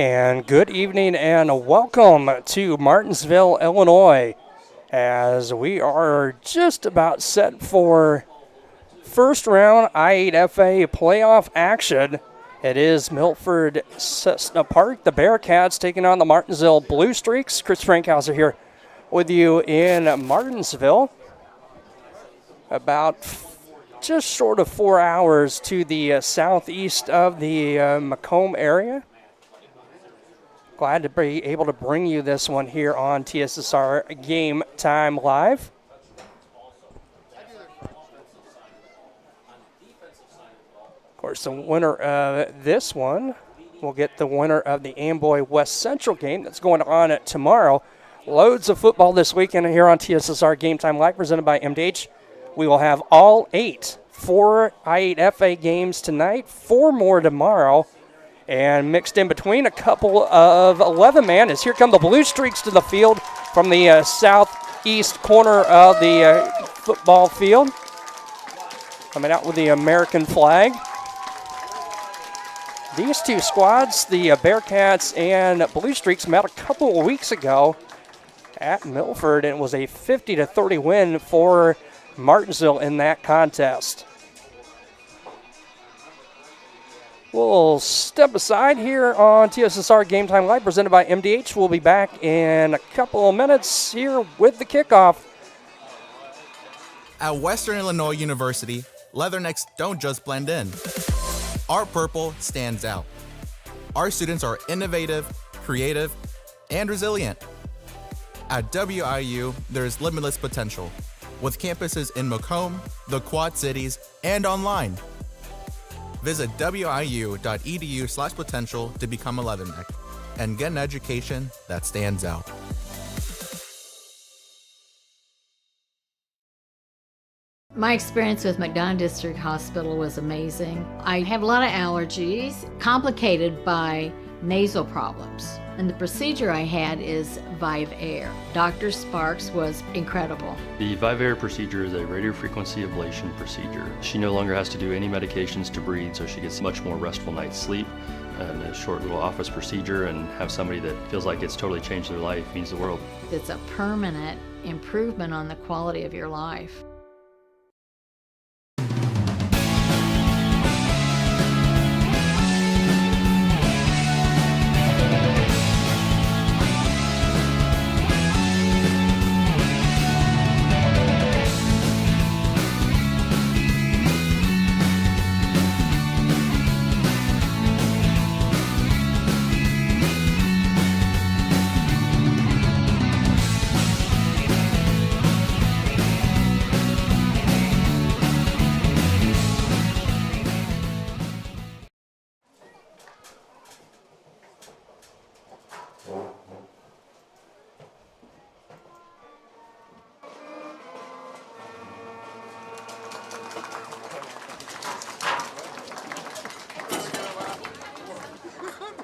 And good evening and welcome to Martinsville, Illinois, as we are just about set for first round I8FA playoff action. It is Milford-Cissna Park. The Bearcats taking on the Martinsville Blue Streaks. Chris Frankhauser here with you in Martinsville. About just short of 4 hours to the southeast of the Macomb area. Glad to be able to bring you this one here on TSSR Game Time Live. Of course, the winner of this one will get the winner of the Amboy West Central game that's going on tomorrow. Loads of football this weekend here on TSSR Game Time Live, presented by MDH. We will have all 4 I8FA games tonight, 4 more tomorrow. And mixed in between a couple of 11-man as here come the Blue Streaks to the field from the southeast corner of the football field. Coming out with the American flag. These two squads, the Bearcats and Blue Streaks, met a couple of weeks ago at Milford, and it was a 50-30 win for Martinsville in that contest. We'll step aside here on TSSR Game Time Live, presented by MDH. We'll be back in a couple of minutes here with the kickoff. At Western Illinois University, leathernecks don't just blend in. Our purple stands out. Our students are innovative, creative, and resilient. At WIU, there is limitless potential, with campuses in Macomb, the Quad Cities, and online. Visit wiu.edu/potential to become a leatherneck and get an education that stands out. My experience with McDonough District Hospital was amazing. I have a lot of allergies, complicated by nasal problems. And the procedure I had is Vive-Air. Dr. Sparks was incredible. The Vive-Air procedure is a radiofrequency ablation procedure. She no longer has to do any medications to breathe, so she gets much more restful night's sleep. And a short little office procedure, and have somebody that feels like it's totally changed their life means the world. It's a permanent improvement on the quality of your life.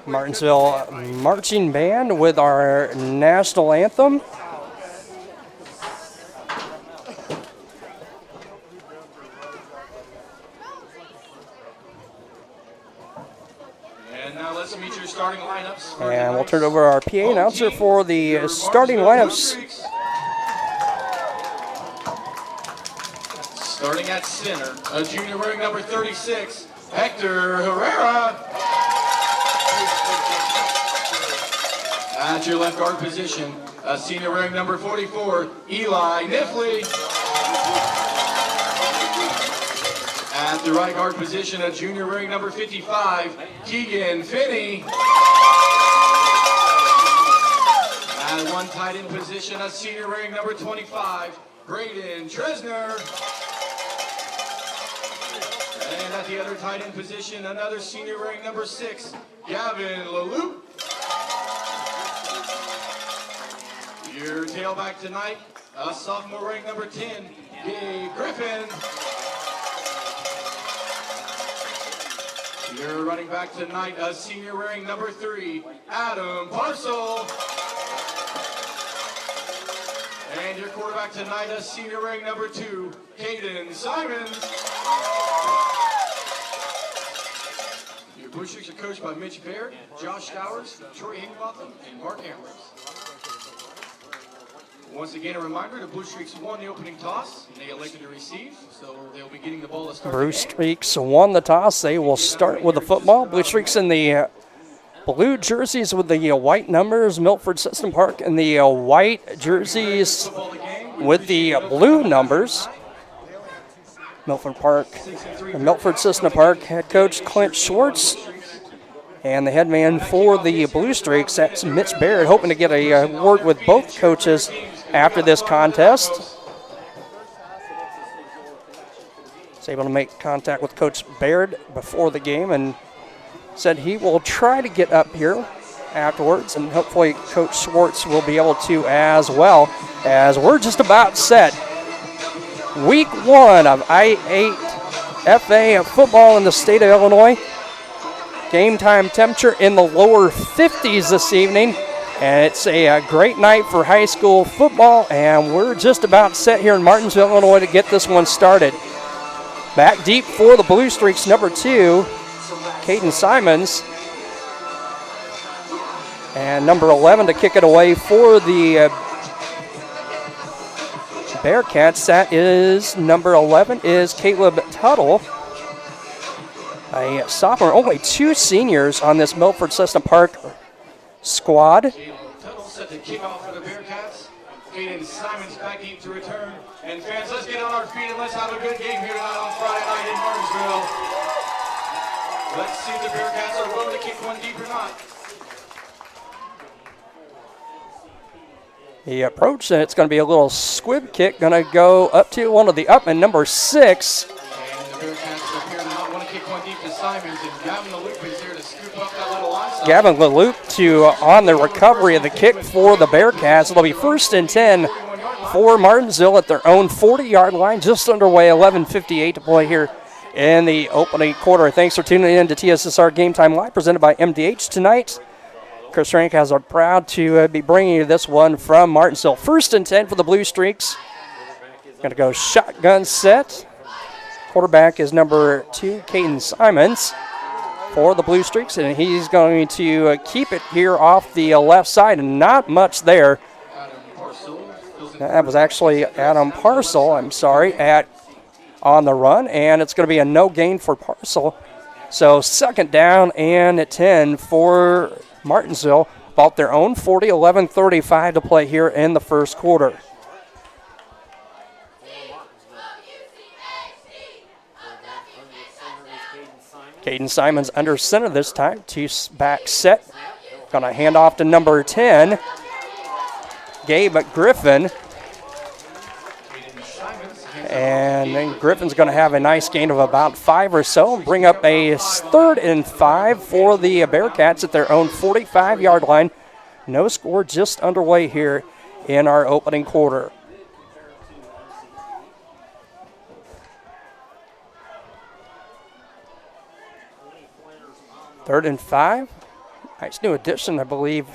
Martinsville Marching Band with our national anthem. And now let's meet your starting lineups. And we'll turn it over to our PA announcer for the starting lineups. Starting at center, a junior wearing number 36, Hector Herrera. At your left guard position, a senior wearing number 44, Eli Nifley. At the right guard position, a junior wearing number 55, Keegan Finney. At one tight end position, a senior wearing number 25, Braden Tresner. And at the other tight end position, another senior wearing number 6, Gavin LaLoop. Your tailback tonight, a sophomore wearing number 10, Gabe Griffin. Your running back tonight, a senior wearing number 3, Adam Parcel. And your quarterback tonight, a senior wearing number 2, Caden Simons. The Blue Streaks are coached by Mitch Baird, Josh Stowers, Troy Higginbotham, and Mark Ambrose. Once again, a reminder, the Blue Streaks won the opening toss, and they elected to receive, so they'll be getting the ball to start. Blue Streaks won the toss. They will start with the football. Blue Streaks in the blue jerseys with the white numbers. Milford-Cissna Park in the white jerseys with the blue numbers. Milford-Cissna Park head coach Clint Schwartz. And the head man for the Blue Streaks, that's Mitch Baird, hoping to get a word with both coaches after this contest. He's able to make contact with Coach Baird before the game and said he will try to get up here afterwards, and hopefully Coach Schwartz will be able to as well, as we're just about set. Week 1 of I8FA football in the state of Illinois. Game time temperature in the lower 50s this evening, and it's a great night for high school football, and we're just about set here in Martinsville, Illinois to get this one started. Back deep for the Blue Streaks, number 2, Caden Simons, and number 11 to kick it away for the Bearcats. That is number 11 is Caleb Tuttle, a sophomore. Only 2 seniors on this Milford-Cissna Park squad. Tuttle set to kick off for the Bearcats. Caden Simons back deep to return. And fans, let's get on our feet and let's have a good game here tonight on Friday night in Martinsville. Let's see if the Bearcats are willing to kick one deep or not. The approach, and it's going to be a little squib kick, going to go up to one of the up and number 6. And the Bearcats appear to not want to kick one deep to Simons, and Gavin LaLoop is here to scoop up that little onside. Gavin LaLoop on the recovery of the kick for the Bearcats. It'll be 1st and 10 for Martinsville at their own 40-yard line, just underway, 11:58 to play here in the opening quarter. Thanks for tuning in to TSSR Game Time Live, presented by MDH tonight. Chris Rank has are proud to be bringing you this one from Martinsville. 1st and 10 for the Blue Streaks. Going to go shotgun set. Quarterback is number 2, Caden Simons, for the Blue Streaks, and he's going to keep it here off the left side, and not much there. That was actually Adam Parcel, on the run, and it's going to be a no gain for Parcel. So 2nd down and 10 for Martinsville, about their own 40, 11:35 to play here in the first quarter. Caden Simons under center this time, 2 back set. Going to hand off to number 10, Gabe Griffin. And then Griffin's going to have a nice gain of about 5 or so, and bring up a 3rd and 5 for the Bearcats at their own 45-yard line. No score just underway here in our opening quarter. Third and 5. Nice new addition, I believe,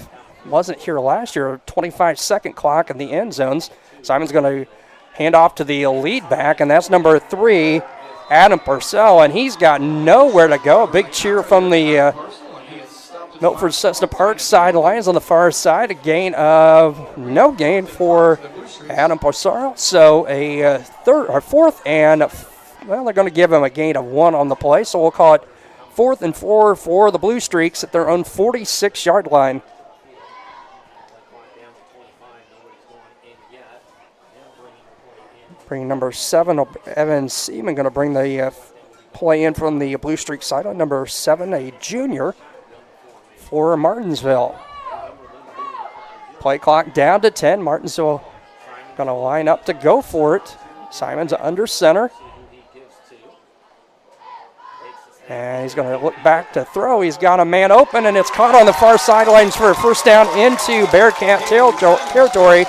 wasn't here last year. 25-second clock in the end zones. Simon's going to hand off to the lead back, and that's number 3, Adam Purcell, and he's got nowhere to go. A big cheer from the Milford-Cissna Park sidelines on the far side. A gain of no gain for Adam Purcell. So a 4th and, well, they're going to give him a gain of 1 on the play, so we'll call it 4th and 4 for the Blue Streaks at their own 46-yard line. Bring number 7, Evan Seaman, going to bring the play in from the Blue Streak side. Number 7, a junior for Martinsville. Play clock down to 10. Martinsville going to line up to go for it. Simon's under center. And he's going to look back to throw. He's got a man open, and it's caught on the far sidelines for a 1st down into Bearcat territory.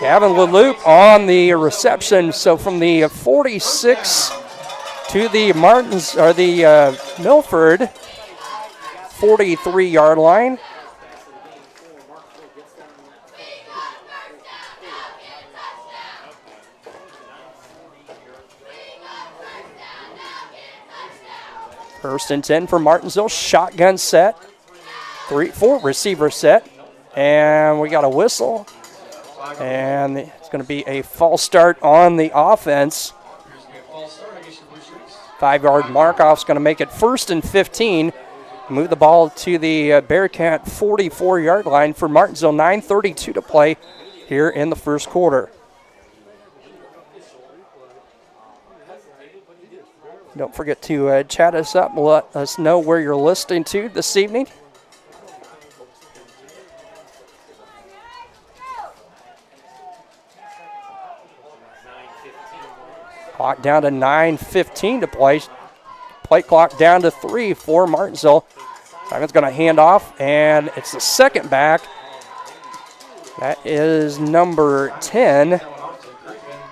Gavin LaLoop on the reception. So from the 46 to the Milford 43-yard line. First and 10 for Martinsville. Shotgun set. 3-4 receiver set. And we got a whistle. And it's going to be a false start on the offense. 5-yard mark-off's going to make it 1st and 15. Move the ball to the Bearcat 44-yard line for Martinsville. 9:32 to play here in the first quarter. Don't forget to chat us up. Let us know where you're listening to this evening. Clock down to 9:15 to play. Play clock down to 3 for Martinsville. Simon's going to hand off, and it's the second back. That is number 10,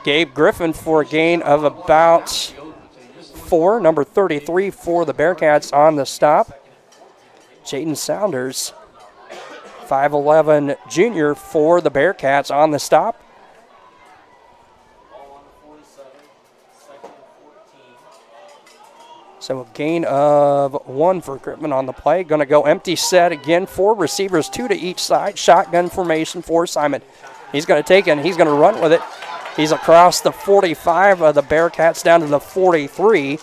Gabe Griffin, for a gain of about 4. Number 33 for the Bearcats on the stop. Jaden Saunders, 5'11" junior for the Bearcats on the stop. So a gain of 1 for Griffin on the play. Going to go empty set again. 4 receivers, 2 to each side. Shotgun formation for Simon. He's going to take it and he's going to run with it. He's across the 45 of the Bearcats down to the 43.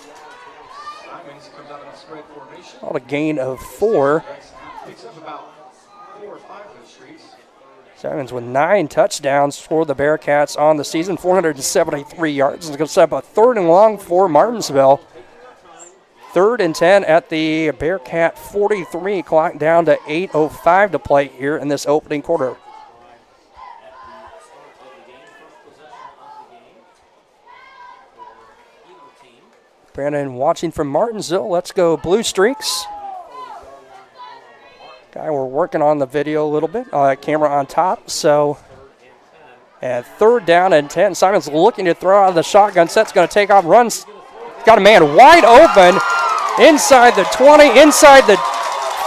All a gain of 4. Simons with 9 touchdowns for the Bearcats on the season. 473 yards. It's going to set up a 3rd and long for Martinsville. 3rd and 10 at the Bearcat 43. Clock down to 8:05 to play here in this opening quarter. Brandon watching from Martinsville. Let's go Blue Streaks. Guy, we're working on the video a little bit. Camera on top. So, and 3rd down and 10. Simon's looking to throw out of the shotgun. Set's going to take off. Runs. Got a man wide open. Inside the 20, inside the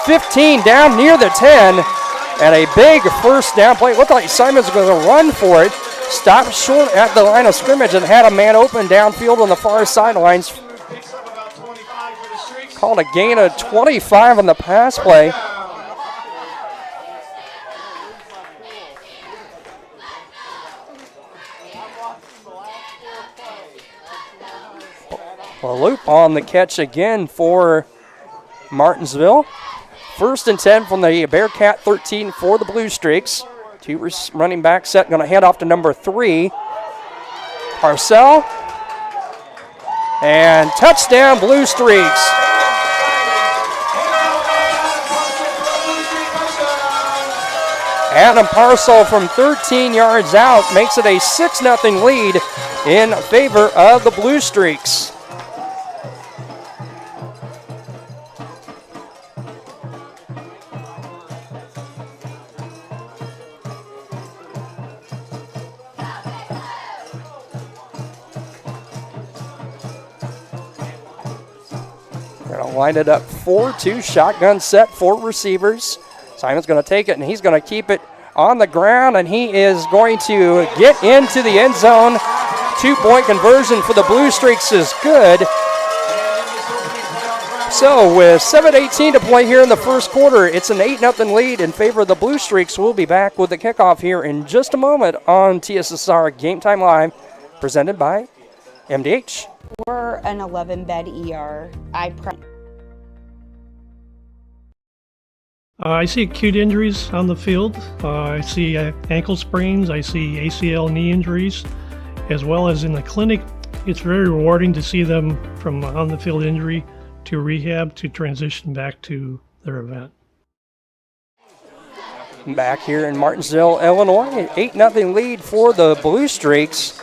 15, down near the 10, and a big first down play. It looked like Simon's going to run for it. Stopped short at the line of scrimmage and had a man open downfield on the far sidelines. Called a gain of 25 on the pass play. A loop on the catch again for Martinsville. 1st and 10 from the Bearcat 13 for the Blue Streaks. 2 running back set, going to hand off to number 3. Parcell. And touchdown Blue Streaks. Adam Parcell from 13 yards out makes it a 6-0 lead in favor of the Blue Streaks. Line it up 4-2, shotgun set, 4 receivers. Simon's going to take it, and he's going to keep it on the ground, and he is going to get into the end zone. 2-point conversion for the Blue Streaks is good. So with 7:18 to play here in the first quarter, it's an 8-0 lead in favor of the Blue Streaks. We'll be back with the kickoff here in just a moment on TSSR Game Time Live, presented by MDH. We're an 11-bed ER. I see acute injuries on the field. I see ankle sprains. I see ACL knee injuries, as well as in the clinic. It's very rewarding to see them from on-the-field injury to rehab to transition back to their event. Back here in Martinsville, Illinois, 8-0 lead for the Blue Streaks.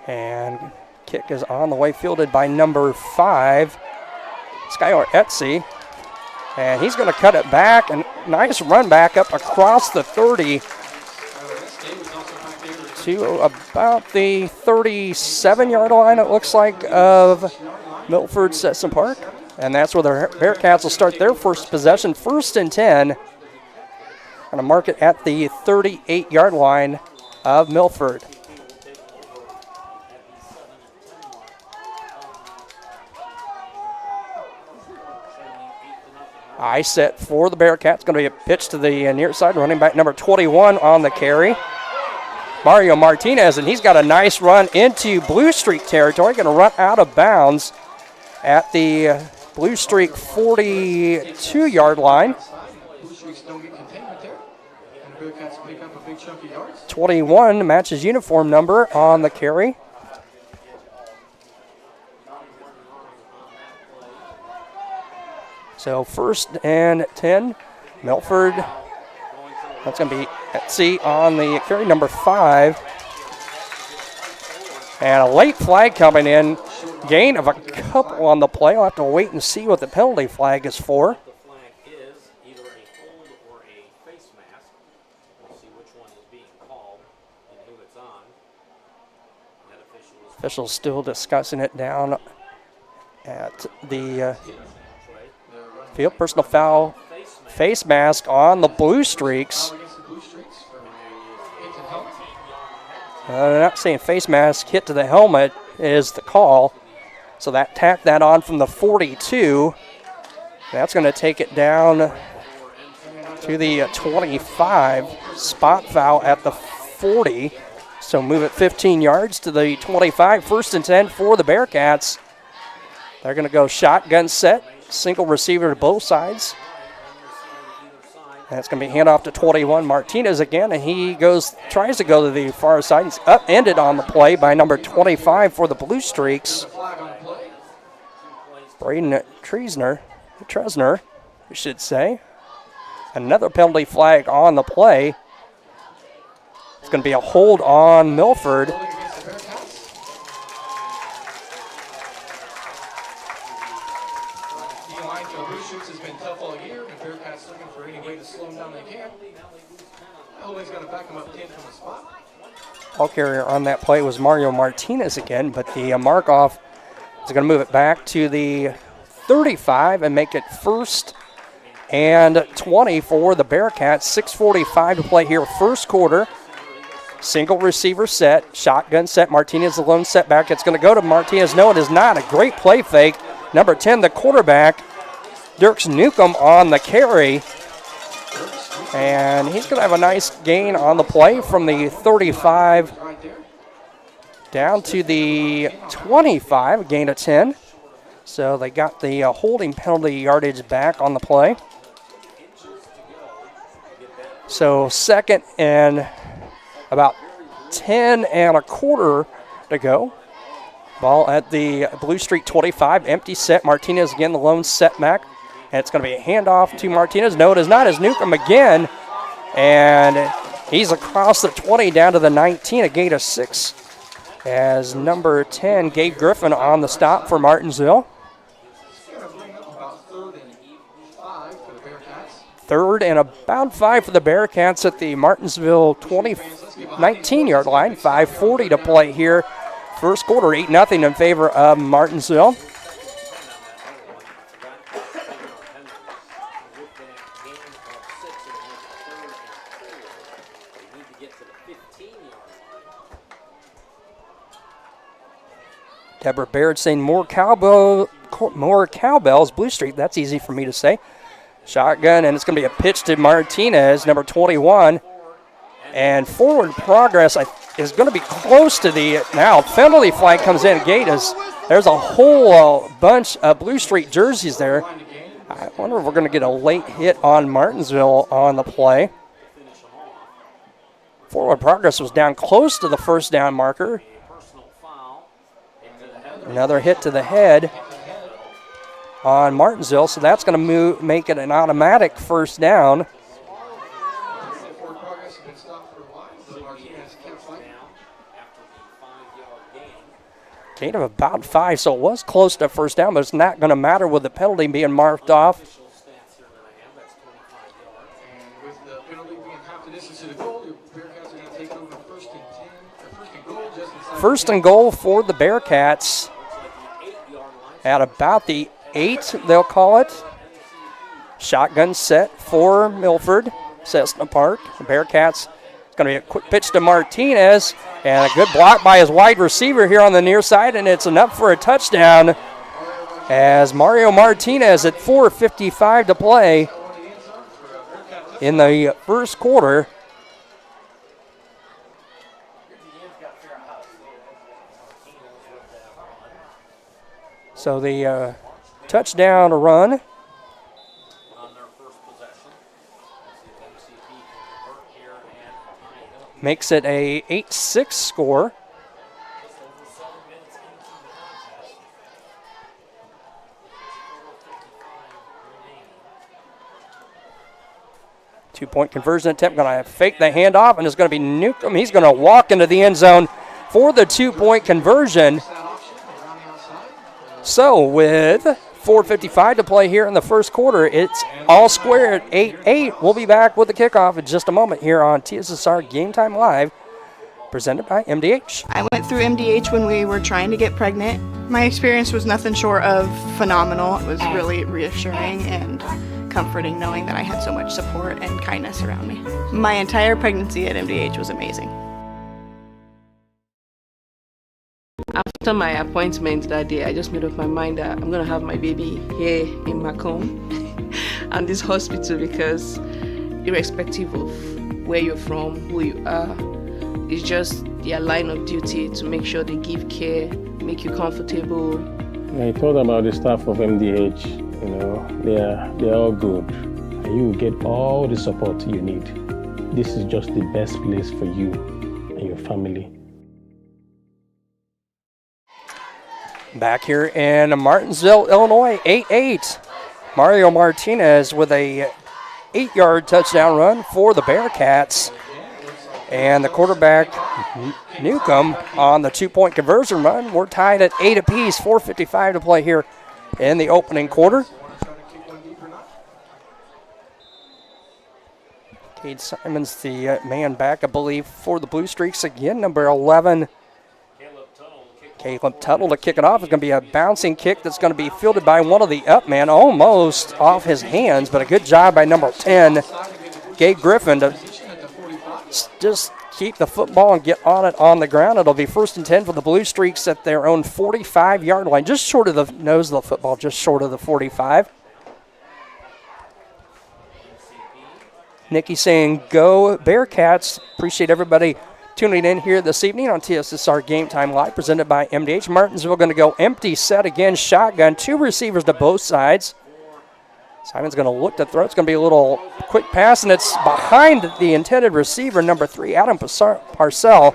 And kick is on the way, fielded by number 5, Skylar Etsy. And he's going to cut it back, and nice run back up across the 30 to about the 37-yard line, it looks like, of Milford-Cissna Park. And that's where the Bearcats will start their first possession. 1st and 10 Going to mark it at the 38-yard line of Milford. High set for the Bearcats. Going to be a pitch to the near side. Running back number 21 on the carry. Mario Martinez, and he's got a nice run into Blue Streak territory. Going to run out of bounds at the Blue Streak 42-yard line. Blue Streaks don't get containment there. And the Bearcats pick up a big chunk of yards. 21 matches uniform number on the carry. So 1st and 10, Milford. That's going to be at C on the carry, number 5. And a late flag coming in. Gain of a couple on the play. I'll have to wait and see what the penalty flag is for. The flag is either a hold or a face mask. We'll see which one is being called and who it's on. That Officials still discussing it down at the field. Personal foul, face mask on the Blue Streaks. They're not saying face mask hit to the helmet is the call. So that tacked that on from the 42. That's going to take it down to the 25. Spot foul at the 40. So move it 15 yards to the 25. 1st and 10 for the Bearcats. They're going to go shotgun set. Single receiver to both sides. That's going to be handoff to 21 Martinez again, and he tries to go to the far side. He's upended on the play by number 25 for the Blue Streaks. Braden Tresner, we should say. Another penalty flag on the play. It's going to be a hold on Milford. Has been tough all year. The Bearcats looking for any way to slow them down they can. Holding's going to back them up 10 from the spot. Ball carrier on that play was Mario Martinez again, but the mark-off is going to move it back to the 35 and make it 1st and 20 for the Bearcats. 6:45 to play here, first quarter. Single receiver set, shotgun set. Martinez the lone setback. It's going to go to Martinez. No, it is not. A great play fake. Number 10, the quarterback, Dirks Newcomb on the carry. And he's going to have a nice gain on the play from the 35 down to the 25, a gain of 10. So they got the holding penalty yardage back on the play. So 2nd and about 10 and a quarter to go. Ball at the Blue Streak 25, empty set. Martinez again, the lone setback. And it's going to be a handoff to Martinez. No, it is not, as Newcomb again. And he's across the 20 down to the 19, a gain of 6. As number 10, Gabe Griffin on the stop for Martinsville. 3rd and about 5 for the Bearcats at the Martinsville 19-yard line. 5:40 to play here. First quarter, 8-0 in favor of Martinsville. Deborah Baird saying more cowbells, Blue Streak. That's easy for me to say. Shotgun, and it's going to be a pitch to Martinez, number 21. And forward progress is going to be close to the now. Penalty flag comes in. There's a whole bunch of Blue Streak jerseys there. I wonder if we're going to get a late hit on Martinsville on the play. Forward progress was down close to the first down marker. Another hit to the head on Martinsville, so that's going to make it an automatic first down. Gain of about 5, so it was close to first down, but it's not going to matter with the penalty being marked off. And with the penalty being half the distance to the goal, the Bearcats are going to take over 1st and 10, or 1st and goal just inside. 1st and goal for the Bearcats at about the 8, they'll call it. Shotgun set for Milford. Cessna Park. The Bearcats, it's going to be a quick pitch to Martinez, and a good block by his wide receiver here on the near side, and it's enough for a touchdown as Mario Martinez at 4:55 to play in the first quarter. So the touchdown run on their first possession. Let's see if MCP can convert here and tie it up. makes it a 8-6 score. Just over 7 minutes into the contest. 4:55 remaining. 2-point conversion attempt. Going to fake the handoff, and it's going to be Newcomb. He's going to walk into the end zone for the 2-point conversion. So with 4:55 to play here in the first quarter, it's all square at 8-8. We'll be back with the kickoff in just a moment here on TSSR Game Time Live, presented by MDH. I went through MDH when we were trying to get pregnant. My experience was nothing short of phenomenal. It was really reassuring and comforting knowing that I had so much support and kindness around me. My entire pregnancy at MDH was amazing. After my appointment that day, I just made up my mind that I'm going to have my baby here in Macomb and this hospital, because irrespective of where you're from, who you are, it's just their line of duty to make sure they give care, make you comfortable. I thought about the staff of MDH, they're all good. And you get all the support you need. This is just the best place for you and your family. Back here in Martinsville, Illinois, 8-8. Mario Martinez with a 8-yard touchdown run for the Bearcats. And the quarterback, Newcomb, on the 2-point conversion run. We're tied at 8 apiece, 4:55 to play here in the opening quarter. Cade Simons, the man back, I believe, for the Blue Streaks again, number 11. Caleb Tuttle to kick it off. It's going to be a bouncing kick that's going to be fielded by one of the up men, almost off his hands, but a good job by number 10, Gabe Griffin, to just keep the football and get on it on the ground. It'll be 1st and 10 for the Blue Streaks at their own 45-yard line, just short of the nose of the football, just short of the 45. Nikki saying, go Bearcats. Appreciate everybody tuning in here this evening on TSSR Game Time Live, presented by MDH. Martinsville going to go empty set again, shotgun, 2 receivers to both sides. Simon's going to look to throw. It's going to be a little quick pass, and it's behind the intended receiver, number 3, Adam Parcell.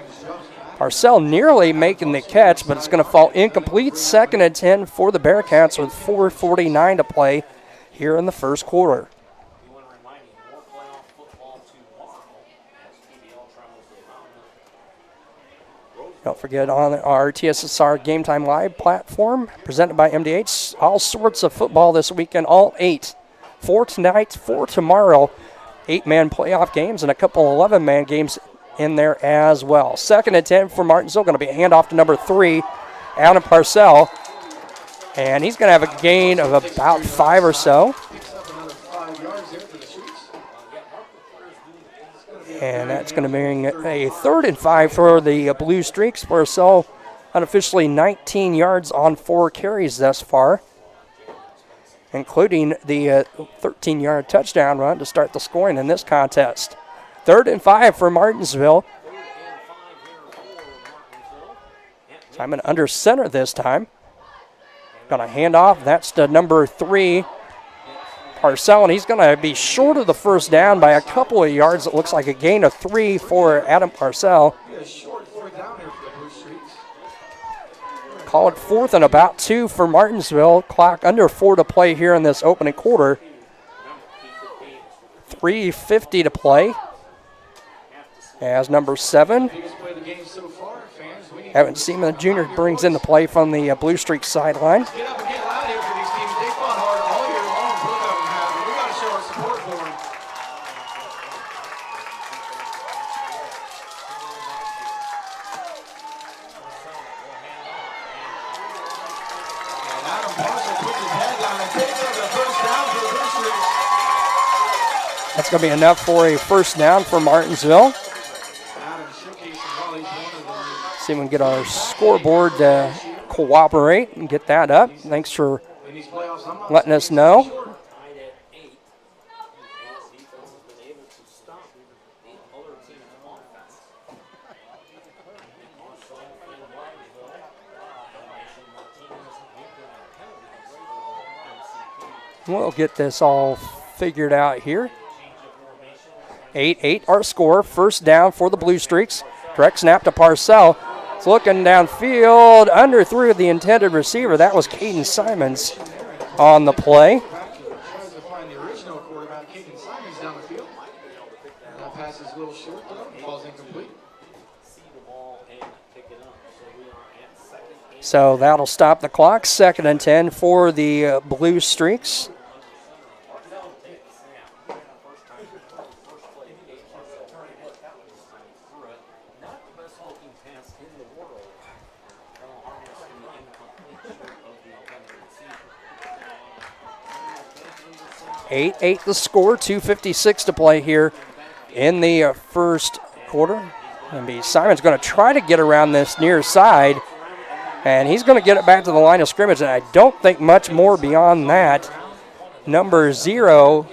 Parcell nearly making the catch, but it's going to fall incomplete. 2nd and 10 for the Bearcats with 4:49 to play here in the first quarter. Don't forget, on our TSSR Game Time Live platform, presented by MDH, all sorts of football this weekend, all 8. 4 tonight, 4 tomorrow. 8-man playoff games and a couple 11-man games in there as well. 2nd and 10 for Martinsville. Going to be a handoff to number 3, Adam Parcell. And he's going to have a gain of about 5 or so. And that's going to bring a 3rd and 5 for the Blue Streaks. Parcell unofficially 19 yards on 4 carries thus far, including the 13-yard touchdown run to start the scoring in this contest. 3rd and 5 for Martinsville. Simon under center this time. Going to hand off. That's to number 3, Parcell, and he's going to be short of the first down by a couple of yards. It looks like a gain of 3 for Adam Parcell. Call it 4th and about 2 for Martinsville. Clock under 4 to play here in this opening quarter. 3:50 to play. As number 7, Evan Seaman Jr. brings in the play from the Blue Streak sideline. That's going to be enough for a first down for Martinsville. See if we can get our scoreboard to cooperate and get that up. Thanks for letting us know. We'll get this all figured out here. 8-8 our score. First down for the Blue Streaks. Direct snap to Parcell. It's looking downfield. Underthrew the intended receiver. That was Caden Simons on the play. So that'll stop the clock. 2nd and 10 for the Blue Streaks. Eight the score, 2:56 to play here in the first quarter. And Simon's going to try to get around this near side, and he's going to get it back to the line of scrimmage, and I don't think much more beyond that. Number 0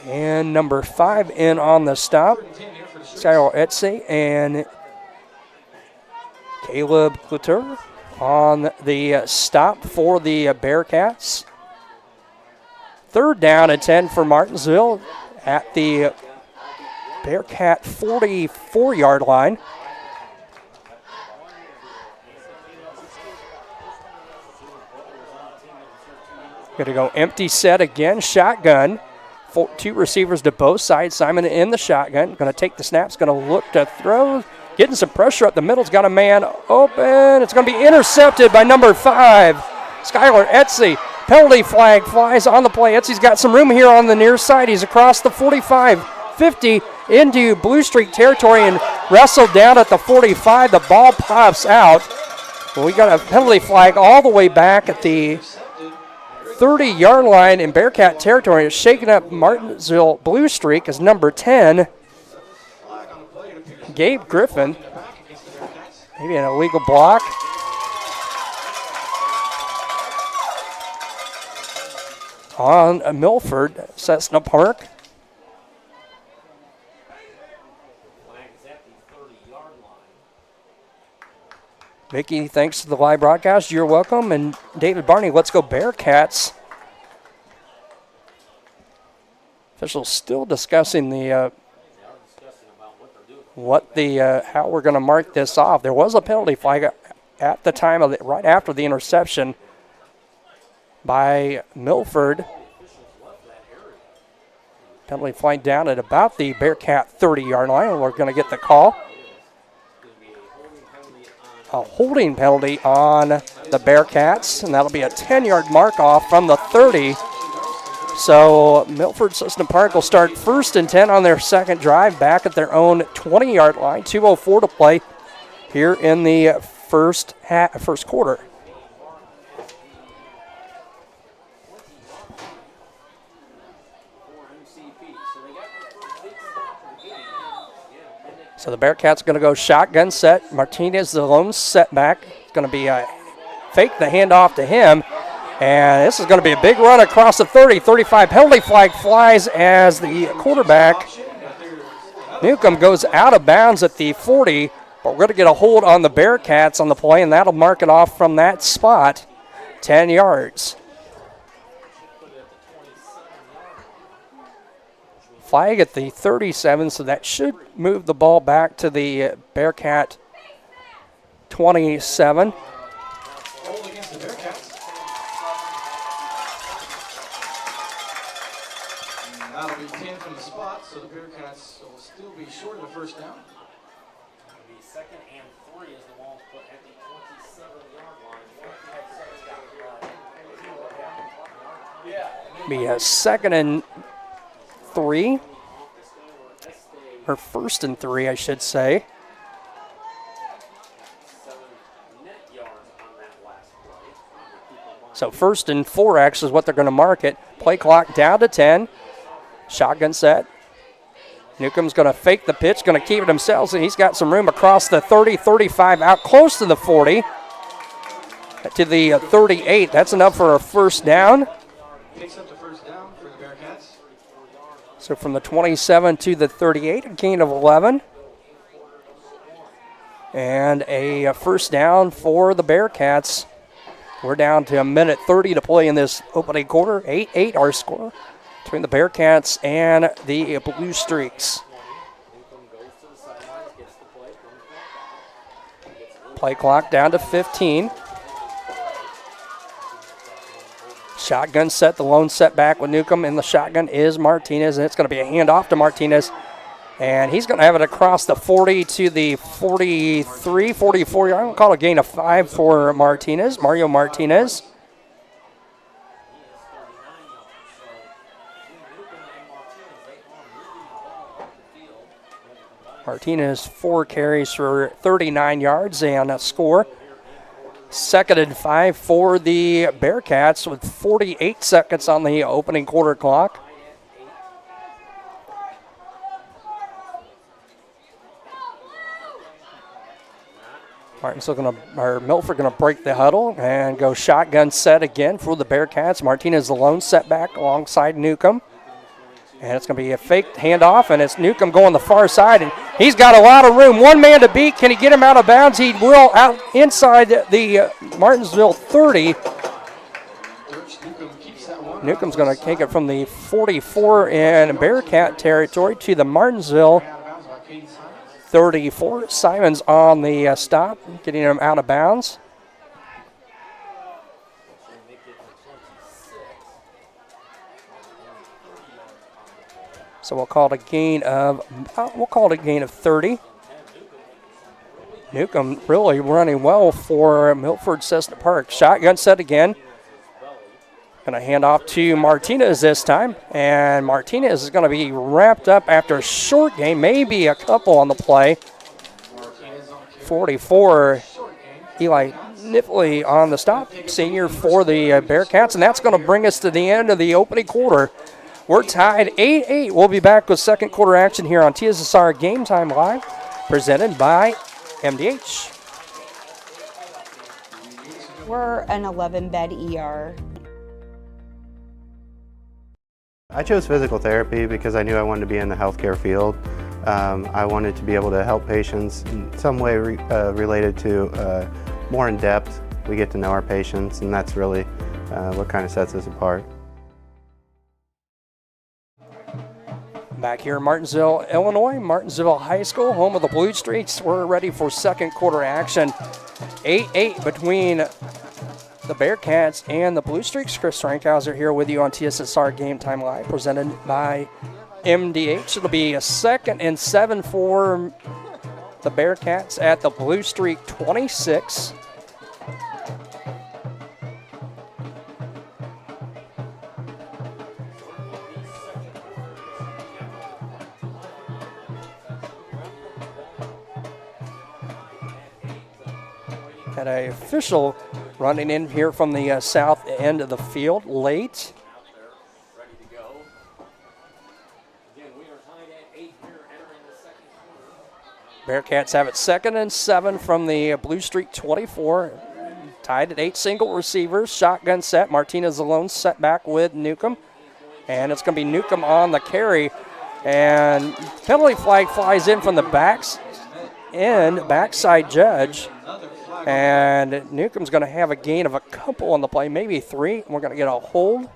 and number 5 in on the stop. Skylar Etsy and Caleb Clutter on the stop for the Bearcats. 3rd down and 10 for Martinsville at the Bearcat 44-yard line. Going to go empty set again, shotgun. 2 receivers to both sides. Simon in the shotgun. Going to take the snaps, going to look to throw. Getting some pressure up the middle. It's got a man open. It's going to be intercepted by number 5, Skylar Etsy. Penalty flag flies on the play. Etsy's got some room here on the near side. He's across the 45, 50 into Blue Streak territory and wrestled down at the 45. The ball pops out. Well, we got a penalty flag all the way back at the 30-yard line in Bearcat territory. It's shaking up Martinsville Blue Streak as number 10. Gabe Griffin, maybe an illegal block. On Milford-Cissna Park. Vicky, thanks to the live broadcast. You're welcome. And David Barney, let's go Bearcats. Officials still discussing the how we're going to mark this off. There was a penalty flag at the time of right after the interception by Milford. Penalty flag down at about the Bearcat 30-yard line, and we're going to get the call. A holding penalty on the Bearcats, and that'll be a 10-yard mark off from the 30. So Milford-Cissna Park will start 1st and 10 on their second drive back at their own 20-yard line. 2:04 to play here in the first quarter. So the Bearcats going to go shotgun set. Martinez, the lone setback. It's going to be a fake the handoff to him. And this is going to be a big run across the 30, 35. Penalty flag flies as the quarterback, Newcomb, goes out of bounds at the 40. But we're going to get a hold on the Bearcats on the play, and that'll mark it off from that spot, 10 yards. Flag at the 37, so that should move the ball back to the Bearcat 27. That'll be 10 from the spot, so the Bearcats will still be short of the first down. It'll be 2nd and 3 as the ball's put at the 27-yard line. Be a 2nd and 3, or 1st and 3, I should say. 7 net yards on that last play. So 1st and 4X is what they're going to mark it. Play clock down to 10. Shotgun set. Newcomb's going to fake the pitch, going to keep it himself, and he's got some room across the 30, 35, out close to the 40, to the 38. That's enough for a first down. Picks up the first down for the Bearcats. So from the 27 to the 38, a gain of 11. And a first down for the Bearcats. We're down to a minute 30 to play in this opening quarter. 8-8 our score between the Bearcats and the Blue Streaks. Play clock down to 15. Shotgun set, the lone setback with Newcomb, and the shotgun is Martinez, and it's going to be a handoff to Martinez. And he's going to have it across the 40 to the 43, 44. I'm going to call it a gain of 5 for Martinez, Mario Martinez. Martinez 4 carries for 39 yards and a score. 2nd and 5 for the Bearcats with 48 seconds on the opening quarter clock. Milford going to break the huddle and go shotgun set again for the Bearcats. Martinez the lone setback alongside Newcomb. And it's going to be a fake handoff, and it's Newcomb going the far side, and he's got a lot of room. One man to beat. Can he get him out of bounds? He will, out inside the Martinsville 30. Newcomb's going to take it from the 44 in Bearcat territory to the Martinsville 34. Simons on the stop, getting him out of bounds. So we'll call it a gain of 30. Newcomb really running well for Milford-Cissna Park. Shotgun set again. Going to hand off to Martinez this time. And Martinez is going to be wrapped up after a short game, maybe a couple on the play. 44, Eli Niffley on the stop, senior for the Bearcats. And that's going to bring us to the end of the opening quarter. We're tied 8-8. We'll be back with second quarter action here on TSSR Game Time Live, presented by MDH. We're an 11-bed ER. I chose physical therapy because I knew I wanted to be in the healthcare field. I wanted to be able to help patients in some way related to more in depth. We get to know our patients, and that's really what kind of sets us apart. Back here in Martinsville, Illinois, Martinsville High School, home of the Blue Streaks. We're ready for second quarter action. 8-8 between the Bearcats and the Blue Streaks. Chris Rankhauser here with you on TSSR Game Time Live, presented by MDH. It'll be a 2nd and 7 for the Bearcats at the Blue Streak 26. Had an official running in here from the south end of the field late. Bearcats have it 2nd and 7 from the Blue Streak 24. Tied at 8 single receivers. Shotgun set. Martinez alone set back with Newcomb. And it's going to be Newcomb on the carry. And penalty flag flies in from the backside judge. And Newcomb's going to have a gain of a couple on the play, maybe 3. We're going to get a hold.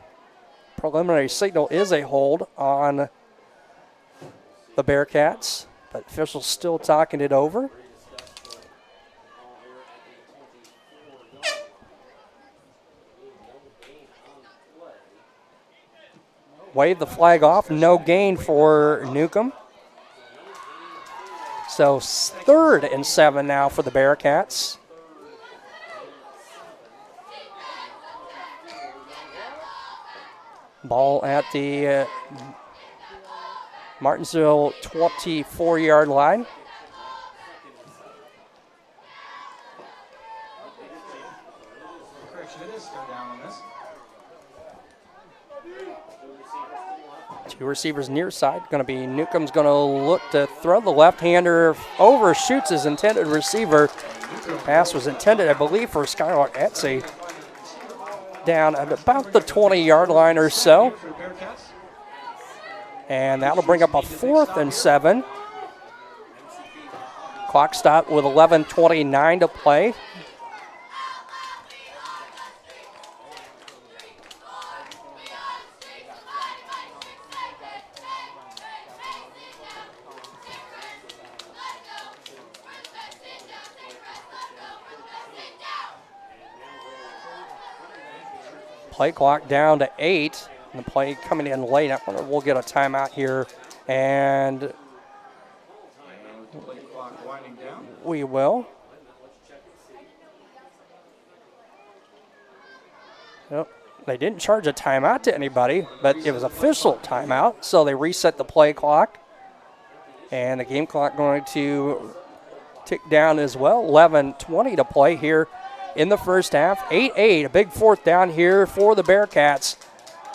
Preliminary signal is a hold on the Bearcats, but officials still talking it over. Wave the flag off, no gain for Newcomb. So 3rd and 7 now for the Bearcats. Ball at the Martinsville 24-yard line. Correction, it is third down on this. Two receivers near side. Going to be Newcomb's going to look to throw the left-hander over, shoots his intended receiver. Pass was intended, I believe, for Skylar Etsy. Down at about the 20-yard line or so. And that'll bring up a 4th and 7. Clock stop with 11:29 to play. Play clock down to 8. And the play coming in late. I wonder if we'll get a timeout here. And we will. Nope. They didn't charge a timeout to anybody, but it was official timeout, so they reset the play clock. And the game clock going to tick down as well. 11:20 to play here in the first half. 8-8, a big 4th down here for the Bearcats.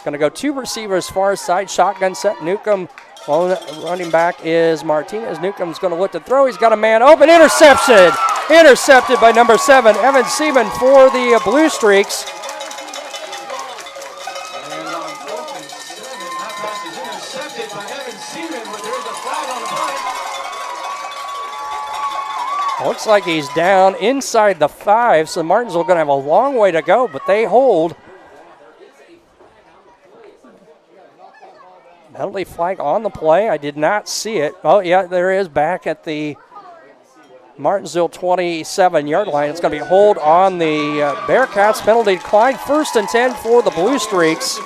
Going to go 2 receivers far side, shotgun set. Newcomb, running back is Martinez. Newcomb's going to look to throw. He's got a man open. Intercepted. Intercepted by number 7, Evan Seaman for the Blue Streaks. And on 4th and 7, that pass is intercepted by Evan Seaman, but there's a flag on the play. Looks like he's down inside the 5, so Martinsville going to have a long way to go, but they hold. Penalty flag on the play. I did not see it. Oh, yeah, there is back at the Martinsville 27-yard line. It's going to be a hold on the Bearcats. Penalty declined. 1st and 10 for the Blue Streaks.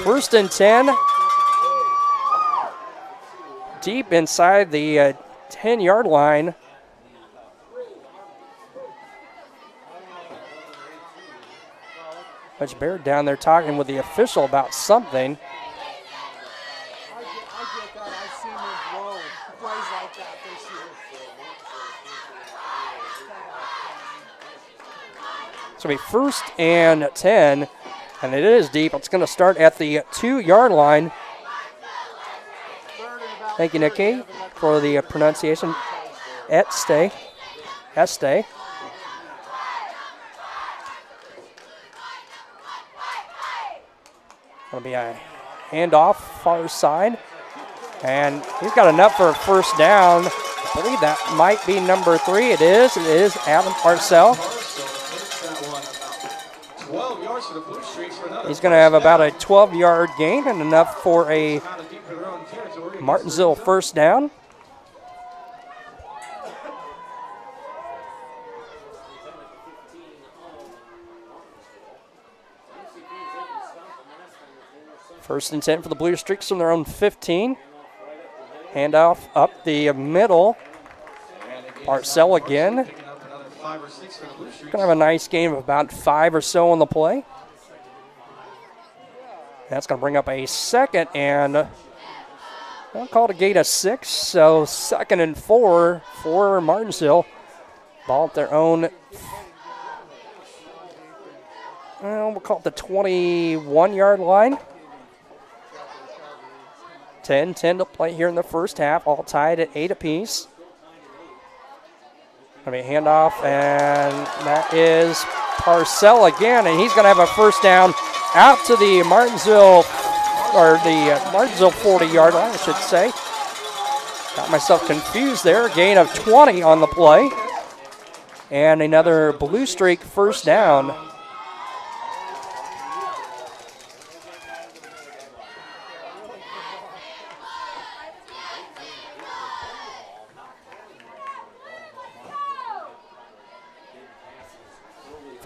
1st and 10. Deep inside the 10-yard line. Coach Baird down there talking with the official about something. It's going to be 1st and 10, and it is deep. It's going to start at the 2-yard line. Thank you, Nikki, for the pronunciation. Este. Going to be a handoff far side. And he's got enough for a 1st down. I believe that might be number 3. It is. It is Adam Parcell. He's going to have about a 12-yard gain and enough for a Martinsville 1st down. First and 10 for the Blue Streaks from their own 15. Handoff up the middle. Parcell again. Going to have a nice game of about 5 or so on the play. That's going to bring up a 2nd and I'll call it a gain of 6. So 2nd and 4 for Martinsville. Ball at their own, we'll call it the 21-yard line. 10-10 to play here in the first half, all tied at 8 apiece. Going to be a handoff, and that is Parcell again, and he's going to have a 1st down out to the Martinsville, or the Martinsville 40-yard line, I should say. Got myself confused there. Gain of 20 on the play, and another Blue Streak 1st down.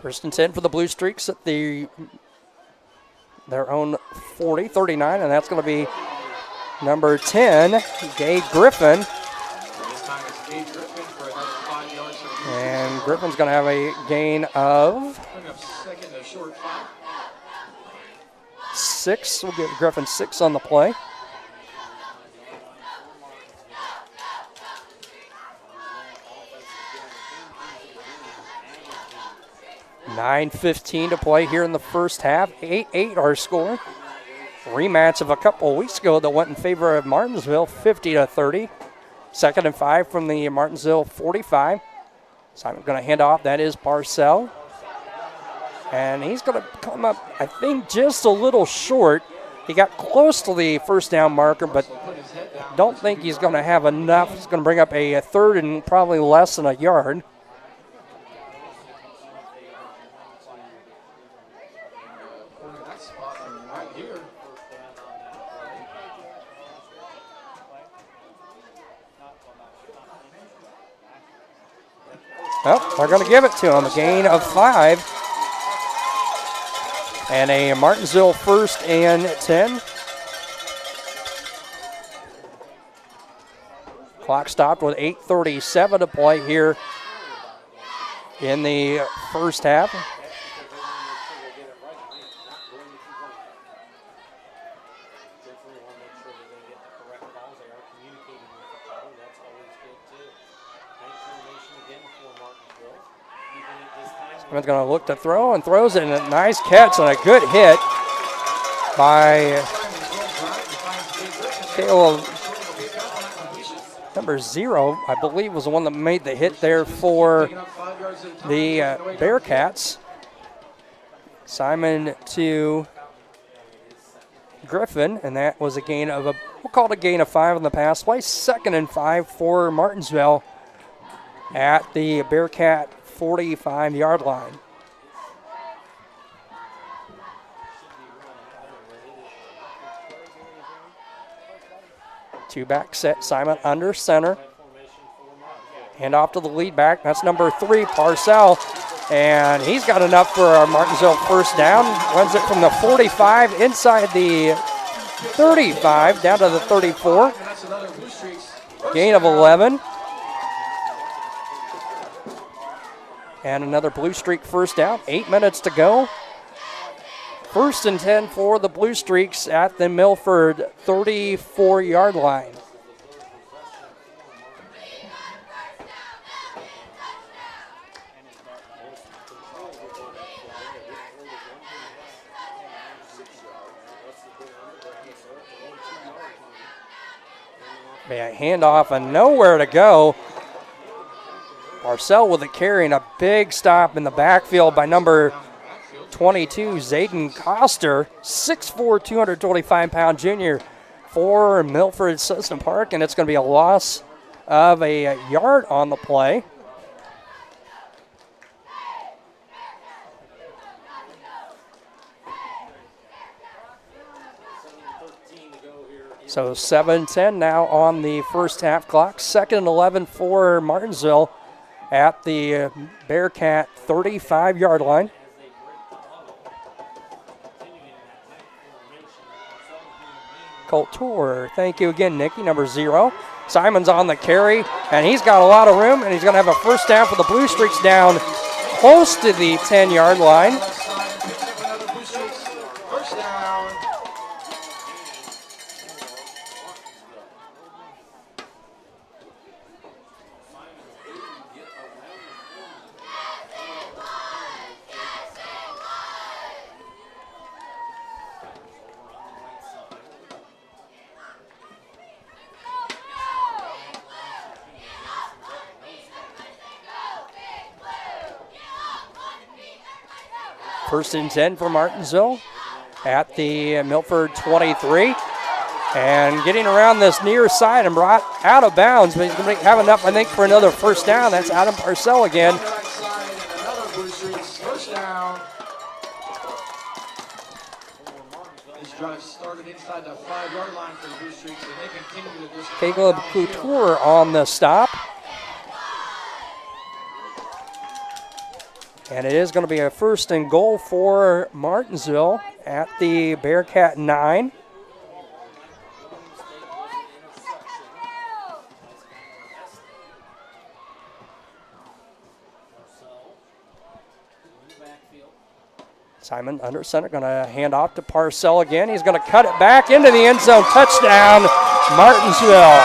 First and 10 for the Blue Streaks at their own 40, 39, and that's going to be number 10, Gabe Griffin. And Griffin's going to have a gain of 6. We'll give Griffin 6 on the play. 9:15 to play here in the first half. 8-8 our score. Rematch of a couple of weeks ago that went in favor of Martinsville, 50-30. 2nd and 5 from the Martinsville 45. Simon's going to hand off. That is Parcell. And he's going to come up, I think, just a little short. He got close to the first down marker, but don't think he's going to have enough. He's going to bring up a third and probably less than a yard. Oh, they're going to give it to him. A gain of 5. And a Martinsville 1st and 10. Clock stopped with 8:37 to play here in the first half. He's going to look to throw and throws it, and a nice catch and a good hit by Caleb. Number 0, I believe, was the one that made the hit there for the Bearcats. Simon to Griffin, and that was a gain of we'll call it a gain of 5 on the pass play. 2nd and 5 for Martinsville at the Bearcat 45-yard line. Two-back set, Simon under center. Hand off to the lead back. That's number 3, Parcell. And he's got enough for our Martinsville first down. Runs it from the 45 inside the 35 down to the 34. Gain of 11. And another Blue Streak first down. 8 minutes to go. 1st and 10 for the Blue Streaks at the Milford 34-yard line. Man, handoff and nowhere to go. Parcell with a carry and a big stop in the backfield by number 22, Zayden Coster, 6'4", 225-pound junior for Milford-Cissna Park, and it's going to be a loss of a yard on the play. So 7:10 now on the first half clock. 2nd and 11 for Martinsville at the Bearcat 35-yard line. Colt Tour, thank you again, Nikki, number 0. Simon's on the carry, and he's got a lot of room, and he's going to have a first down for the Blue Streaks down close to the 10-yard line. First and 10 for Martinsville at the Milford 23. And getting around this near side and brought out of bounds, but he's going to have enough, I think, for another first down. That's Adam Parcell again. First down. This drive started inside the 5-yard line for the Blue Streaks, and they continue to just Caleb Couture on the stop. And it is going to be a first and goal for Martinsville at the Bearcat 9. Simon under center, going to hand off to Parcell again. He's going to cut it back into the end zone. Touchdown, Martinsville.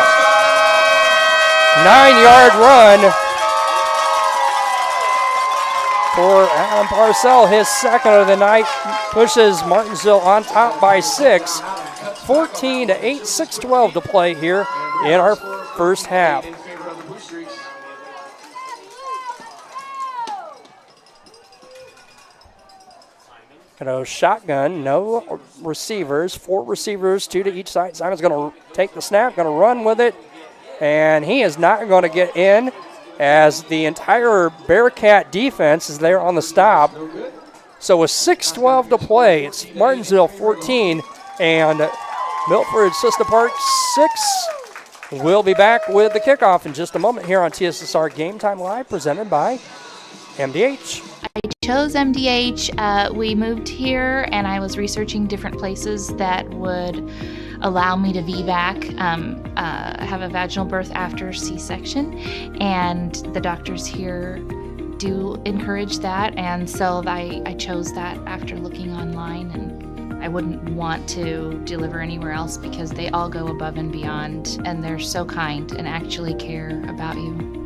9-yard run. for Adam Parcell, his second of the night, pushes Martinsville on top by 6. 14 to 8, 6:12 to play here in our first half. Shotgun, no receivers, 4 receivers, 2 to each side. Simon's going to take the snap, going to run with it, and he is not going to get in as the entire Bearcat defense is there on the stop. So with 6:12 to play, it's Martinsville 14 and Milford-Cissna Park 6. We'll be back with the kickoff in just a moment here on TSSR Game Time Live, presented by MDH. I chose MDH. We moved here, and I was researching different places that would allow me to VBAC, have a vaginal birth after C-section, and the doctors here do encourage that, and so I chose that after looking online, and I wouldn't want to deliver anywhere else because they all go above and beyond, and they're so kind and actually care about you.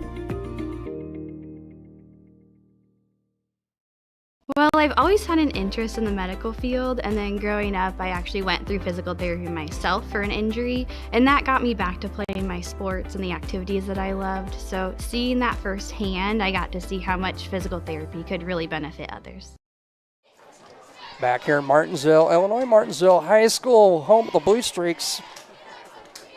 Well, I've always had an interest in the medical field, and then growing up, I actually went through physical therapy myself for an injury, and that got me back to playing my sports and the activities that I loved. So seeing that firsthand, I got to see how much physical therapy could really benefit others. Back here in Martinsville, Illinois, Martinsville High School, home of the Blue Streaks.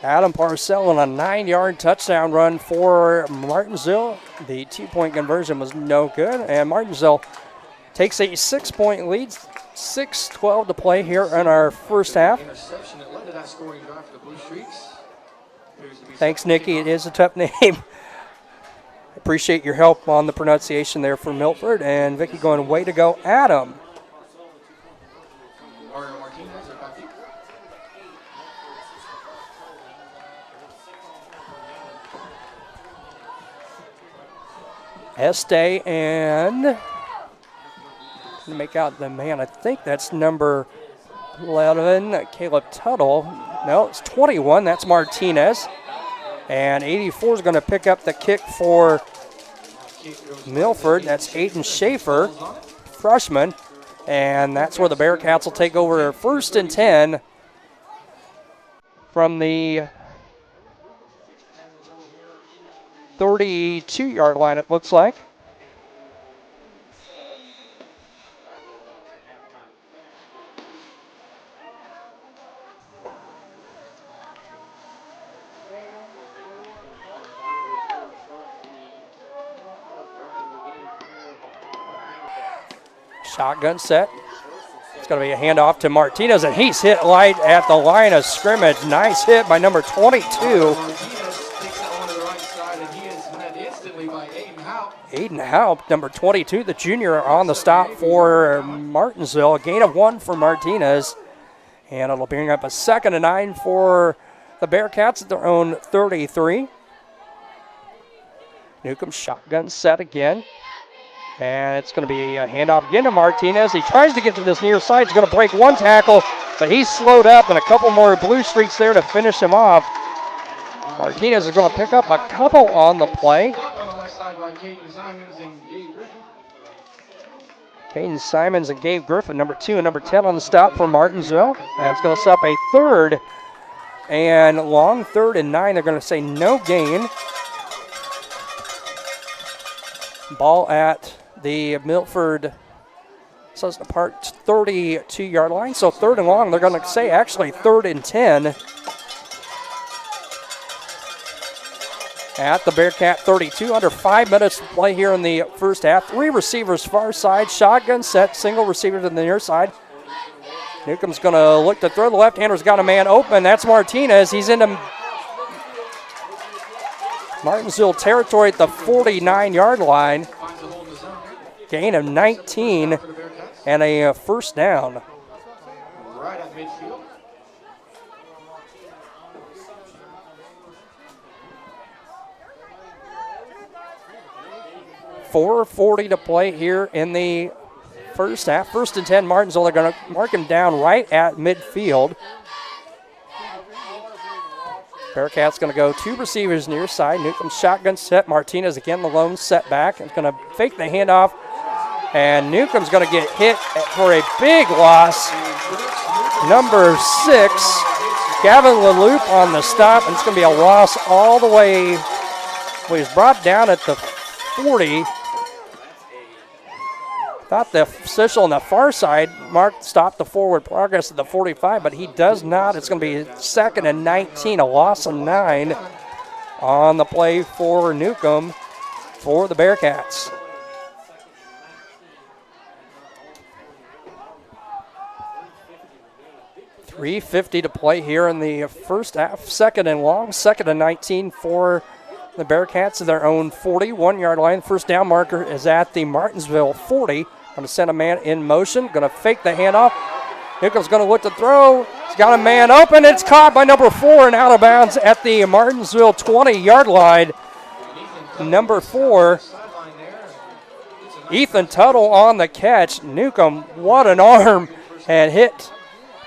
Adam Parcell on a 9-yard touchdown run for Martinsville. The 2-point conversion was no good, and Martinsville takes a 6-point lead, 6:12 to play here in our first half. Thanks, Nikki. It is a tough name. Appreciate your help on the pronunciation there for Milford. And Vicky going, way to go, Adam. Este and make out the man. I think that's number 11, Caleb Tuttle. No, it's 21. That's Martinez. And 84 is going to pick up the kick for Milford. That's Aiden Schaefer, freshman. And that's where the Bearcats will take over 1st and 10 from the 32-yard line, it looks like. Shotgun set. It's going to be a handoff to Martinez, and he's hit light at the line of scrimmage. Nice hit by number 22. Aiden Haupt, number 22, the junior, on the stop for Martinsville. A gain of 1 for Martinez, and it'll bring up a 2nd and 9 for the Bearcats at their own 33. Newcomb shotgun set again. And it's going to be a handoff again to Martinez. He tries to get to this near side. He's going to break 1 tackle, but he's slowed up, and a couple more blue streaks there to finish him off. Martinez is going to pick up a couple on the play. Caden Simons and Gabe Griffin, number 2 and number 10 on the stop for Martinsville. That's going to stop a 3rd and long, 3rd and 9. They're going to say no gain. Ball at the Milford-Cissna Park 32-yard line. So 3rd and long, they're going to say actually 3rd and 10 at the Bearcat 32. Under 5 minutes to play here in the first half. 3 receivers far side, shotgun set, single receiver to the near side. Newcomb's going to look to throw. The left-hander's got a man open. That's Martinez. He's into Martinsville territory at the 49-yard line. Gain of 19 and a first down. Right at midfield. .440 to play here in the first half. 1st and 10, Martinsville. They're going to mark him down right at midfield. Bearcats going to go 2 receivers near side. Newcomb shotgun set. Martinez again the lone setback. It's going to fake the handoff And Newcomb's going to get hit for a big loss. Number 6, Gavin LaLoupe on the stop, and it's going to be a loss all the way. Well, he's brought down at the 40. Thought the official on the far side marked stopped the forward progress at the 45, but he does not. It's going to be 2nd and 19, a loss of 9 on the play for Newcomb for the Bearcats. .350 to play here in the first half. 2nd and long, 2nd and 19 for the Bearcats at their own 41-yard line. First down marker is at the Martinsville 40. Going to send a man in motion. Going to fake the handoff. Newcomb's going to look to throw. He's got a man open. It's caught by number 4 and out of bounds at the Martinsville 20-yard line. Number 4, Ethan Tuttle on the catch. Newcomb, what an arm, and hit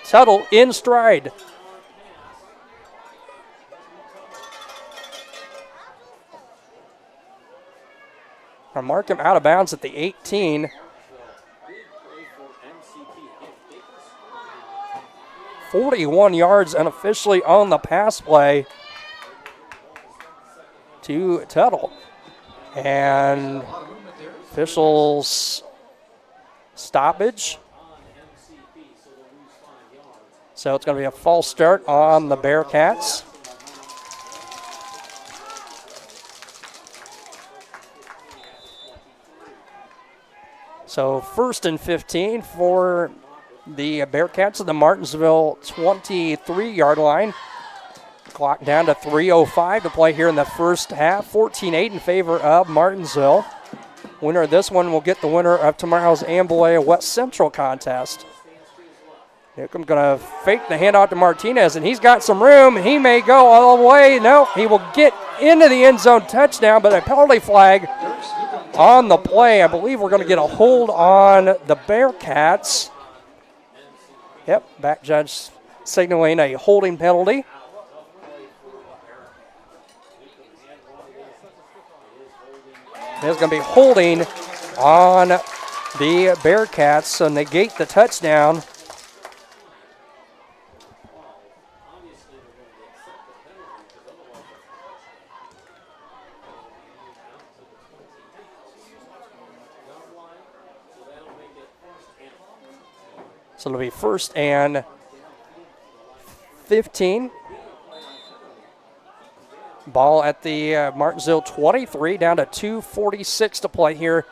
Tuttle in stride. I'll mark him out of bounds at the 18. .41 yards unofficially on the pass play to Tuttle. And officials stoppage. So it's going to be a false start on the Bearcats. So 1st and 15 for the Bearcats at the Martinsville 23-yard line. Clock down to 3:05 to play here in the first half. 14-8 in favor of Martinsville. Winner of this one will get the winner of tomorrow's Amboy West Central contest. Newcomb going to fake the handoff to Martinez, and he's got some room. He may go all the way. No, he will get into the end zone touchdown, but a penalty flag on the play. I believe we're going to get a hold on the Bearcats. Yep, back judge signaling a holding penalty. There's going to be holding on the Bearcats, so negate the touchdown. So it'll be 1st and 15. Ball at the Martinsville 23, down to 2:46 to play here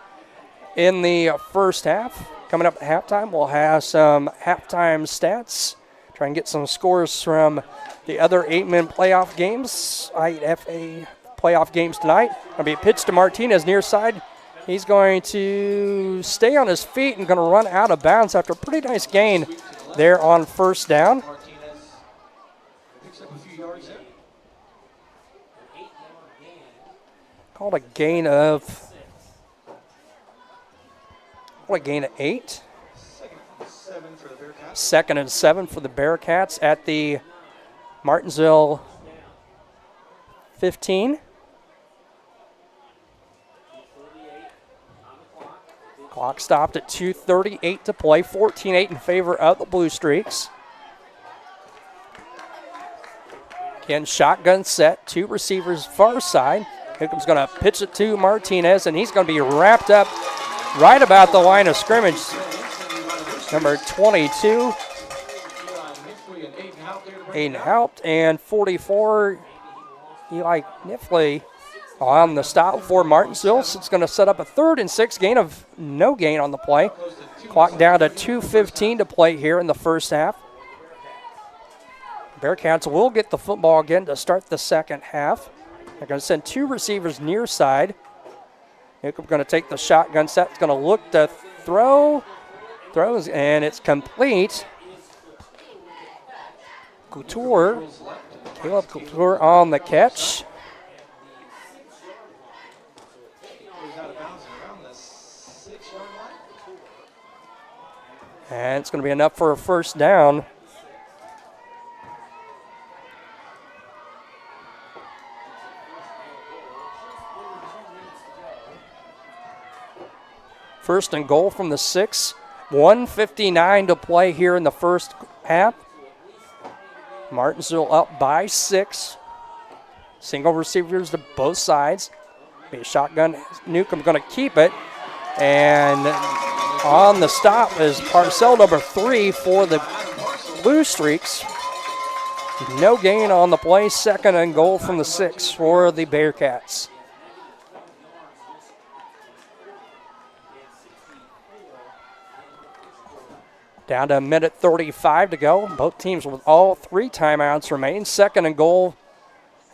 in the first half. Coming up at halftime, we'll have some halftime stats. Try and get some scores from the other 8-man playoff games, I8FA playoff games tonight. Going to be a pitch to Martinez near side. He's going to stay on his feet and going to run out of bounds after a pretty nice gain there on first down. Called a gain of 8. 2nd and 7 for the Bearcats at the Martinsville 15. Clock stopped at 2:38 to play. 14-8 in favor of the Blue Streaks. Again, shotgun set. 2 receivers far side. Newcomb's going to pitch it to Martinez, and he's going to be wrapped up right about the line of scrimmage. Number 22, Aiden Haupt, and 44, Eli Nifley on the stop for Martinsville. So it's going to set up a 3rd and 6, gain of no gain on the play. Clock down to 2:15 to play here in the first half. Bearcats will get the football again to start the second half. They're going to send 2 receivers near side. Newcomb going to take the shotgun set. It's going to look to throw. Throws, and it's complete. Couture, Caleb Couture on the catch. And it's going to be enough for a first down. First and goal from the 6. 1:59 to play here in the first half. Martinsville up by 6. Single receivers to both sides. Be a shotgun. Newcomb going to keep it. And on the stop is parcel number 3 for the Blue Streaks. No gain on the play. Second and goal from the 6 for the Bearcats. Down to a minute 35 to go. Both teams with all 3 timeouts remain. Second and goal.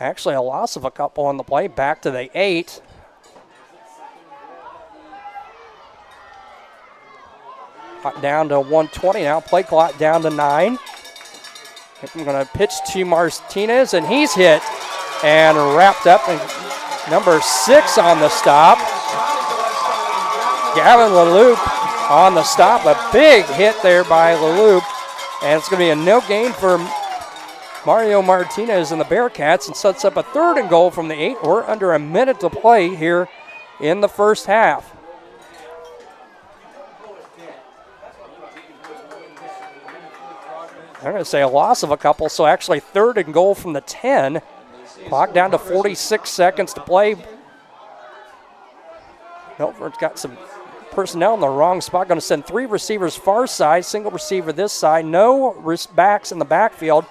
Actually a loss of a couple on the play. Back to the 8. Down to 1:20 now. Play clock down to 9. I'm going to pitch to Martinez, and he's hit and wrapped up. And number 6 on the stop. Gavin LaLoupe on the stop. A big hit there by LaLoupe. And it's going to be a no gain for Mario Martinez and the Bearcats, and sets up a third and goal from the 8. We're under a minute to play here in the first half. I'm going to say a loss of a couple, so actually third and goal from the 10. Clock down to 46 seconds to play. Milford's got some personnel in the wrong spot. Going to send 3 receivers far side, single receiver this side. No backs in the backfield.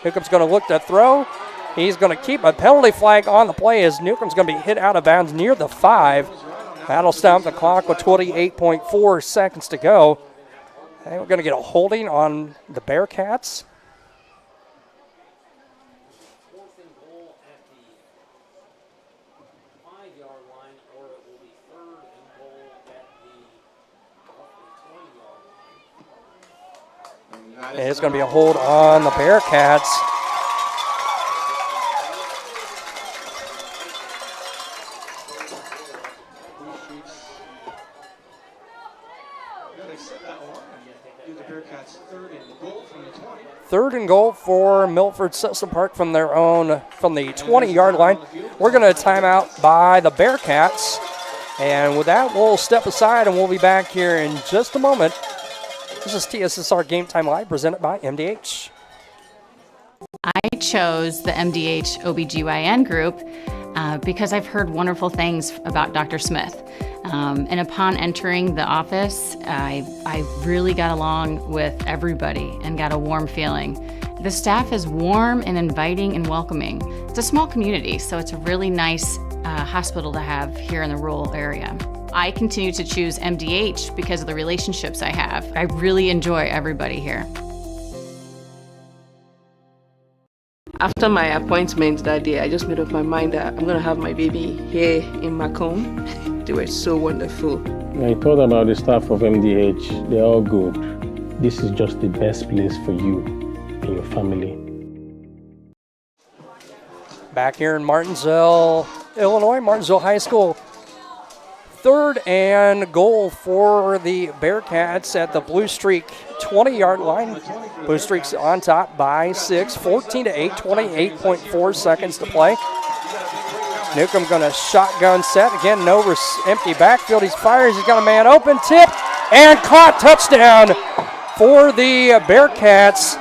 Newcomb's going to look to throw. He's going to keep a penalty flag on the play as Newcomb's going to be hit out of bounds near the 5. That'll stop the clock with 28.4 seconds to go. And we're going to get a holding on the Bearcats. Fourth and goal at the 5-yard line, or it will be third and goal at the 20-yard line. And it's going to be a hold on the Bearcats. Third and goal for Milford-Cissna Park from the 20-yard line. We're going to time out by the Bearcats. And with that, we'll step aside and we'll be back here in just a moment. This is TSSR Game Time Live presented by MDH. I chose the MDH OBGYN group because I've heard wonderful things about Dr. Smith. And upon entering the office, I really got along with everybody and got a warm feeling. The staff is warm and inviting and welcoming. It's a small community, so it's a really nice hospital to have here in the rural area. I continue to choose MDH because of the relationships I have. I really enjoy everybody here. After my appointment that day, I just made up my mind that I'm going to have my baby here in Macomb. They were so wonderful. I thought about the staff of MDH. They're all good. This is just the best place for you and your family. Back here in Martinsville, Illinois, Martinsville High School. Third and goal for the Bearcats at the Blue Streak 20-yard line. Blue Streak's on top by 6, 14-8, 28.4 seconds to play. Newcomb going to shotgun set. Again, no empty backfield. He fires. He's got a man open. Tip and caught. Touchdown for the Bearcats.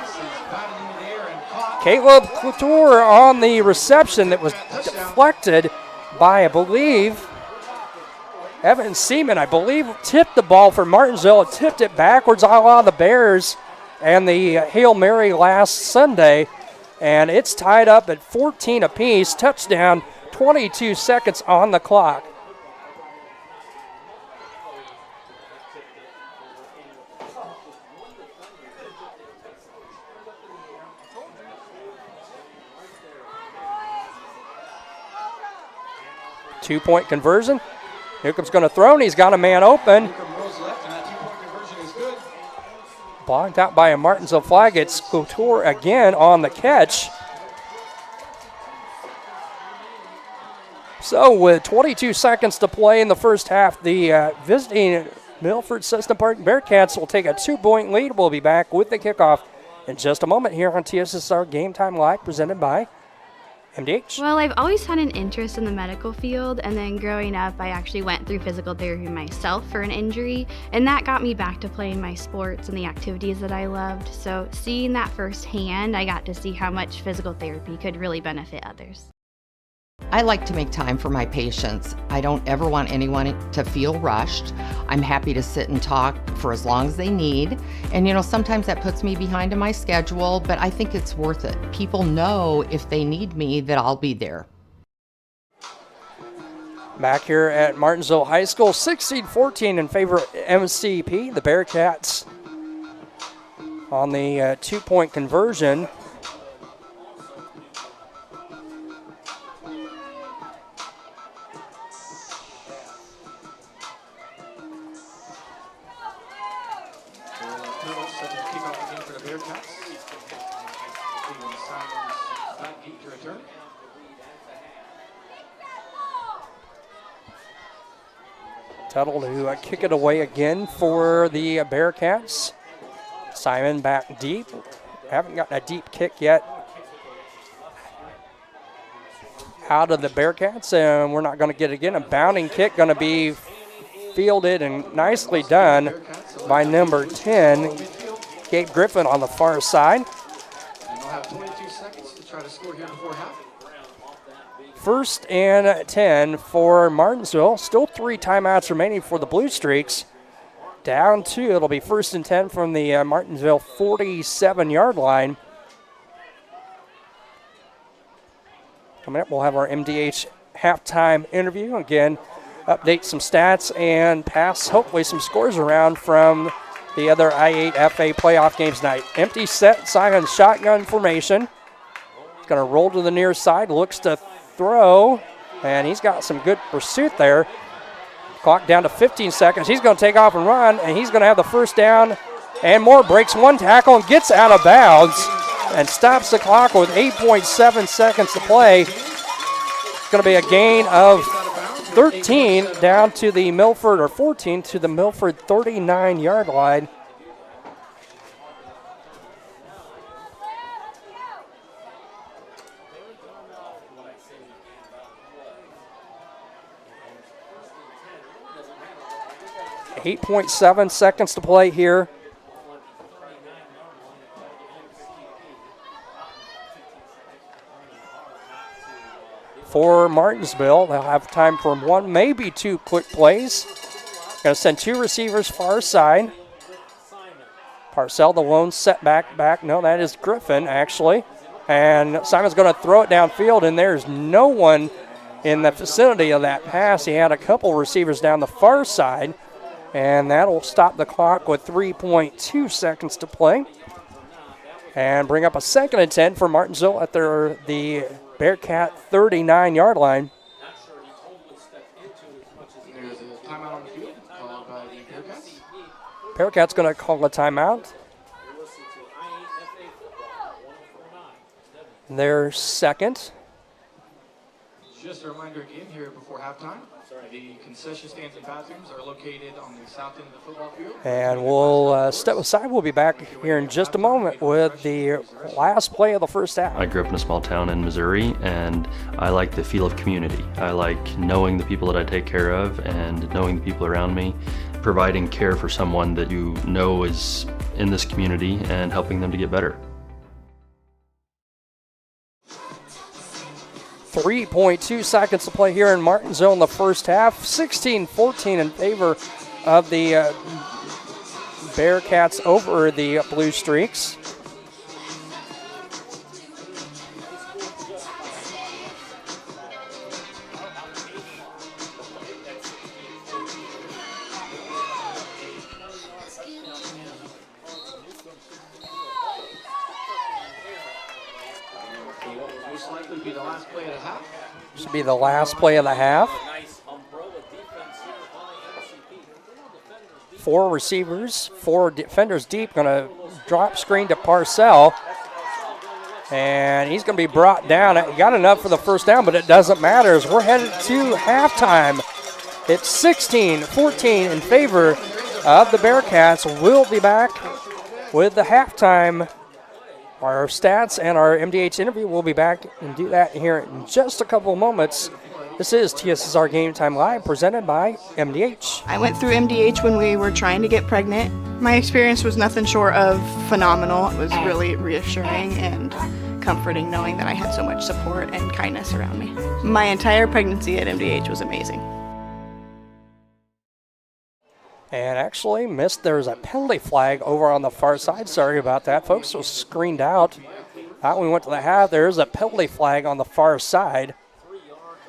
Caleb Couture on the reception that was deflected by, I believe, Evan Seaman, tipped the ball for Martinsville. It tipped it backwards a la the Bears and the Hail Mary last Sunday. And it's tied up at 14 apiece. Touchdown, 22 seconds on the clock. Two-point conversion. Newcomb's going to throw, and he's got a man open. Blocked out by a Martinsville flag. It's Couture again on the catch. So with 22 seconds to play in the first half, the visiting Milford-Cissna Park Bearcats will take a 2-point lead. We'll be back with the kickoff in just a moment here on TSSR Game Time Live, presented by MDH. Well, I've always had an interest in the medical field, and then growing up, I actually went through physical therapy myself for an injury, and that got me back to playing my sports and the activities that I loved. So seeing that firsthand, I got to see how much physical therapy could really benefit others. I like to make time for my patients. I don't ever want anyone to feel rushed. I'm happy to sit and talk for as long as they need. And you know, sometimes that puts me behind in my schedule, but I think it's worth it. People know if they need me that I'll be there. Back here at Martinsville High School, 16-14 in favor of MCP. The Bearcats on the 2-point conversion. Tuttle to kick it away again for the Bearcats. Simon back deep. Haven't gotten a deep kick yet out of the Bearcats, and we're not going to get again. A bounding kick going to be fielded and nicely done by number 10, Gabe Griffin on the far side. And we'll have 22 seconds to try to score here before half. 1st and 10 for Martinsville. Still 3 timeouts remaining for the Blue Streaks. Down 2. It'll be 1st and 10 from the Martinsville 47-yard line. Coming up, we'll have our MDH halftime interview. Again, update some stats and pass, hopefully, some scores around from the other I8FA playoff games tonight. Empty set, Simon shotgun formation. He's going to roll to the near side, looks to throw, and he's got some good pursuit there. Clock down to 15 seconds. He's going to take off and run, and he's going to have the first down and more. Breaks one tackle and gets out of bounds and stops the clock with 8.7 seconds to play. It's going to be a gain of 13 down to the Milford, or 14 to the Milford 39-yard line. .7 seconds to play here. For Martinsville, they'll have time for 1, maybe 2 quick plays. Going to send 2 receivers far side. Parcell, the lone setback back. No, that is Griffin, actually. And Simon's going to throw it downfield, and there's no one in the vicinity of that pass. He had a couple receivers down the far side. And that'll stop the clock with 3.2 seconds to play. And bring up a 2nd and 10 for Martinsville at the Bearcat 39-yard line. There's a timeout on the field called by the Bearcats. Bearcats going to call a timeout. Their 2nd. Just a reminder again here before halftime. The concession stands and bathrooms are located on the south end of the football field. And we'll step aside. We'll be back here in just a moment with the last play of the first half. I grew up in a small town in Missouri, and I like the feel of community. I like knowing the people that I take care of and knowing the people around me, providing care for someone that you know is in this community and helping them to get better. 3.2 seconds to play here in Martinsville in the first half. 16-14 in favor of the Bearcats over the Blue Streaks. This will be the last play of the half. 4 receivers, 4 defenders deep. Going to drop screen to Parcell. And he's going to be brought down. He got enough for the first down, but it doesn't matter as we're headed to halftime. It's 16-14 in favor of the Bearcats. We'll be back with the halftime our stats and our MDH interview. We'll be back and do that here in just a couple of moments. This is TSSR Game Time Live, presented by MDH. I went through MDH when we were trying to get pregnant. My experience was nothing short of phenomenal. It was really reassuring and comforting knowing that I had so much support and kindness around me. My entire pregnancy at MDH was amazing. And actually missed, there's a penalty flag over on the far side. Sorry about that, folks. It was screened out. We went to the half. There's a penalty flag on the far side.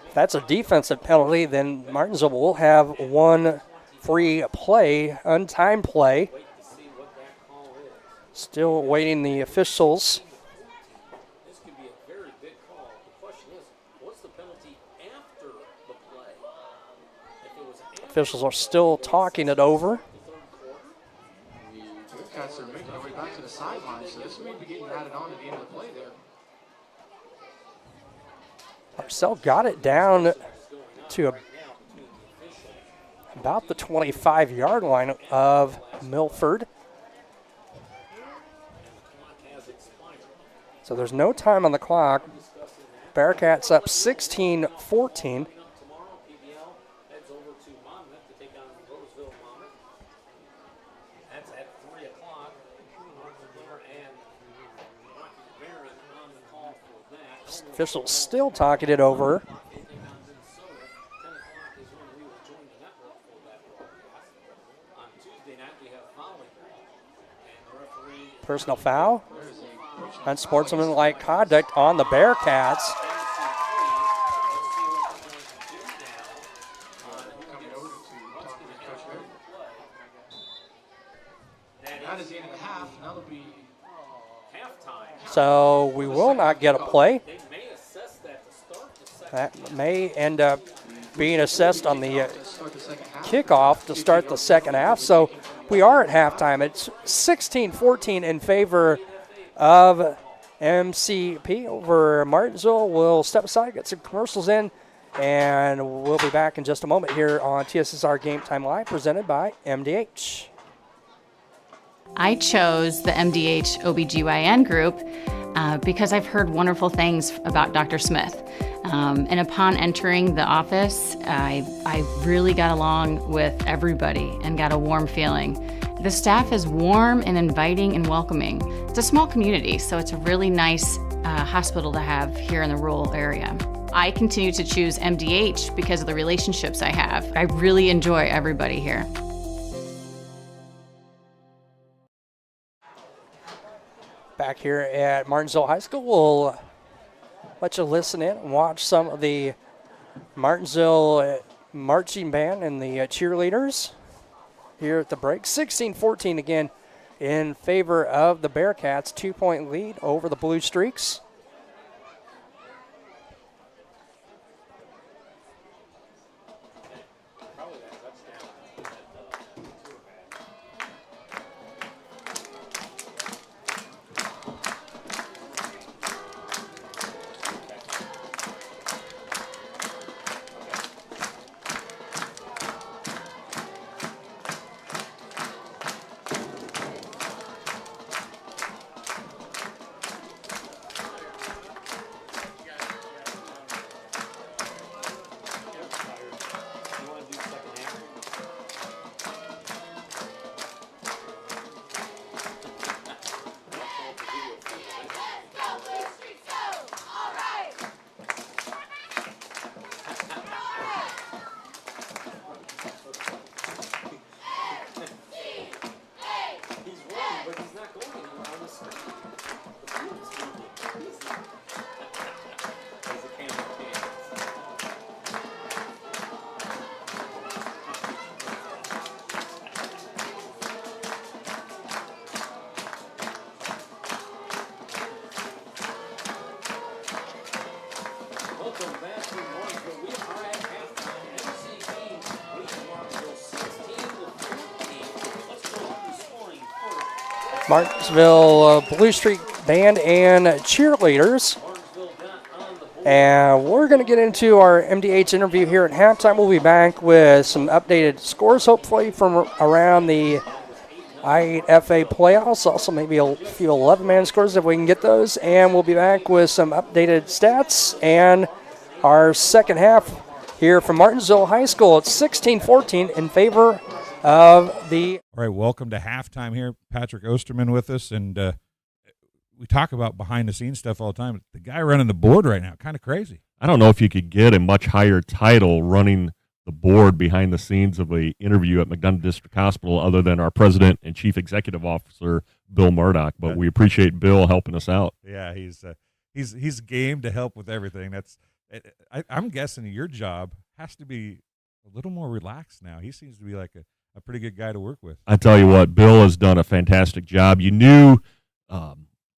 If that's a defensive penalty, then Martinsville will have one free play, untimed play. Still awaiting the officials. This could be a very big call. The question is, what's the penalty after the play? If it was Officials are still talking it over. Bearcats are making their way back to the sideline, so this may be getting added on at the end of the play there. Marcel got it down to about the 25-yard line of Milford. So there's no time on the clock. Bearcats up 16-14. Officials still talking it over. Personal foul. Unsportsmanlike conduct on the Bearcats. That is the end of the half. Now there'll be halftime. So we will not get a play. That may end up being assessed on the kickoff to start the second half. So we are at halftime. It's 16-14 in favor of MCP over Martinsville. We'll step aside, get some commercials in, and we'll be back in just a moment here on TSSR Game Time Live, presented by MDH. I chose the MDH OBGYN group because I've heard wonderful things about Dr. Smith. And upon entering the office, I really got along with everybody and got a warm feeling. The staff is warm and inviting and welcoming. It's a small community, so it's a really nice hospital to have here in the rural area. I continue to choose MDH because of the relationships I have. I really enjoy everybody here. Back here at Martinsville High School, we'll let you listen in and watch some of the Martinsville marching band and the cheerleaders here at the break. 16-14 again in favor of the Bearcats. 2-point lead over the Blue Streaks. Martinsville Blue Streak Band and cheerleaders. And we're going to get into our MDH interview here at halftime. We'll be back with some updated scores, hopefully, from around the I8FA playoffs, also maybe a few 11-man scores if we can get those. And we'll be back with some updated stats and our second half here from Martinsville High School. It's 16-14 in favor of the... All right, welcome to halftime here. Patrick Osterman with us, and we talk about behind-the-scenes stuff all the time. The guy running the board right now, kind of crazy. I don't know if you could get a much higher title running the board behind the scenes of a interview at McDonough District Hospital other than our president and chief executive officer, Bill Murdoch. But we appreciate Bill helping us out. Yeah, he's game to help with everything. I'm guessing your job has to be a little more relaxed now. He seems to be like a pretty good guy to work with. I tell you what, Bill has done a fantastic job. You knew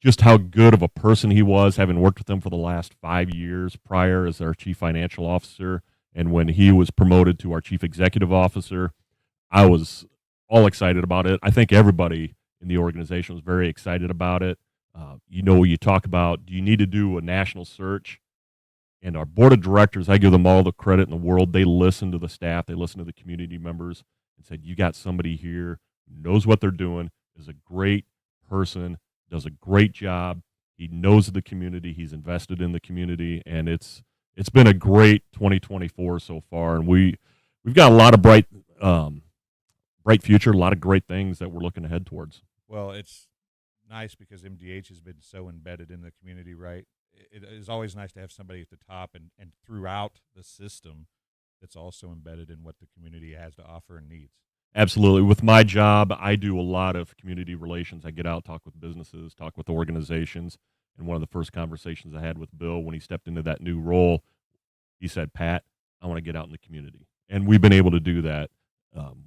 just how good of a person he was, having worked with him for the last 5 years prior as our chief financial officer. And when he was promoted to our chief executive officer, I was all excited about it. I think everybody in the organization was very excited about it. You talk about, do you need to do a national search? And our board of directors, I give them all the credit in the world. They listened to the staff. They listened to the community members and said, you got somebody here who knows what they're doing, is a great person, does a great job. He knows the community. He's invested in the community. And it's been a great 2024 so far. And we've got a lot of bright future, a lot of great things that we're looking ahead towards. Well, it's nice because MDH has been so embedded in the community, right? It is always nice to have somebody at the top and throughout the system that's also embedded in what the community has to offer and needs. Absolutely. With my job, I do a lot of community relations. I get out, talk with businesses, talk with organizations. And one of the first conversations I had with Bill when he stepped into that new role, he said, Pat, I want to get out in the community. And we've been able to do that.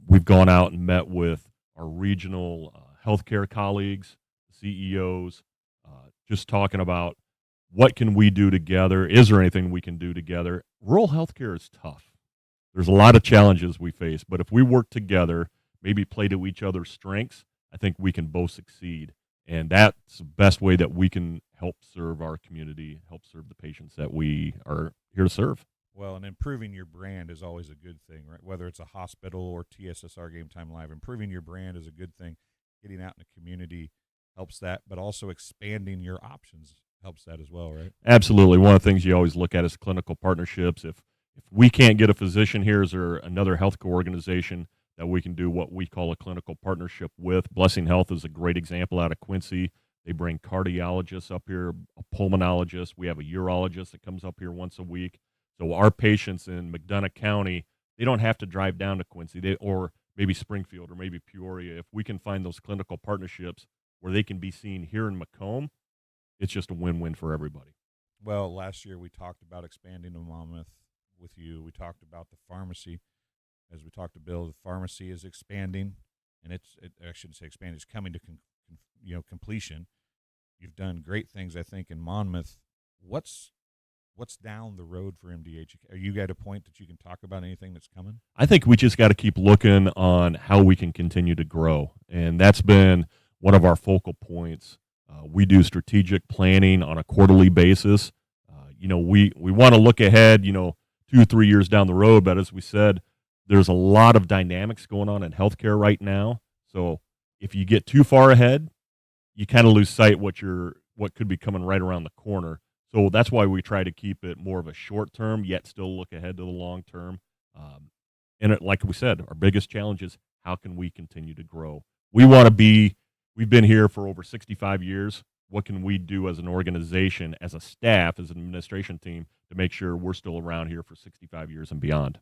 We've gone out and met with our regional healthcare colleagues, CEOs, just talking about what can we do together? Is there anything we can do together? Rural healthcare is tough. There's a lot of challenges we face, but if we work together, maybe play to each other's strengths, I think we can both succeed. And that's the best way that we can help serve our community, help serve the patients that we are here to serve. Well, and improving your brand is always a good thing, right? Whether it's a hospital or TSSR Game Time Live, improving your brand is a good thing. Getting out in the community helps that, but also expanding your options helps that as well, right? Absolutely. One of the things you always look at is clinical partnerships. If we can't get a physician here, is there another healthcare organization that we can do what we call a clinical partnership with? Blessing Health is a great example out of Quincy. They bring cardiologists up here, a pulmonologist. We have a urologist that comes up here once a week. So our patients in McDonough County, they don't have to drive down to Quincy or maybe Springfield or maybe Peoria. If we can find those clinical partnerships where they can be seen here in Macomb, it's just a win-win for everybody. Well, last year we talked about expanding to Monmouth with you. We talked about the pharmacy. As we talked to Bill, the pharmacy is expanding, and I shouldn't say expanding, it's coming to completion. You've done great things, I think, in Monmouth. What's down the road for MDH? Are you at a point that you can talk about anything that's coming? I think we just got to keep looking on how we can continue to grow, and that's been one of our focal points. We do strategic planning on a quarterly basis. We want to look ahead, 2-3 years down the road, but as we said, there's a lot of dynamics going on in healthcare right now. So if you get too far ahead, you kind of lose sight what could be coming right around the corner. So that's why we try to keep it more of a short term, yet still look ahead to the long term. Like we said, our biggest challenge is how can we continue to grow? We've been here for over 65 years. What can we do as an organization, as a staff, as an administration team to make sure we're still around here for 65 years and beyond?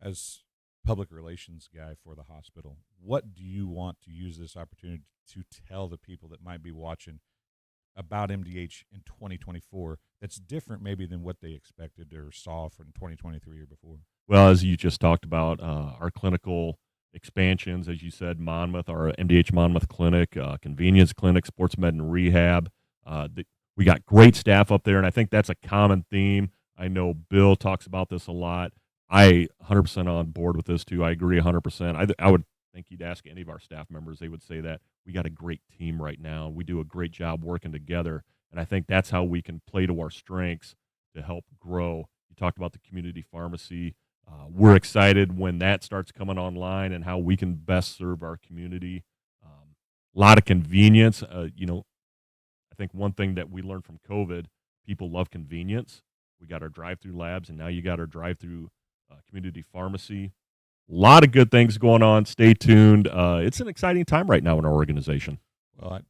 As public relations guy for the hospital, what do you want to use this opportunity to tell the people that might be watching about MDH in 2024 that's different maybe than what they expected or saw from 2023 or before? Well, as you just talked about, our clinical expansions, as you said, Monmouth, our MDH Monmouth Clinic, convenience clinic, sports med and rehab. We got great staff up there, and I think that's a common theme. I know Bill talks about this a lot. I 100% on board with this too. I agree 100%. I would think you'd ask any of our staff members, they would say that we got a great team right now. We do a great job working together, and I think that's how we can play to our strengths to help grow. You talked about the community pharmacy. We're excited when that starts coming online and how we can best serve our community. a lot of convenience. I think one thing that we learned from COVID, people love convenience. We got our drive-through labs, and now you got our drive-through community pharmacy. A lot of good things going on. Stay tuned. It's an exciting time right now in our organization. Well,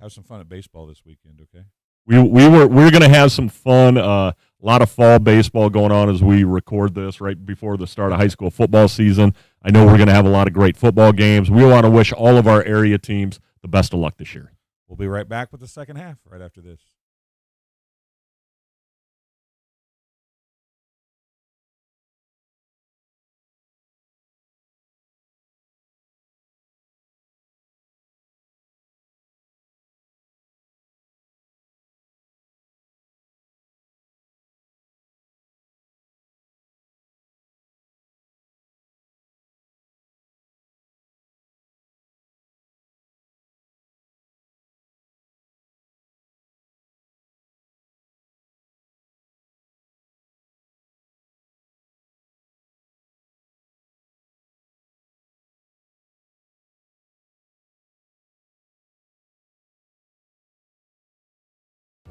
have some fun at baseball this weekend, okay? We're going to have some fun. A lot of fall baseball going on as we record this right before the start of high school football season. I know we're going to have a lot of great football games. We want to wish all of our area teams the best of luck this year. We'll be right back with the second half right after this.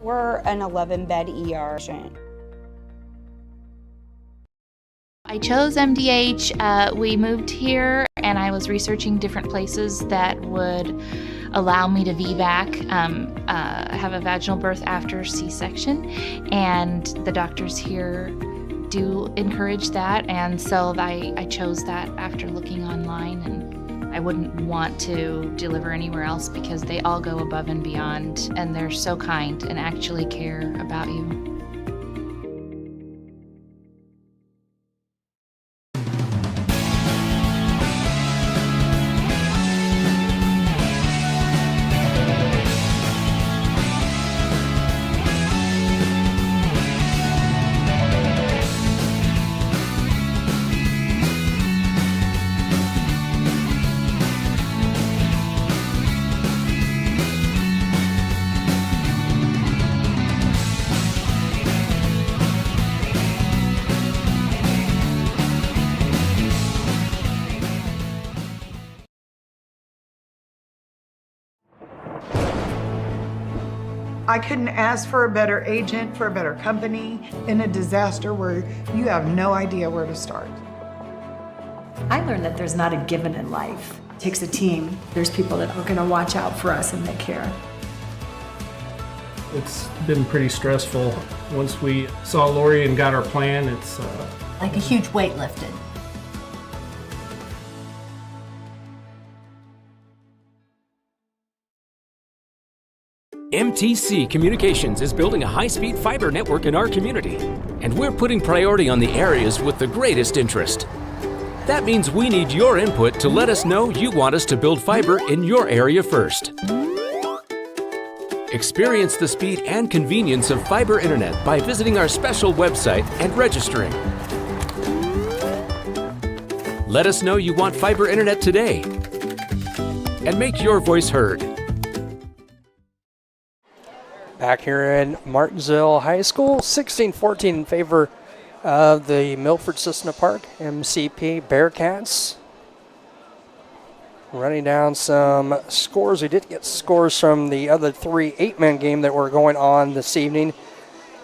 We're an 11-bed ER patient. I chose MDH. We moved here, and I was researching different places that would allow me to VBAC, have a vaginal birth after C-section, and the doctors here do encourage that, and so I chose that after looking online, and I wouldn't want to deliver anywhere else because they all go above and beyond, and they're so kind and actually care about you. I couldn't ask for a better agent, for a better company in a disaster where you have no idea where to start. I learned that there's not a given in life. It takes a team. There's people that are gonna watch out for us and they care. It's been pretty stressful. Once we saw Lori and got our plan, it's like a huge weight lifted. MTC Communications is building a high-speed fiber network in our community, and we're putting priority on the areas with the greatest interest. That means we need your input to let us know you want us to build fiber in your area first. Experience the speed and convenience of fiber internet by visiting our special website and registering. Let us know you want fiber internet today, and make your voice heard. Back here in Martinsville High School, 16-14 in favor of the Milford-Cissna Park MCP Bearcats. Running down some scores. We did get scores from the other three 8-man game that were going on this evening.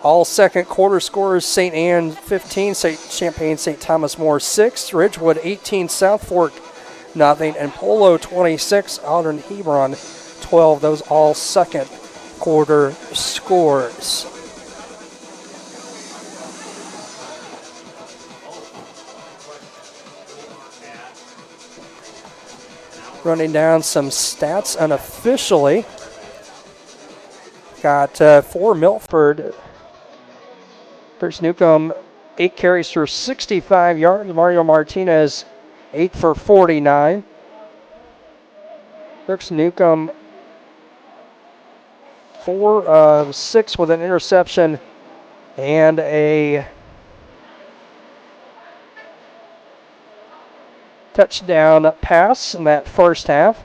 All second quarter scores: St. Anne 15, St. Champaign St. Thomas More 6, Ridgewood 18, South Fork nothing, and Polo 26, Aldrin Hebron 12. Those all second quarter scores. Running down some stats unofficially. Got for Milford. First Newcomb, 8 carries for 65 yards. Mario Martinez, 8 for 49. Brooks Newcomb, 4 of 6 with an interception and a touchdown pass in that first half.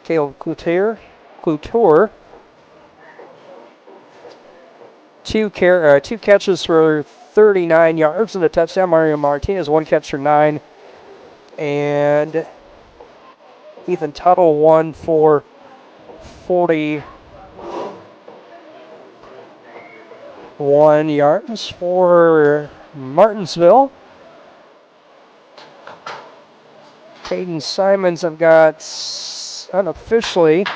Caleb Couture, 2 catches for 39 yards and a touchdown. Mario Martinez, 1 catch for 9 And Ethan Tuttle won for 41 yards for Martinsville. Caden Simons have got unofficially, I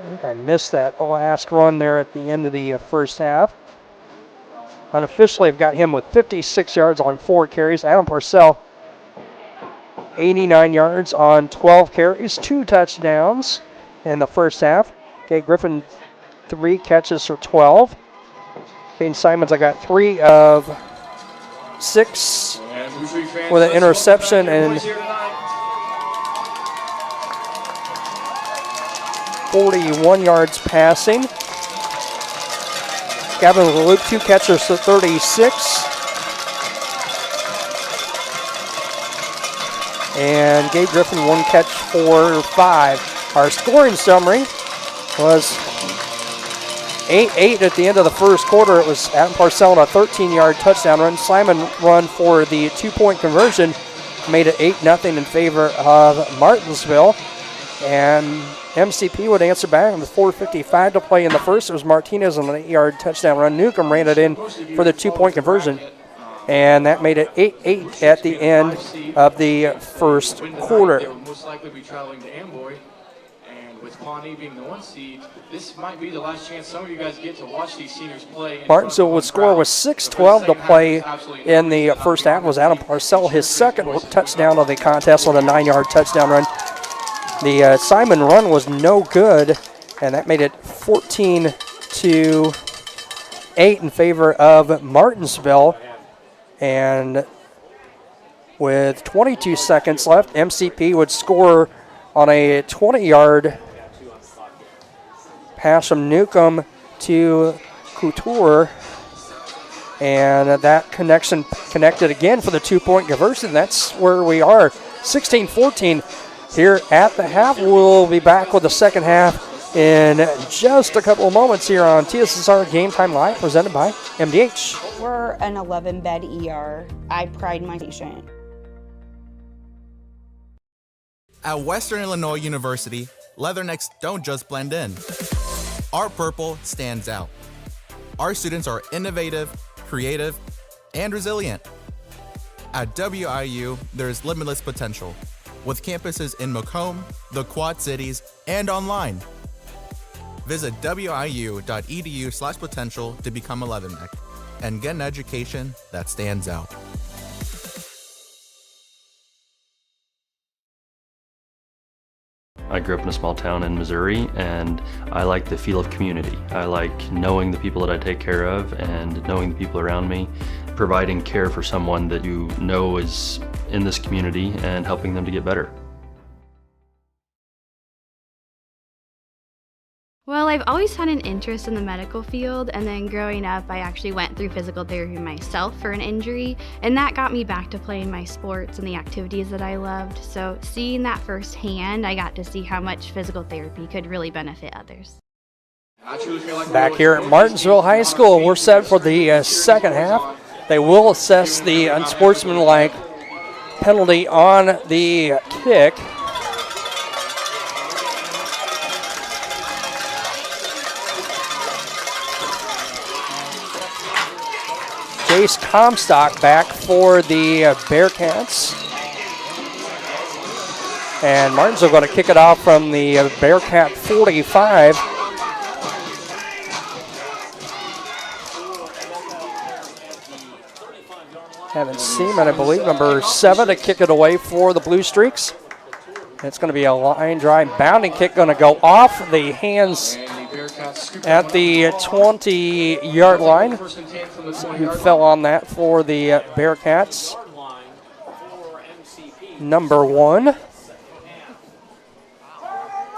think I missed that last run there at the end of the first half. Unofficially, I've got him with 56 yards on 4 carries. Adam Parcell, 89 yards on 12 carries, 2 touchdowns in the first half. Okay, Griffin, 3 catches for 12. Caden Simons, I got 3 of 6 with an interception and 41 yards passing. Gavin Hulett, 2 catches for 36. And Gabe Griffin, 1 catch for 5. Our scoring summary was 8-8 at the end of the first quarter. It was Adam Parcell on a 13-yard touchdown run. Simon run for the 2-point conversion made it 8-0 in favor of Martinsville. And MCP would answer back with 4:55 to play in the first. It was Martinez on an 8-yard touchdown run. Newcomb ran it in for the 2-point conversion. And that made it 8-8 at the end of the first quarter. They will most likely be traveling to Amboy. And with Pawnee being the 1 seed, this might be the last chance some of you guys get to watch these seniors play. Martinsville would score with 6:12 to play in the first half. It was Adam Parcell, his second touchdown of the contest on a 9-yard touchdown run. The Simon run was no good, and that made it 14-8 in favor of Martinsville. And with 22 seconds left, MCP would score on a 20-yard pass from Newcomb to Couture. And that connection connected again for the 2-point conversion. That's where we are, 16-14 here at the half. We'll be back with the second half in just a couple of moments here on TSSR Game Time Live, presented by MDH. We're an 11-bed ER. I pride my patient. At Western Illinois University, leathernecks don't just blend in. Our purple stands out. Our students are innovative, creative, and resilient. At WIU, there's limitless potential, with campuses in Macomb, the Quad Cities, and online. Visit wiu.edu/potential to become a leatherneck and get an education that stands out. I grew up in a small town in Missouri, and I like the feel of community. I like knowing the people that I take care of and knowing the people around me, providing care for someone that you know is in this community and helping them to get better. Well, I've always had an interest in the medical field, and then growing up, I actually went through physical therapy myself for an injury, and that got me back to playing my sports and the activities that I loved. So seeing that firsthand, I got to see how much physical therapy could really benefit others. Back here at Martinsville High School, we're set for the second half. They will assess the unsportsmanlike penalty on the kick. Jace Comstock back for the Bearcats. And Martinsville going to kick it off from the Bearcat 45. Haven't seen, I believe, number 7 to kick it away for the Blue Streaks. It's going to be a line drive bounding kick, going to go off the hands at the 20-yard line. Who fell on that for the Bearcats? Number 1.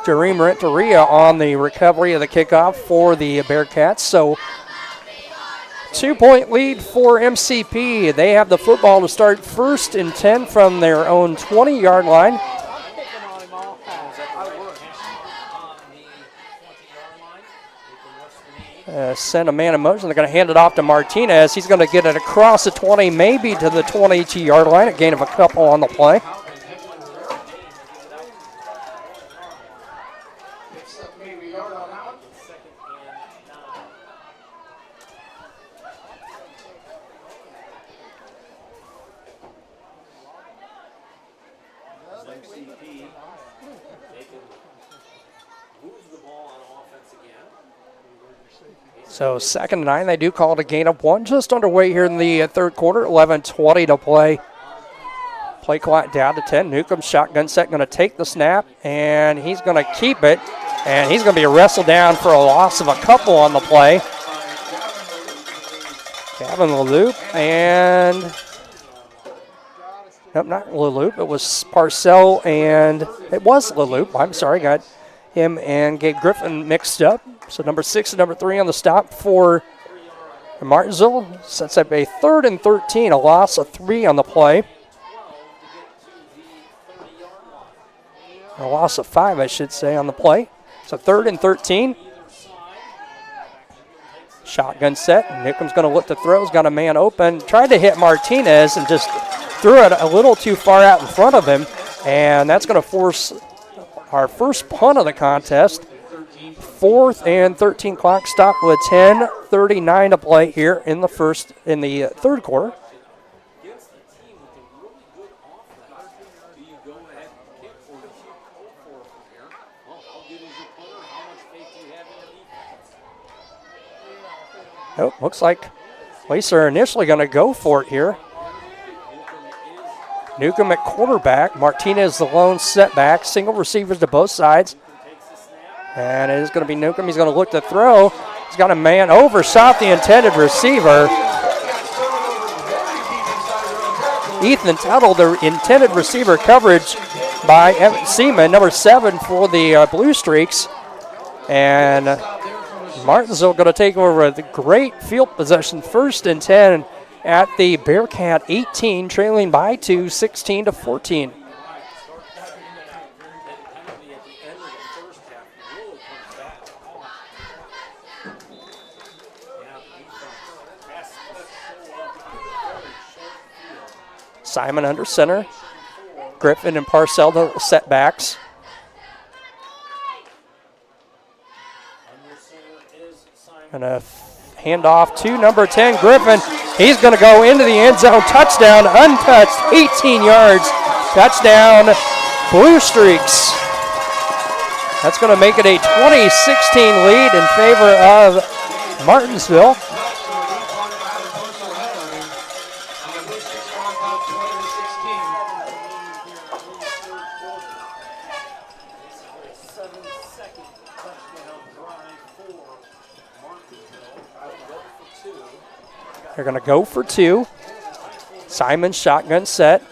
Jareem Renteria on the recovery of the kickoff for the Bearcats. So 2-point lead for MCP. They have the football to start 1st and 10 from their own 20-yard line. send a man in motion. They're going to hand it off to Martinez. He's going to get it across the 20, maybe to the 22-yard line, a gain of a couple on the play. So 2nd and 9, they do call it a gain of 1. Just underway here in the third quarter, 11:20 to play. Play clock down to 10. Newcomb shotgun set, going to take the snap, and he's going to keep it. And he's going to be wrestled down for a loss of a couple on the play. Gavin LeLoop, and nope, not LeLoop. It was Parcell, and it was LeLoop. I'm sorry, got him and Gabe Griffin mixed up. So number 6 and number 3 on the stop for Martinsville. Sets up a 3rd and 13, a loss of 3 on the play. A loss of 5, I should say, on the play. So 3rd and 13. Shotgun set. Newcomb's going to look to throw. He's got a man open. Tried to hit Martinez and just threw it a little too far out in front of him. And that's going to force our first punt of the contest. 4th and 13, clock stop with 10:39 to play here in the third quarter. Oh, looks like Lacer are initially going to go for it here. Newcomb at quarterback. Martinez the lone setback. Single receivers to both sides. And it is going to be Newcomb. He's going to look to throw. He's got a man overshot the intended receiver. Ethan Tuttle, the intended receiver coverage by Evan Seaman, number 7 for the Blue Streaks. And Martinsville going to take over the great field possession, 1st and 10 at the Bearcat 18, trailing by 2, 16-14. Simon under center. Griffin and Parcell the setbacks. And a handoff to number 10, Griffin. He's going to go into the end zone. Touchdown, untouched, 18 yards. Touchdown, Blue Streaks. That's going to make it a 20-16 lead in favor of Martinsville. They're going to go for 2. Simon shotgun set.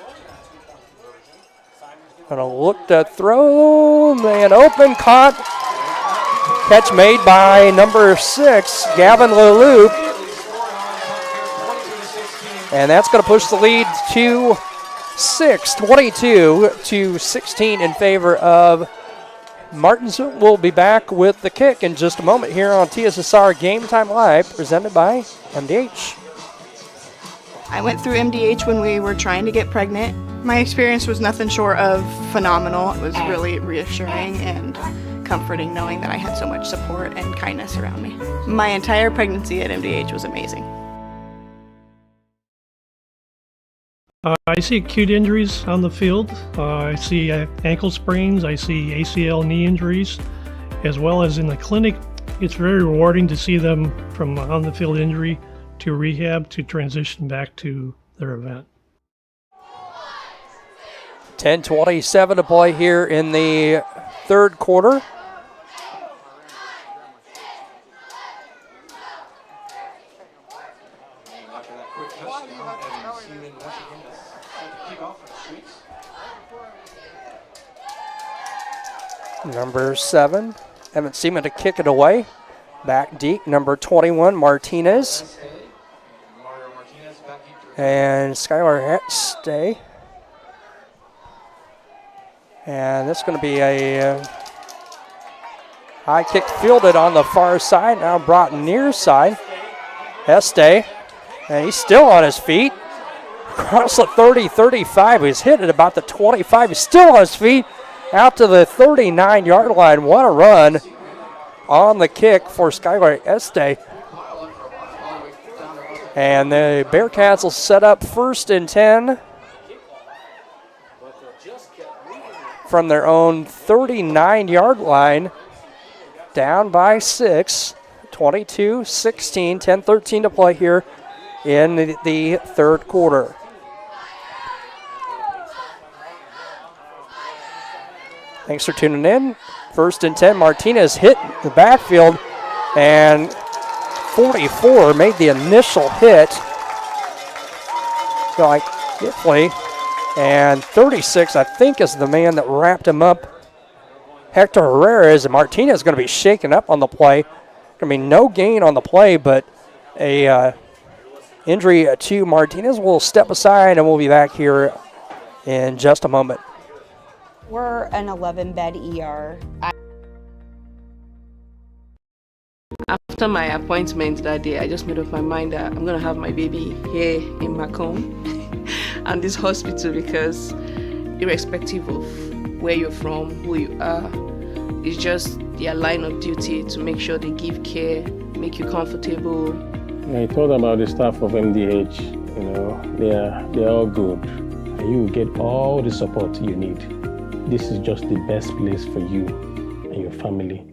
Going to look to throw. Man open, caught. Catch made by number 6, Gavin LeLoop. And that's going to push the lead to 6, 22-16 in favor of Martinsville. We'll be back with the kick in just a moment here on TSSR Game Time Live, presented by MDH. I went through MDH when we were trying to get pregnant. My experience was nothing short of phenomenal. It was really reassuring and comforting knowing that I had so much support and kindness around me. My entire pregnancy at MDH was amazing. I see acute injuries on the field. I see ankle sprains. I see ACL knee injuries, as well as in the clinic. It's very rewarding to see them from on the field injury to rehab to transition back to their event. 10:27 to play here in the third quarter. Number 7, Evan Seaman to kick it away. Back deep, number 21, Martinez. And Skylar stay. And this is going to be a High kick fielded on the far side, now brought near side. Este, and he's still on his feet. Across the 30-35, he's hit at about the 25. He's still on his feet, out to the 39-yard line. What a run on the kick for Skylar Este. And the Bearcats will set up 1st and 10 from their own 39-yard line, down by 6, 22-16, 10-13 to play here in the third quarter. Thanks for tuning in. 1st and 10, Martinez hit the backfield, and 44 made the initial hit. So like Gifley, and 36, I think, is the man that wrapped him up. Hector Herrera, and Martinez is going to be shaken up on the play. Going to be no gain on the play, but a injury to Martinez. We'll step aside, and we'll be back here in just a moment. We're an 11-bed ER. After my appointment that day, I just made up my mind that I'm going to have my baby here in Macomb and this hospital, because irrespective of where you're from, who you are, it's just their line of duty to make sure they give care, make you comfortable. I thought about the staff of MDH, they're all good. And you will get all the support you need. This is just the best place for you and your family.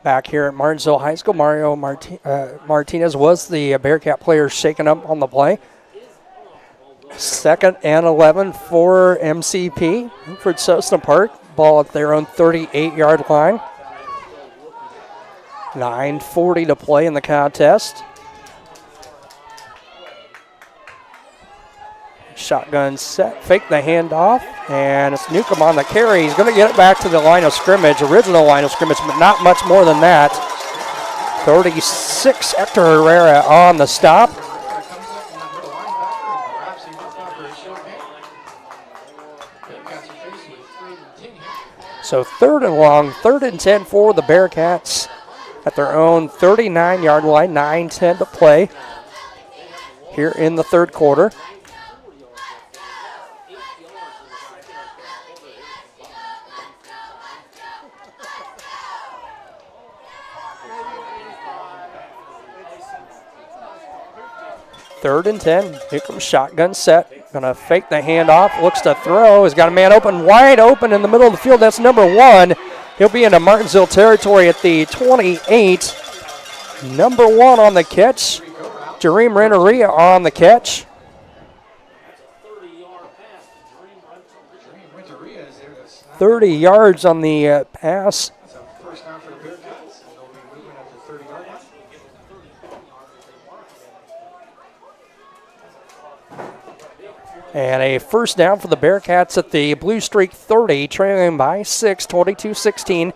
Back here at Martinsville High School, Mario Martinez was the Bearcat player shaken up on the play. 2nd and 11 for MCP. Milford-Cissna Park, ball at their own 38-yard line. 9:40 to play in the contest. Shotgun set, fake the handoff, and it's Newcomb on the carry. He's going to get it back to the line of scrimmage, original line of scrimmage, but not much more than that. 36, Hector Herrera on the stop. So 3rd and long, 3rd and 10 for the Bearcats at their own 39-yard line, 9:10 to play here in the third quarter. Third and 10. Here comes shotgun set. Going to fake the handoff. Looks to throw. He's got a man open, wide open in the middle of the field. That's number 1. He'll be into Martinsville territory at the 28. Number 1 on the catch. Jareem Renteria on the catch. 30 yards on the pass. And a first down for the Bearcats at the Blue Streak 30, trailing by 6, 22-16.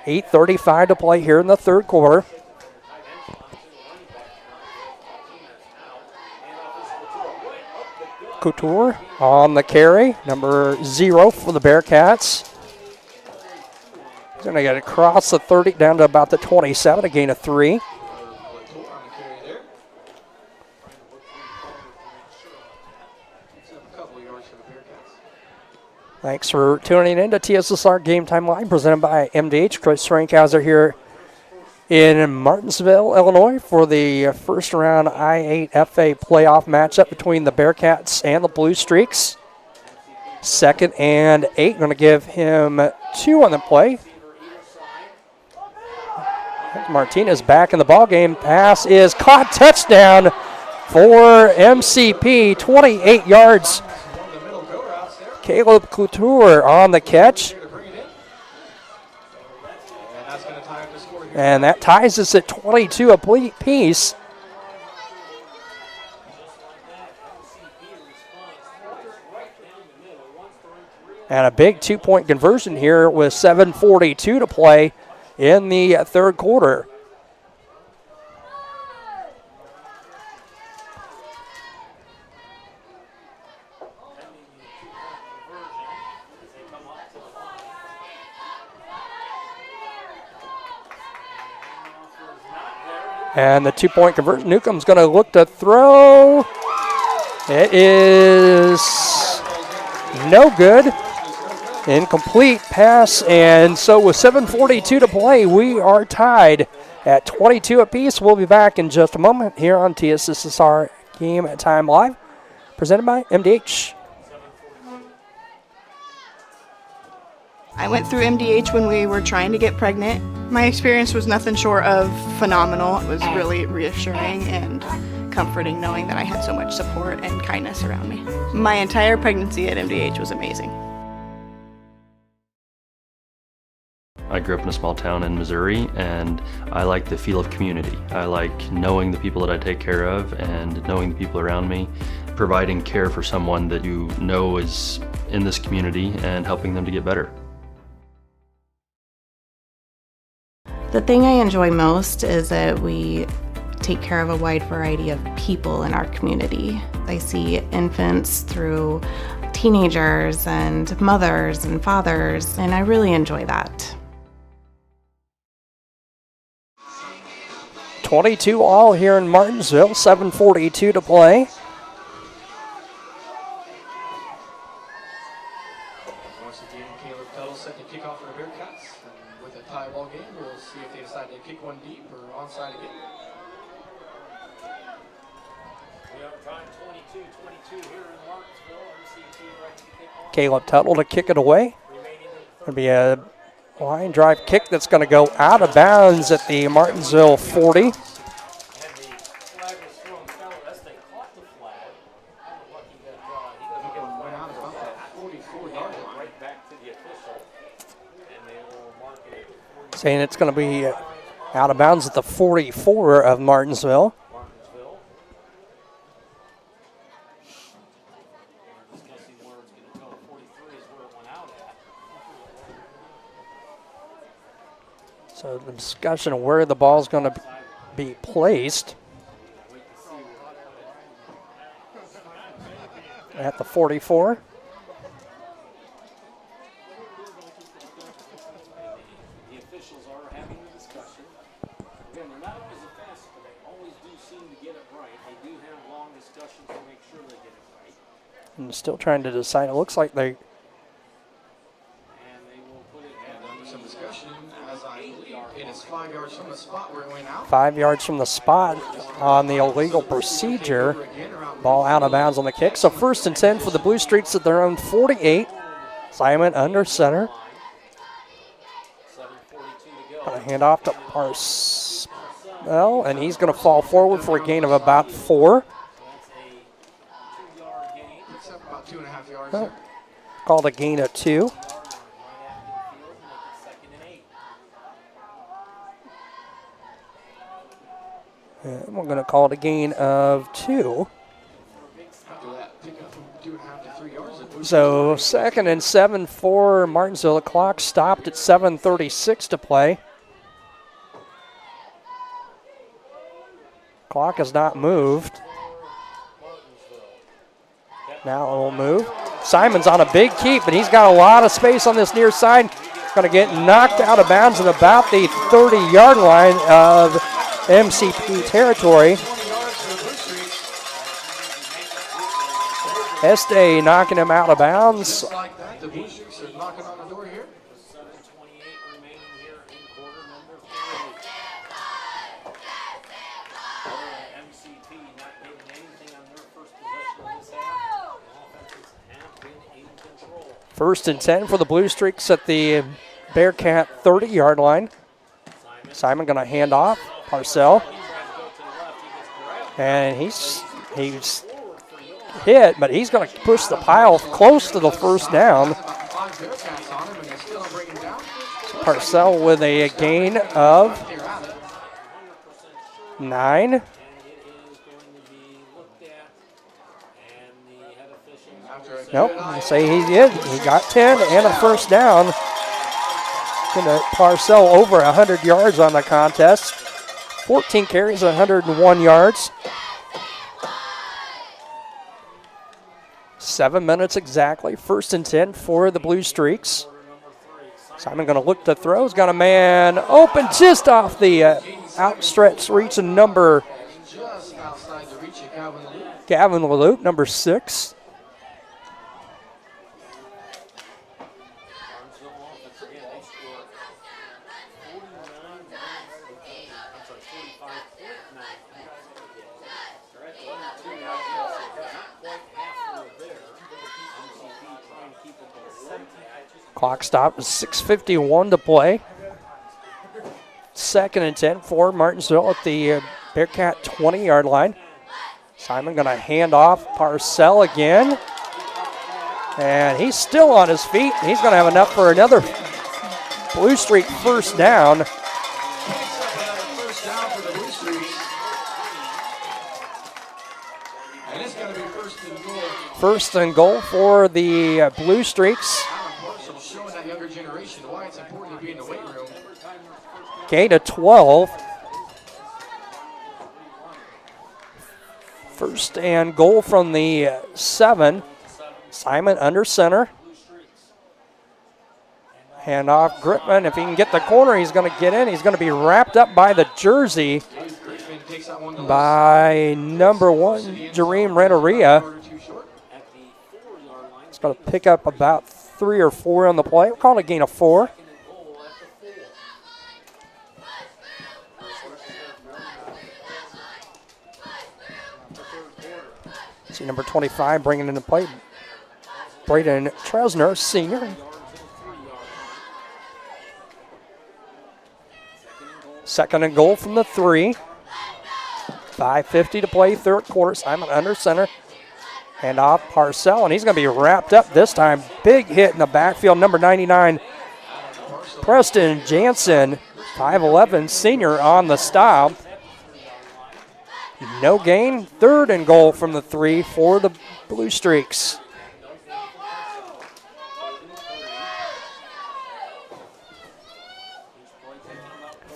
8:35 to play here in the third quarter. Couture on the carry, number 0 for the Bearcats. He's going to get across the 30 down to about the 27, a gain of 3. Thanks for tuning in to TSSR Game Time Live, presented by MDH. Chris Frankhauser here in Martinsville, Illinois, for the first round I8FA playoff matchup between the Bearcats and the Blue Streaks. 2nd and 8, going to give him 2 on the play. Martinez back in the ballgame. Pass is caught. Touchdown for MCP. 28 yards. Caleb Couture on the catch. And that ties us at 22 apiece. And a big two-point conversion here with 7:42 to play in the third quarter. And the two-point conversion, Newcomb's going to look to throw. It is no good. Incomplete pass, and so with 7:42 to play, we are tied at 22 apiece. We'll be back in just a moment here on TSSR Game Time Live, presented by MDH. I went through MDH when we were trying to get pregnant. My experience was nothing short of phenomenal. It was really reassuring and comforting knowing that I had so much support and kindness around me. My entire pregnancy at MDH was amazing. I grew up in a small town in Missouri, and I like the feel of community. I like knowing the people that I take care of and knowing the people around me, providing care for someone that you know is in this community and helping them to get better. The thing I enjoy most is that we take care of a wide variety of people in our community. I see infants through teenagers and mothers and fathers, and I really enjoy that. 22 all here in Martinsville, 7:42 to play. Once again, Caleb Tuttle set to kick off for the Bearcats. And with a tie ball game, we'll see if they decide to kick one deep or onside again. We have time 22-22 here in Martinsville. MCP ready to kick off. Caleb Tuttle to kick it away. It'll be a line drive kick that's going to go out of bounds at the Martinsville 40. Saying it's going to be out of bounds at the 44 of Martinsville. So the discussion of where the ball is going to be placed at the 44. The officials are having a discussion. Again, they're not always the fastest, but they always do seem to get it right. They do have long discussions to make sure they get it right. And still trying to decide. It looks like they. Some discussion, as I believe it is 5 yards from the spot where it went out. 5 yards from the spot on the illegal procedure. Ball out of bounds on the kick. So 1st and 10 for the Blue Streaks at their own 48. Simon under center. Going to hand off to Parcell, and he's going to fall forward for a gain of about 4. About 2.5 yards. Oh, called a gain of 2. And we're going to call it a gain of 2. So 2nd and 7 for Martinsville. The clock stopped at 7:36 to play. Clock has not moved. Now it will move. Simon's on a big keep, but he's got a lot of space on this near side. Going to get knocked out of bounds at about the 30-yard line of MCP territory. Este knocking him out of bounds. Just like that, the Blue Streaks are knocking on the door here. 7:28 remaining here in quarter number 3. MCP not getting anything on their first possession of this half. The offenses have been in control. 1st and 10 for the Blue Streaks at the Bearcat 30-yard line. Simon going to hand off. Parcell. And he's hit, but he's going to push the pile close to the first down. Parcell with a gain of 9. Nope, I say he did. He got 10 and a first down. Parcell over 100 yards on the contest. 14 carries, 101 yards. 7 minutes exactly. 1st and 10 for the Blue Streaks. Simon going to look to throw. He's got a man open just off the outstretched reach of number Gavin Leloup, number 6. Clock stopped with 6:51 to play. 2nd and 10 for Martinsville at the Bearcat 20-yard line. Simon going to hand off Parcell again. And he's still on his feet. He's going to have enough for another Blue Streak first down. First and goal for the Blue Streaks. Gain of 12. First and goal from the 7. Simon under center. Hand off Griffin. If he can get the corner, he's going to get in. He's going to be wrapped up by the jersey by number 1, Jareem Renteria. He's going to pick up about 3 or 4 on the play. We'll call it a gain of 4. See number 25 bringing in the play. Braden Tresner, senior. Second and goal from the 3. 5:50 to play, 3rd quarter. Simon under center. Hand off Parcell, and he's going to be wrapped up this time. Big hit in the backfield. Number 99, Preston Jansen, 5'11", senior on the stop. No gain. 3rd and goal from the 3 for the Blue Streaks.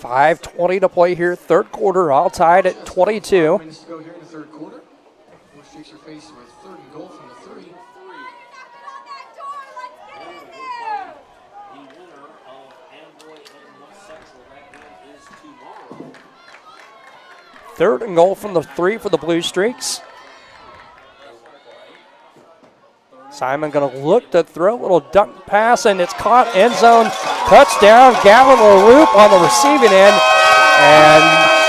$5:20 to play here, 3rd quarter, all tied at 22. Minutes to go here in the 3rd quarter. Blue Streaks are faced with 3rd and goal from the 3. Third and goal from the 3 for the Blue Streaks. Simon going to look to throw, little duck pass, and it's caught, end zone, touchdown. Gavin Leloup on the receiving end, and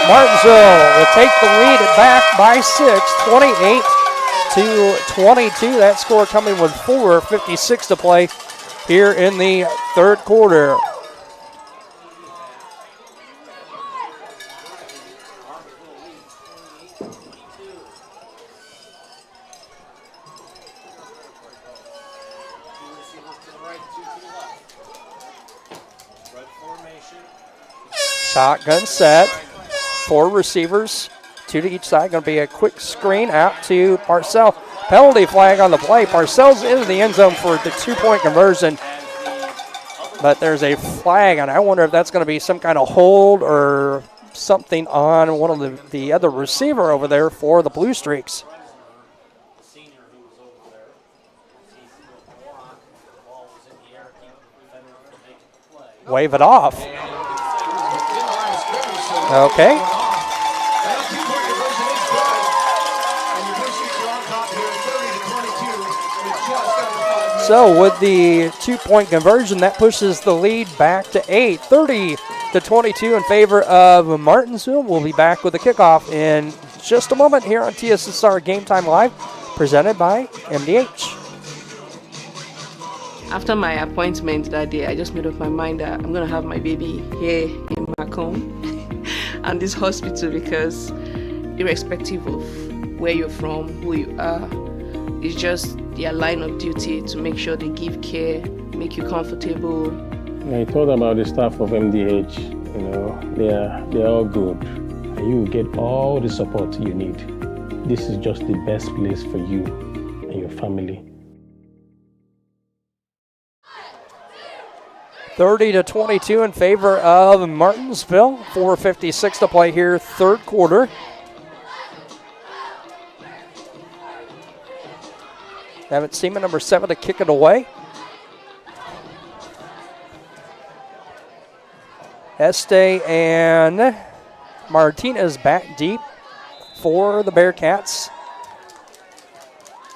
Martinsville will take the lead back by 6, 28-22. That score coming with 4:56 to play here in the 3rd quarter. Shotgun set, 4 receivers, 2 to each side. Going to be a quick screen out to Parcell. Penalty flag on the play. Parcell's into the end zone for the 2-point conversion, but there's a flag, and I wonder if that's going to be some kind of hold or something on one of the other receiver over there for the Blue Streaks. Wave it off. Okay. So with the 2-point conversion, that pushes the lead back to 8, 30-22 in favor of Martinsville. We'll be back with the kickoff in just a moment here on TSSR Game Time Live, presented by MDH. After my appointment that day, I just made up my mind that I'm going to have my baby here in Macomb. and this hospital because irrespective of where you're from, who you are, it's just their line of duty to make sure they give care, make you comfortable. I thought about the staff of MDH, they're all good. And you will get all the support you need. This is just the best place for you and your family. 30-22 in favor of Martinsville. 4:56 to play here, third quarter. Haven't seen number 7 to kick it away. Este and Martinez back deep for the Bearcats.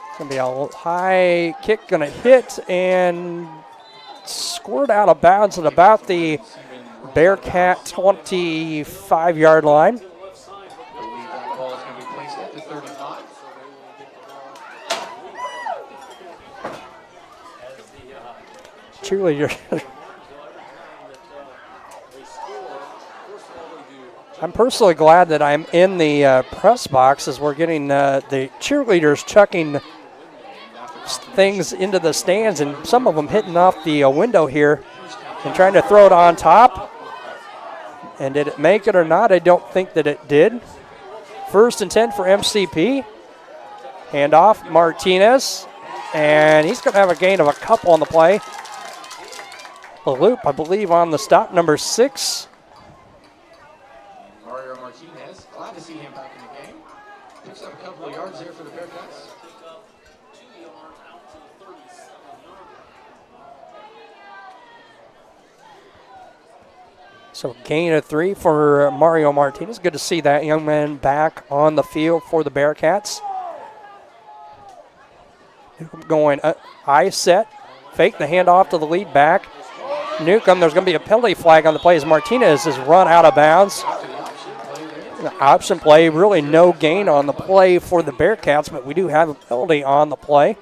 It's going to be a high kick, going to hit and scored out of bounds at about the Bearcat 25-yard line. Cheerleader. I'm personally glad that I'm in the press box as we're getting the cheerleaders chucking things into the stands, and some of them hitting off the window here and trying to throw it on top. And did it make it or not? I don't think that it did. 1st and 10 for MCP. Handoff, Martinez, and he's going to have a gain of a couple on the play. A loop, I believe, on the stop, number 6. Mario Martinez, glad to see him back in the game. Picks up a couple of yards there for the Bearcats. So gain of 3 for Mario Martinez. Good to see that young man back on the field for the Bearcats. Going high set, fake the handoff to the lead back. Newcomb, there's going to be a penalty flag on the play as Martinez is run out of bounds. Option play, really no gain on the play for the Bearcats, but we do have a penalty on the play.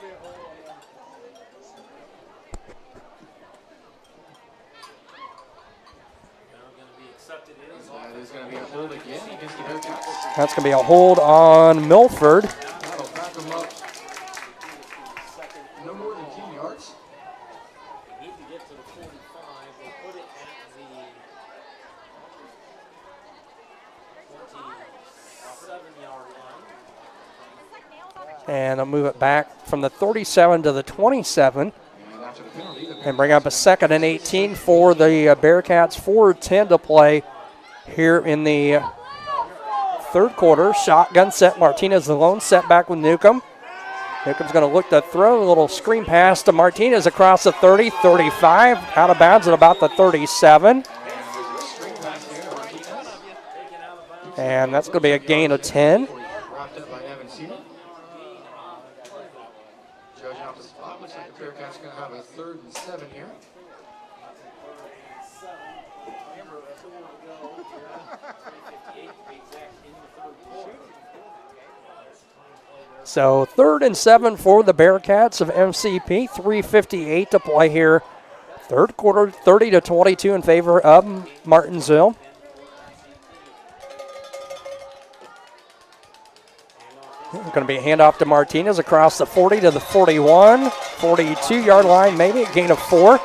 That's going to be a hold on Milford. That'll back him up. No more than 10 yards. They need to get to the 45. They put it at the 27-yard line. And I'll move it back from the 37 to the 27. And bring up a 2nd and 18 for the Bearcats. 4:10 to play here in the third quarter. Shotgun set. Martinez alone. Set back with Newcomb. Newcomb's going to look to throw. A little screen pass to Martinez across the 30, 35. Out of bounds at about the 37. And that's going to be a gain of 10. Wrapped up by Evan Seaman. Judging off the spot, looks like the Bearcats are going to have a 3rd and 7 here. So 3rd and 7 for the Bearcats of MCP. 3:58 to play here. Third quarter, 30-22 in favor of Martinsville. Going to be a handoff to Martinez across the 40 to the 41, 42-yard line, maybe a gain of 4.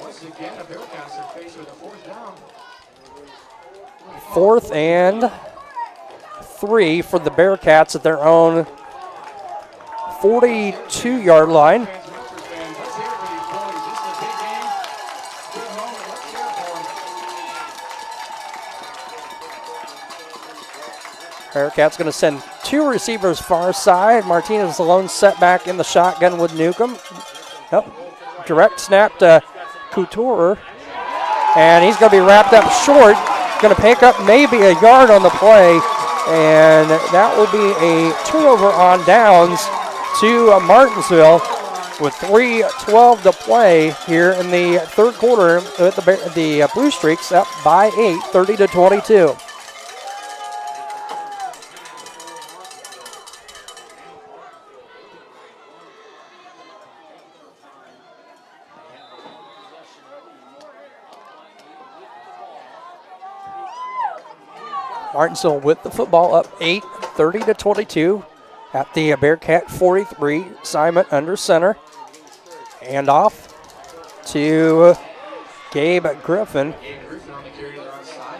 Once again, the Bearcats are faced with a 4th down. 4th and 3 for the Bearcats at their own 42-yard line. Bearcats going to send 2 receivers far side. Martinez alone set back in the shotgun with Newcomb. Direct snap to Couture. And he's going to be wrapped up short. Going to pick up maybe a yard on the play. And that will be a turnover on downs to Martinsville with 3:12 to play here in the third quarter. The Blue Streaks up by 8, 30-22. Martinsville with the football up 8, 30-22 at the Bearcat 43. Simon under center. Hand off to Gabe Griffin.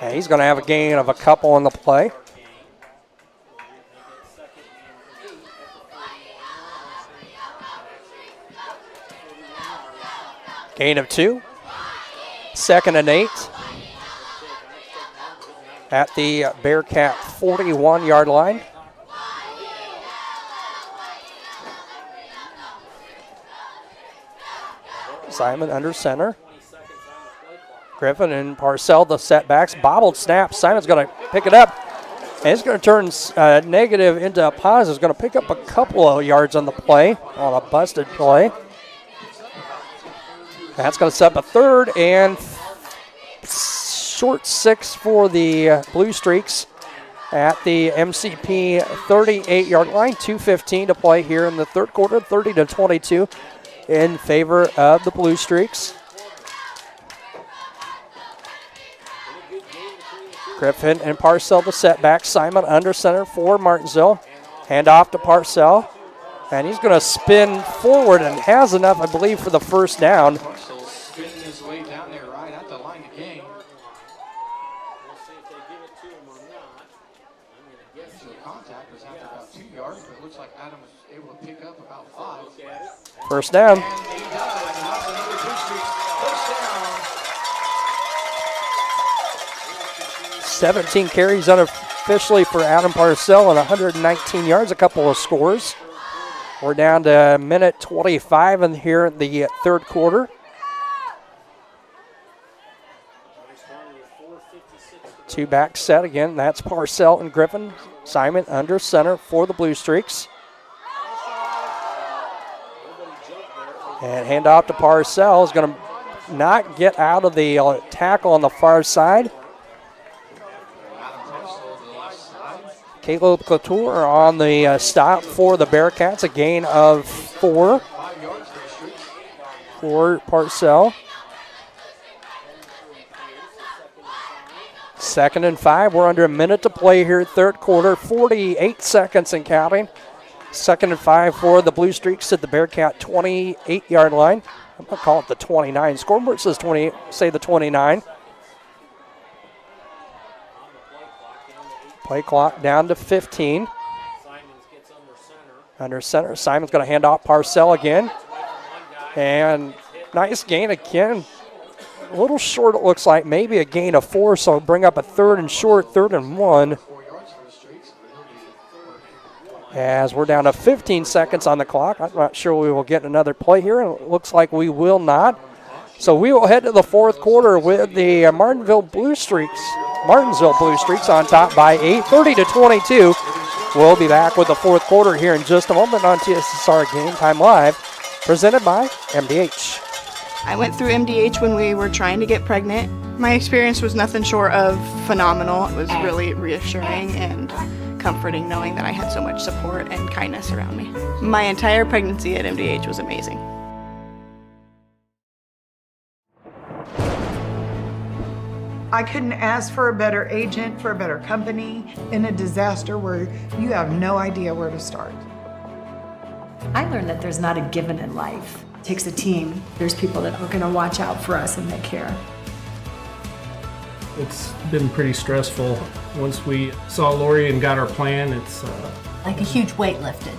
And he's going to have a gain of a couple on the play. Gain of 2. 2nd and 8 at the Bearcat 41-yard line. Simon under center. Griffin and Parcell, the setbacks. Bobbled snap. Simon's going to pick it up. And it's going to turn negative into a positive. It's going to pick up a couple of yards on the play, on a busted play. That's going to set up a 3rd and short 6 for the Blue Streaks at the MCP 38-yard line. 2:15 to play here in the 3rd quarter, 30-22 in favor of the Blue Streaks. Griffin and Parcell the setback. Simon under center for Martinsville. Hand off to Parcell. And he's going to spin forward and has enough, I believe, for the first down. Spinning his way down there right at the line of game. We'll see if they give it to him or not. I'm going to guess the contact was after about 2 yards, but it looks like Adam was able to pick up about 5. First down. And he does, and that's another Blue Streaks first down. 17 carries unofficially for Adam Parcell and 119 yards, a couple of scores. We're down to minute 25 in here in the 3rd quarter. 2-back set again. That's Parcell and Griffin. Simon under center for the Blue Streaks. And hand off to Parcell. Is going to not get out of the tackle on the far side. Caleb Couture on the stop for the Bearcats. A gain of 4 for Parcell. 2nd and 5. We're under a minute to play here, 3rd quarter. 48 seconds and counting. 2nd and 5 for the Blue Streaks at the Bearcat 28-yard line. I'm going to call it the 29. Scoreboard says 28. Say the 29. Play clock down to 15. Under center. Simon's going to hand off Parcell again. And nice gain again. A little short, it looks like. Maybe a gain of 4, so bring up a 3rd and short, 3rd and 1. As we're down to 15 seconds on the clock. I'm not sure we will get another play here. It looks like we will not. So we will head to the 4th quarter with the Martinsville Blue Streaks on top by 8, 30-22. We'll be back with the 4th quarter here in just a moment on TSSR Game Time Live, presented by MDH. I went through MDH when we were trying to get pregnant. My experience was nothing short of phenomenal. It was really reassuring and comforting knowing that I had so much support and kindness around me. My entire pregnancy at MDH was amazing. I couldn't ask for a better agent, for a better company in a disaster where you have no idea where to start. I learned that there's not a given in life. It takes a team. There's people that are going to watch out for us and they care. It's been pretty stressful. Once we saw Lori and got our plan, it's Like a huge weight lifted.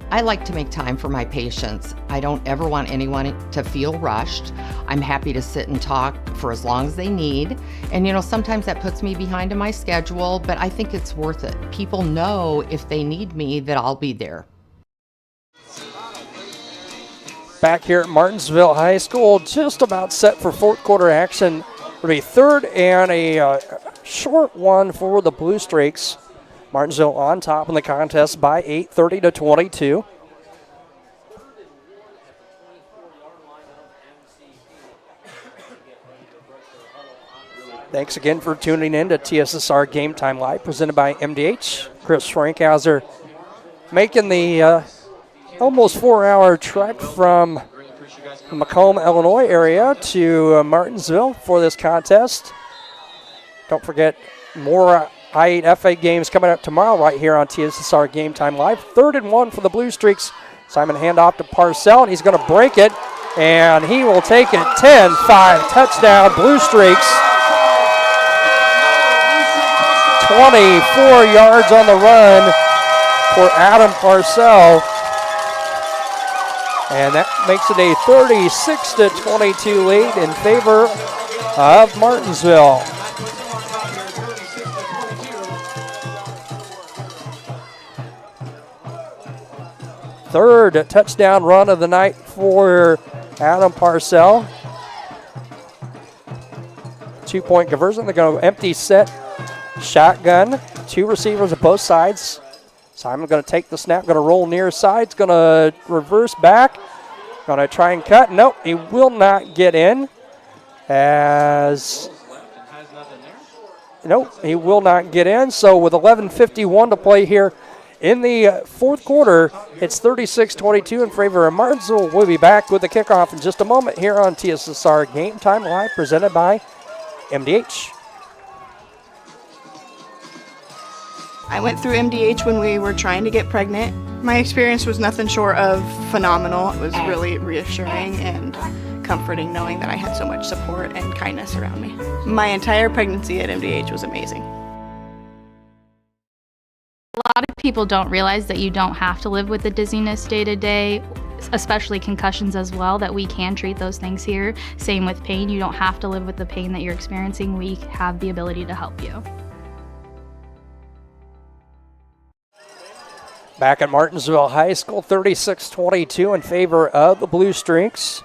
I like to make time for my patients. I don't ever want anyone to feel rushed. I'm happy to sit and talk for as long as they need. And sometimes that puts me behind in my schedule, but I think it's worth it. People know if they need me that I'll be there. Back here at Martinsville High School, just about set for 4th quarter action. It'll be 3rd and a short one for the Blue Streaks. Martinsville on top in the contest by 8, 30-22. Thanks again for tuning in to TSSR Game Time Live, presented by MDH. Chris Frankhauser making the almost 4-hour trek from Macomb, Illinois area to Martinsville for this contest. Don't forget, more I8FA games coming up tomorrow right here on TSSR Game Time Live. 3rd and 1 for the Blue Streaks. Simon handoff to Parcell, and he's going to break it, and he will take it 10-5 touchdown Blue Streaks. 24 yards on the run for Adam Parcell. And that makes it a 36-22 lead in favor of Martinsville. Third touchdown run of the night for Adam Parcell. 2-point conversion. They're going to empty set shotgun. 2 receivers on both sides. Simon going to take the snap, going to roll near side, going to reverse back, going to try and cut. Nope, he will not get in. Nope, he will not get in. So with 11:51 to play here in the fourth quarter, it's 36-22 in favor of Martinsville. We'll be back with the kickoff in just a moment here on TSSR Game Time Live, presented by MDH. I went through MDH when we were trying to get pregnant. My experience was nothing short of phenomenal. It was really reassuring and comforting knowing that I had so much support and kindness around me. My entire pregnancy at MDH was amazing. A lot of people don't realize that you don't have to live with the dizziness day to day, especially concussions as well, that we can treat those things here. Same with pain. You don't have to live with the pain that you're experiencing. We have the ability to help you. Back at Martinsville High School, 36-22 in favor of the Blue Streaks.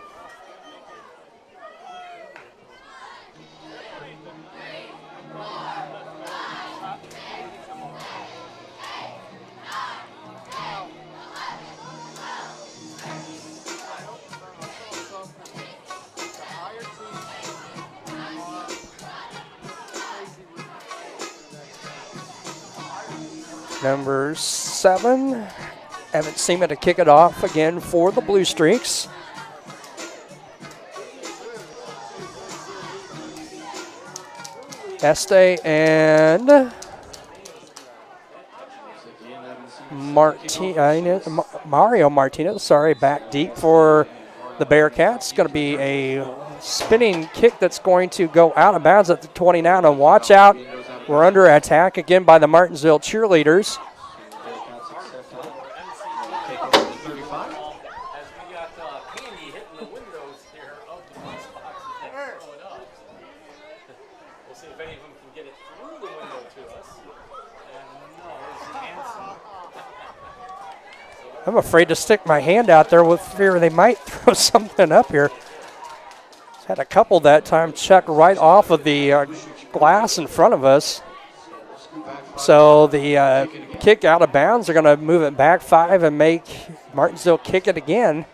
Number 7, Evan Seaman to kick it off again for the Blue Streaks. Este and Mario Martinez, back deep for the Bearcats. Going to be a spinning kick that's going to go out of bounds at the 29. And watch out. We're under attack again by the Martinsville cheerleaders. I'm afraid to stick my hand out there with fear they might throw something up here. Had a couple that time check right off of the glass in front of us. So the kick out of bounds, they're going to move it back 5 and make Martinsville kick it again.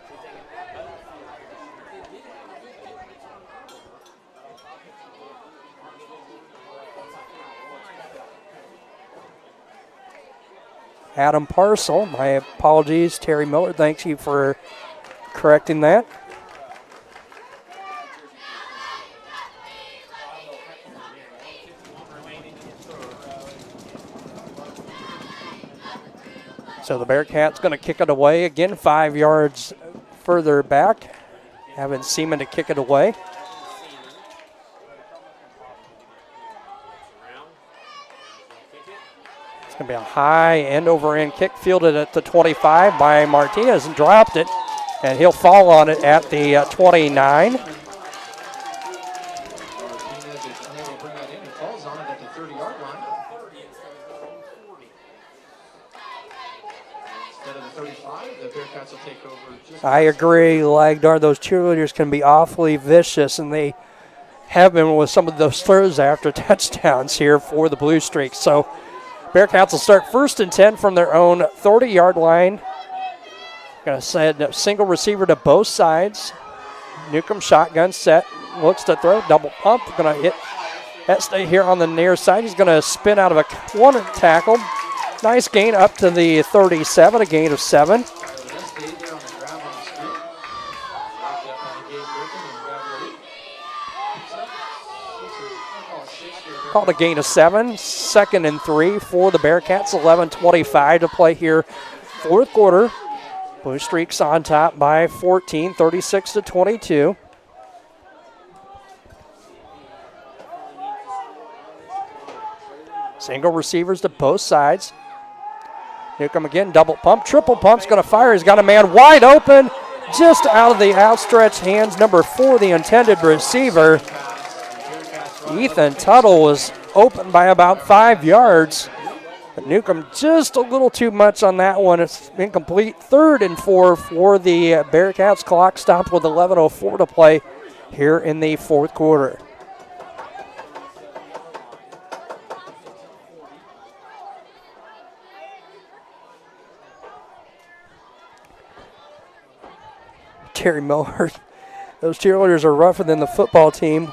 Adam Parcell, my apologies, Terry Miller, thank you for correcting that. So the Bearcats going to kick it away again, 5 yards further back. Having Seaman to kick it away. It's going to be a high end-over-end kick, fielded at the 25 by Martinez, and dropped it, and he'll fall on it at the 29. I agree, Lagdar. Those cheerleaders can be awfully vicious, and they have been with some of those throws after touchdowns here for the Blue Streaks. So Bearcats will start 1st and 10 from their own 30-yard line. Going to send a single receiver to both sides. Newcomb shotgun set, looks to throw, double pump. Going to hit Este here on the near side. He's going to spin out of a one tackle. Nice gain up to the 37, a gain of 7. Called a gain of 7, 2nd and 3 for the Bearcats. 11:25 to play here, fourth quarter. Blue Streaks on top by 14, 36-22. Single receivers to both sides. Newcomb again, double pump, triple pump's going to fire. He's got a man wide open, just out of the outstretched hands. Number 4, the intended receiver. Ethan Tuttle was open by about 5 yards. But Newcomb just a little too much on that one. It's incomplete. 3rd and 4 for the Bearcats. Clock stopped with 11:04 to play here in the fourth quarter. Terry Miller, those cheerleaders are rougher than the football team.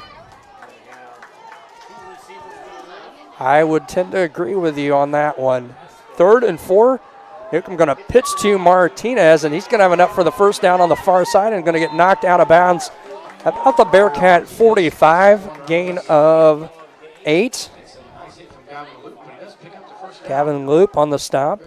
I would tend to agree with you on that one. 3rd and 4. Newcomb going to pitch to Martinez, and he's going to have enough for the first down on the far side and going to get knocked out of bounds about the Bearcat 45, gain of 8. Gavin Loop on the stop.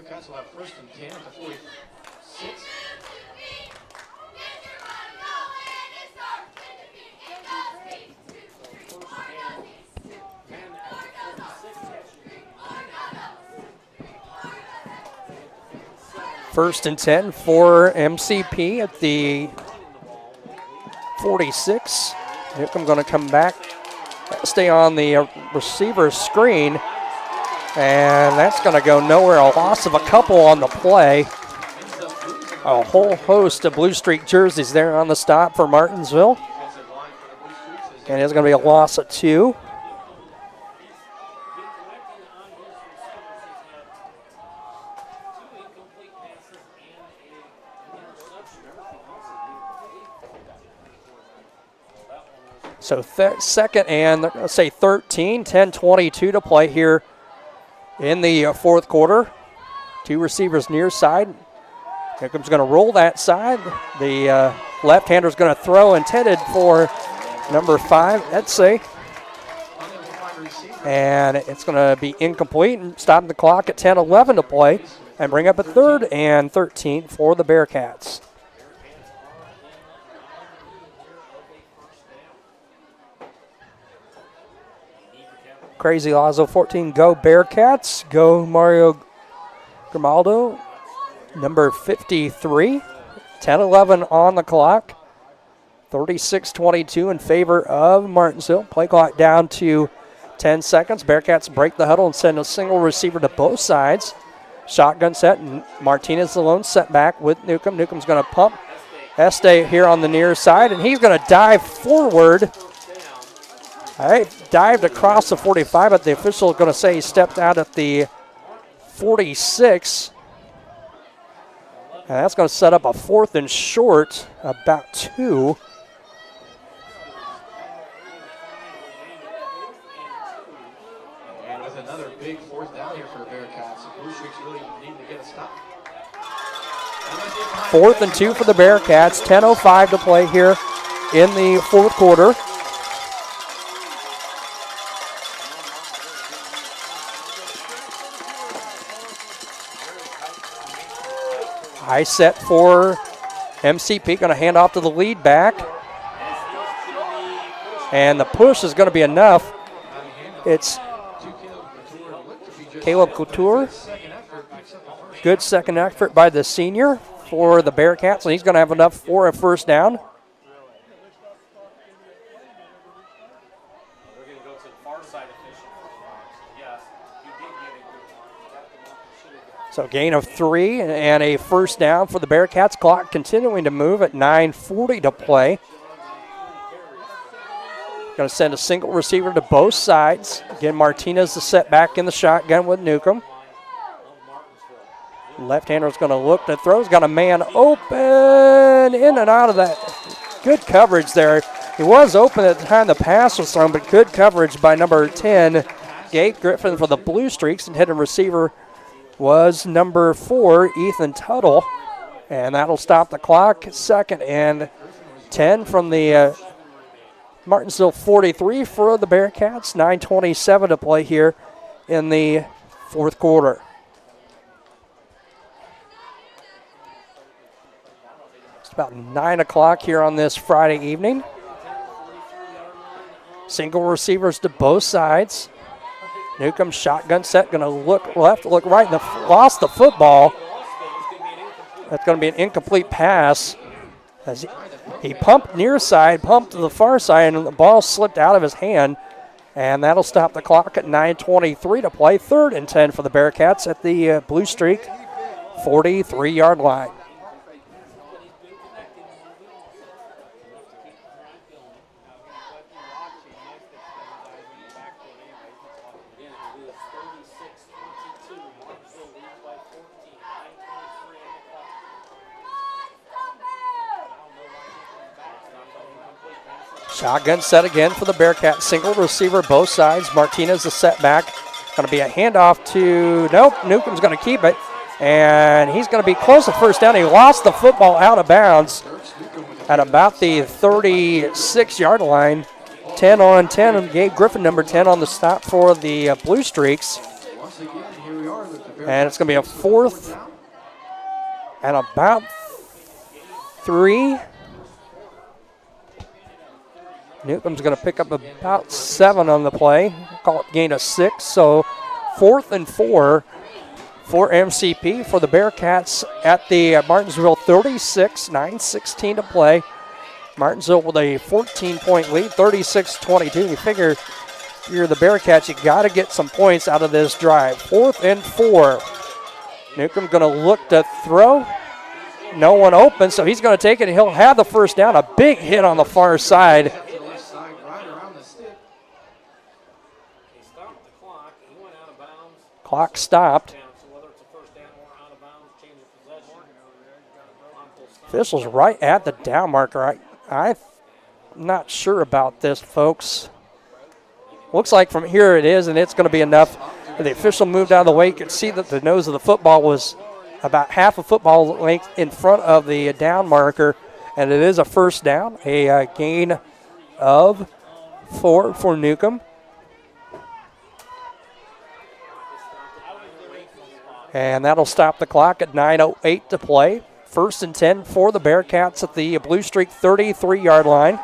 First and 10 for MCP at the 46. Newcomb going to come back, stay on the receiver screen, and that's going to go nowhere. A loss of a couple on the play. A whole host of Blue Streak jerseys there on the stop for Martinsville. And it's going to be a loss of 2. So second and, let's say 13, 10:22 to play here in the fourth quarter. 2 receivers near side. Newcomb's going to roll that side. The left-hander's going to throw, intended for number 5, Etsy. And it's going to be incomplete and stop the clock at 10:11 to play and bring up a 3rd and 13 for the Bearcats. Crazy Lazo 14, go Bearcats, go Mario Grimaldo, number 53, 10-11 on the clock, 36-22 in favor of Martinsville. Play clock down to 10 seconds. Bearcats break the huddle and send a single receiver to both sides. Shotgun set, and Martinez alone set back with Newcomb. Newcomb's going to pump. Este here on the near side, and he's going to dive forward. All right, dived across the 45, but the official is going to say he stepped out at the 46. And that's going to set up a 4th and short, about 2. And with another big 4th down here for the Bearcats, the Blue Streaks really need to get a stop. 4th and 2 for the Bearcats, 10:05 to play here in the fourth quarter. High set for MCP, going to hand off to the lead back. And the push is going to be enough. It's Caleb Couture. Good second effort by the senior for the Bearcats, and he's going to have enough for a first down. So gain of 3 and a first down for the Bearcats. Clock continuing to move at 9:40 to play. Going to send a single receiver to both sides. Again, Martinez to set back in the shotgun with Newcomb. Left-hander's going to look to throw. He's got a man open, in and out of that. Good coverage there. He was open at the time the pass was thrown, but good coverage by number 10, Gabe Griffin for the Blue Streaks, and hidden receiver was number 4, Ethan Tuttle. And that'll stop the clock. Second and 10 from the Martinsville 43 for the Bearcats. 9:27 to play here in the fourth quarter. It's about 9 o'clock here on this Friday evening. Single receivers to both sides. Newcomb shotgun set, going to look left, look right, and lost the football. That's going to be an incomplete pass. As he pumped near side, pumped to the far side, and the ball slipped out of his hand. And that'll stop the clock at 9:23 to play. 3rd and 10 for the Bearcats at the Blue Streak 43-yard line. Shotgun set again for the Bearcats. Single receiver both sides. Martinez the setback. Going to be a handoff to, nope, Newcomb's going to keep it. And he's going to be close to first down. He lost the football out of bounds at about the 36-yard line. 10 on 10. Gabe Griffin, number 10, on the stop for the Blue Streaks. And it's going to be a 4th and about 3. Newcomb's going to pick up about 7 on the play. Call it gain of 6. So 4th and 4 for MCP for the Bearcats at the Martinsville 36. 9:16 to play. Martinsville with a 14-point lead, 36-22. You figure if you're the Bearcats, you got to get some points out of this drive. 4th and 4. Newcomb going to look to throw. No one open, so he's going to take it. He'll have the first down. A big hit on the far side. Clock stopped. Officials right at the down marker. I'm not sure about this, folks. Looks like from here it is, and it's going to be enough. The official moved out of the way. You could see that the nose of the football was about half a football length in front of the down marker, and it is a first down, a gain of 4 for Newcomb. And that'll stop the clock at 9:08 to play. 1st and 10 for the Bearcats at the Blue Streak 33-yard line.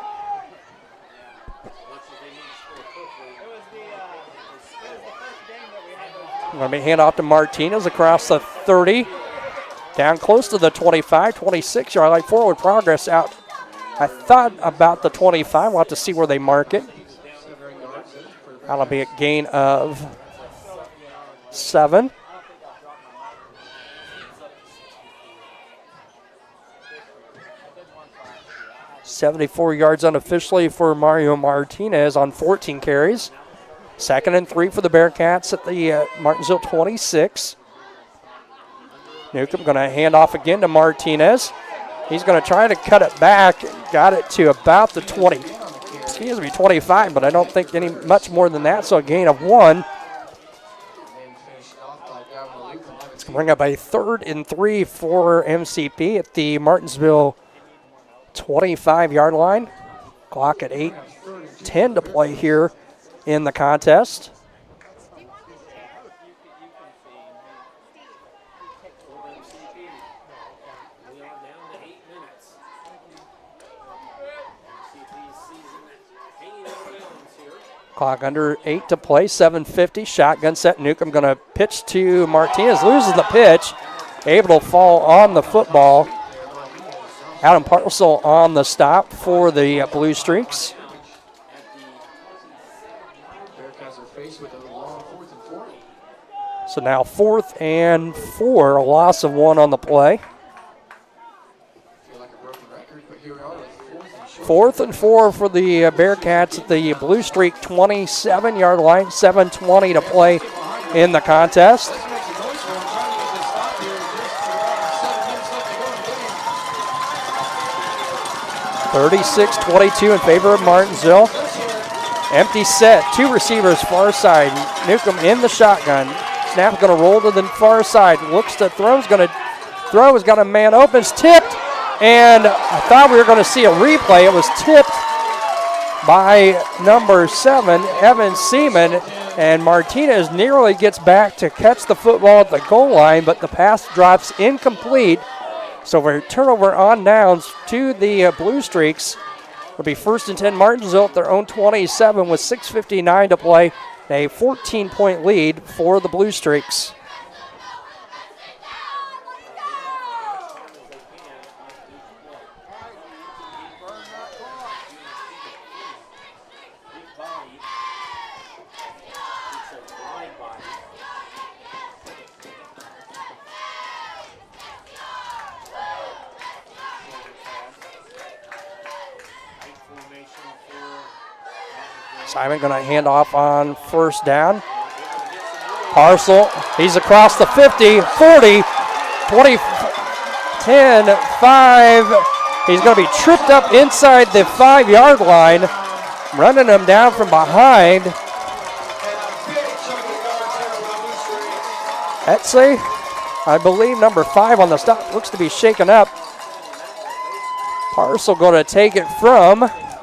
Going to be hand off to Martinez across the 30. Down close to the 25, 26-yard line. Forward progress out. I thought about the 25. We'll have to see where they mark it. That'll be a gain of 7. $74 yards unofficially for Mario Martinez on 14 carries. 2nd and 3 for the Bearcats at the Martinsville 26. Newcomb going to hand off again to Martinez. He's going to try to cut it back. Got it to about the 25, but I don't think any much more than that, so a gain of 1. It's going to bring up a 3rd and 3 for MCP at the Martinsville 25-yard line. Clock at 8:10 to play here in the contest. Clock under 8 to play, 7:50. Shotgun set. Newcomb going to pitch to Martinez. Loses the pitch. Able to fall on the football. Adam Parcel on the stop for the Blue Streaks. So now 4th and 4, a loss of 1 on the play. 4th and 4 for the Bearcats at the Blue Streak 27-yard line. 7:20 to play in the contest. (36-22) in favor of Martinsville. Empty set, 2 receivers far side. Newcomb in the shotgun. Snap going to roll to the far side. Looks to throw. Is going to throw. Has got a man open. It's tipped. And I thought we were going to see a replay. It was tipped by number 7, Evan Seaman. And Martinez nearly gets back to catch the football at the goal line, but the pass drops incomplete. So we're turnover on downs to the Blue Streaks. It'll be 1st and 10 Martinsville at their own 27 with 6:59 to play. A 14-point lead for the Blue Streaks. Simon going to hand off on 1st down. Parcel, he's across the 50, 40, 20, 10, 5. He's going to be tripped up inside the 5-yard line, running him down from behind. Etsy, I believe number 5 on the stop, looks to be shaken up. Parcel going to take it from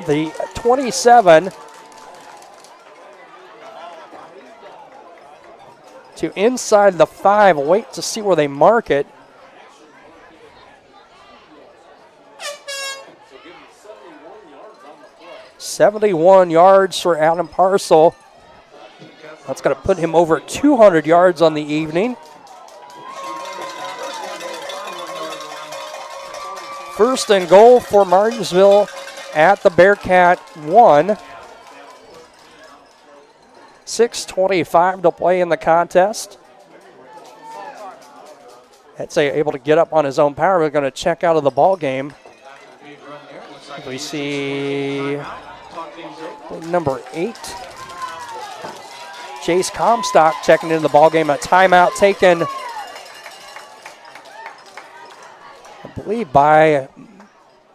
the 27 to inside the 5. Wait to see where they mark it. $71 yards for Adam Parcel. That's going to put him over 200 yards on the evening. 1st and goal for Martinsville at the Bearcat 1. 6:25 to play in the contest. That's able to get up on his own power. We're going to check out of the ball game. We see number 8, Chase Comstock, checking into the ball game. A timeout taken, I believe, by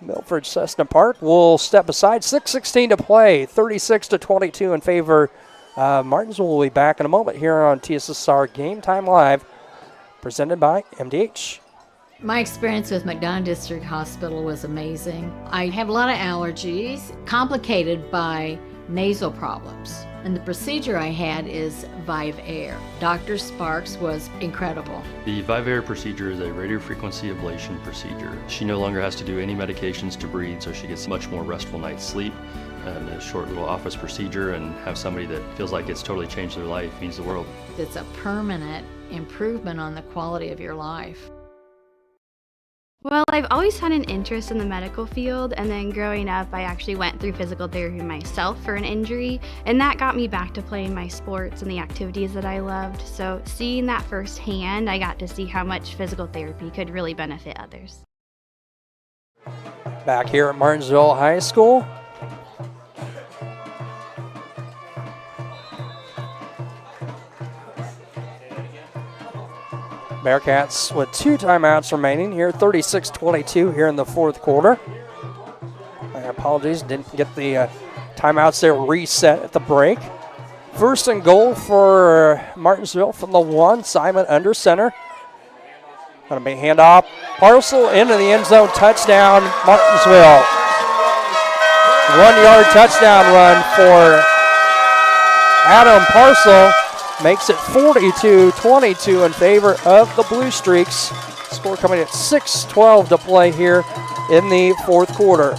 Milford-Cissna Park. We'll step aside. 6:16 to play. 36-22 in favor. Martinsville will be back in a moment here on TSSR Game Time Live, presented by MDH. My experience with McDonough District Hospital was amazing. I have a lot of allergies, complicated by nasal problems. And the procedure I had is Vive Air. Dr. Sparks was incredible. The Vive Air procedure is a radiofrequency ablation procedure. She no longer has to do any medications to breathe, so she gets a much more restful night's sleep. And a short little office procedure, and have somebody that feels like it's totally changed their life means the world. It's a permanent improvement on the quality of your life. Well, I've always had an interest in the medical field, and then growing up, I actually went through physical therapy myself for an injury, and that got me back to playing my sports and the activities that I loved. So seeing that firsthand, I got to see how much physical therapy could really benefit others. Back here at Martinsville High School. Bearcats with 2 timeouts remaining here, 36-22 here in the 4th quarter. My apologies, didn't get the timeouts there reset at the break. 1st and goal for Martinsville from the 1, Simon under center. Going to be handoff, Parcel into the end zone, touchdown Martinsville. 1-yard touchdown run for Adam Parcel. Makes it 42-22 in favor of the Blue Streaks. Score coming at 6:12 to play here in the 4th quarter.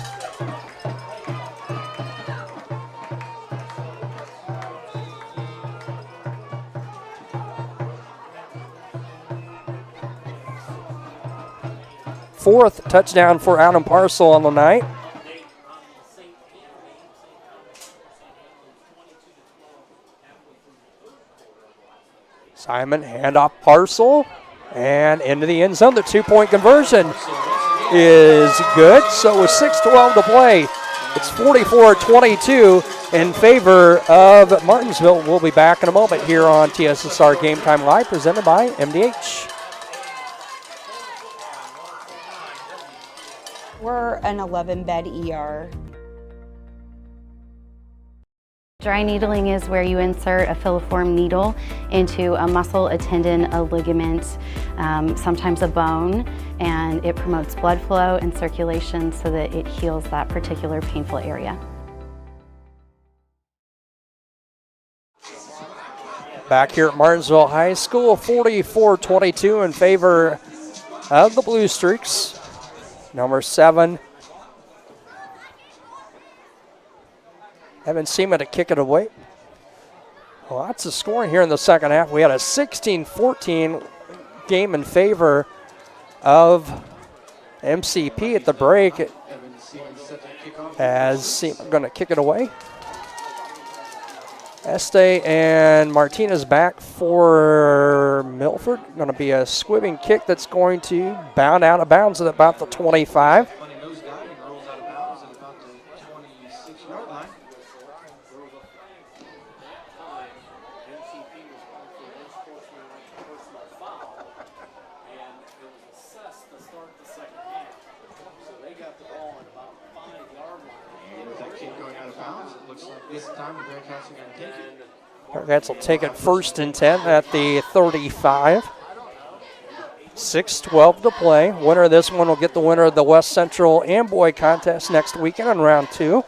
Fourth touchdown for Adam Parcel on the night. Simon, handoff Parcel, and into the end zone. The 2-point conversion is good. So with 6:12 to play, it's 44-22 in favor of Martinsville. We'll be back in a moment here on TSSR Game Time Live, presented by MDH. We're an 11-bed ER. Dry needling is where you insert a filiform needle into a muscle, a tendon, a ligament, sometimes a bone, and it promotes blood flow and circulation so that it heals that particular painful area. Back here at Martinsville High School, 44-22 in favor of the Blue Streaks. Number 7. Evan Seaman to kick it away. Lots of scoring here in the second half. We had a 16-14 game in favor of MCP at the break as Seaman going to kick it away. Este and Martinez back for Milford. Going to be a squibbing kick that's going to bound out of bounds at about the 25. Bearcats will take it 1st and 10 at the 35. 6:12 to play. Winner of this one will get the winner of the West Central Amboy contest next weekend in round 2.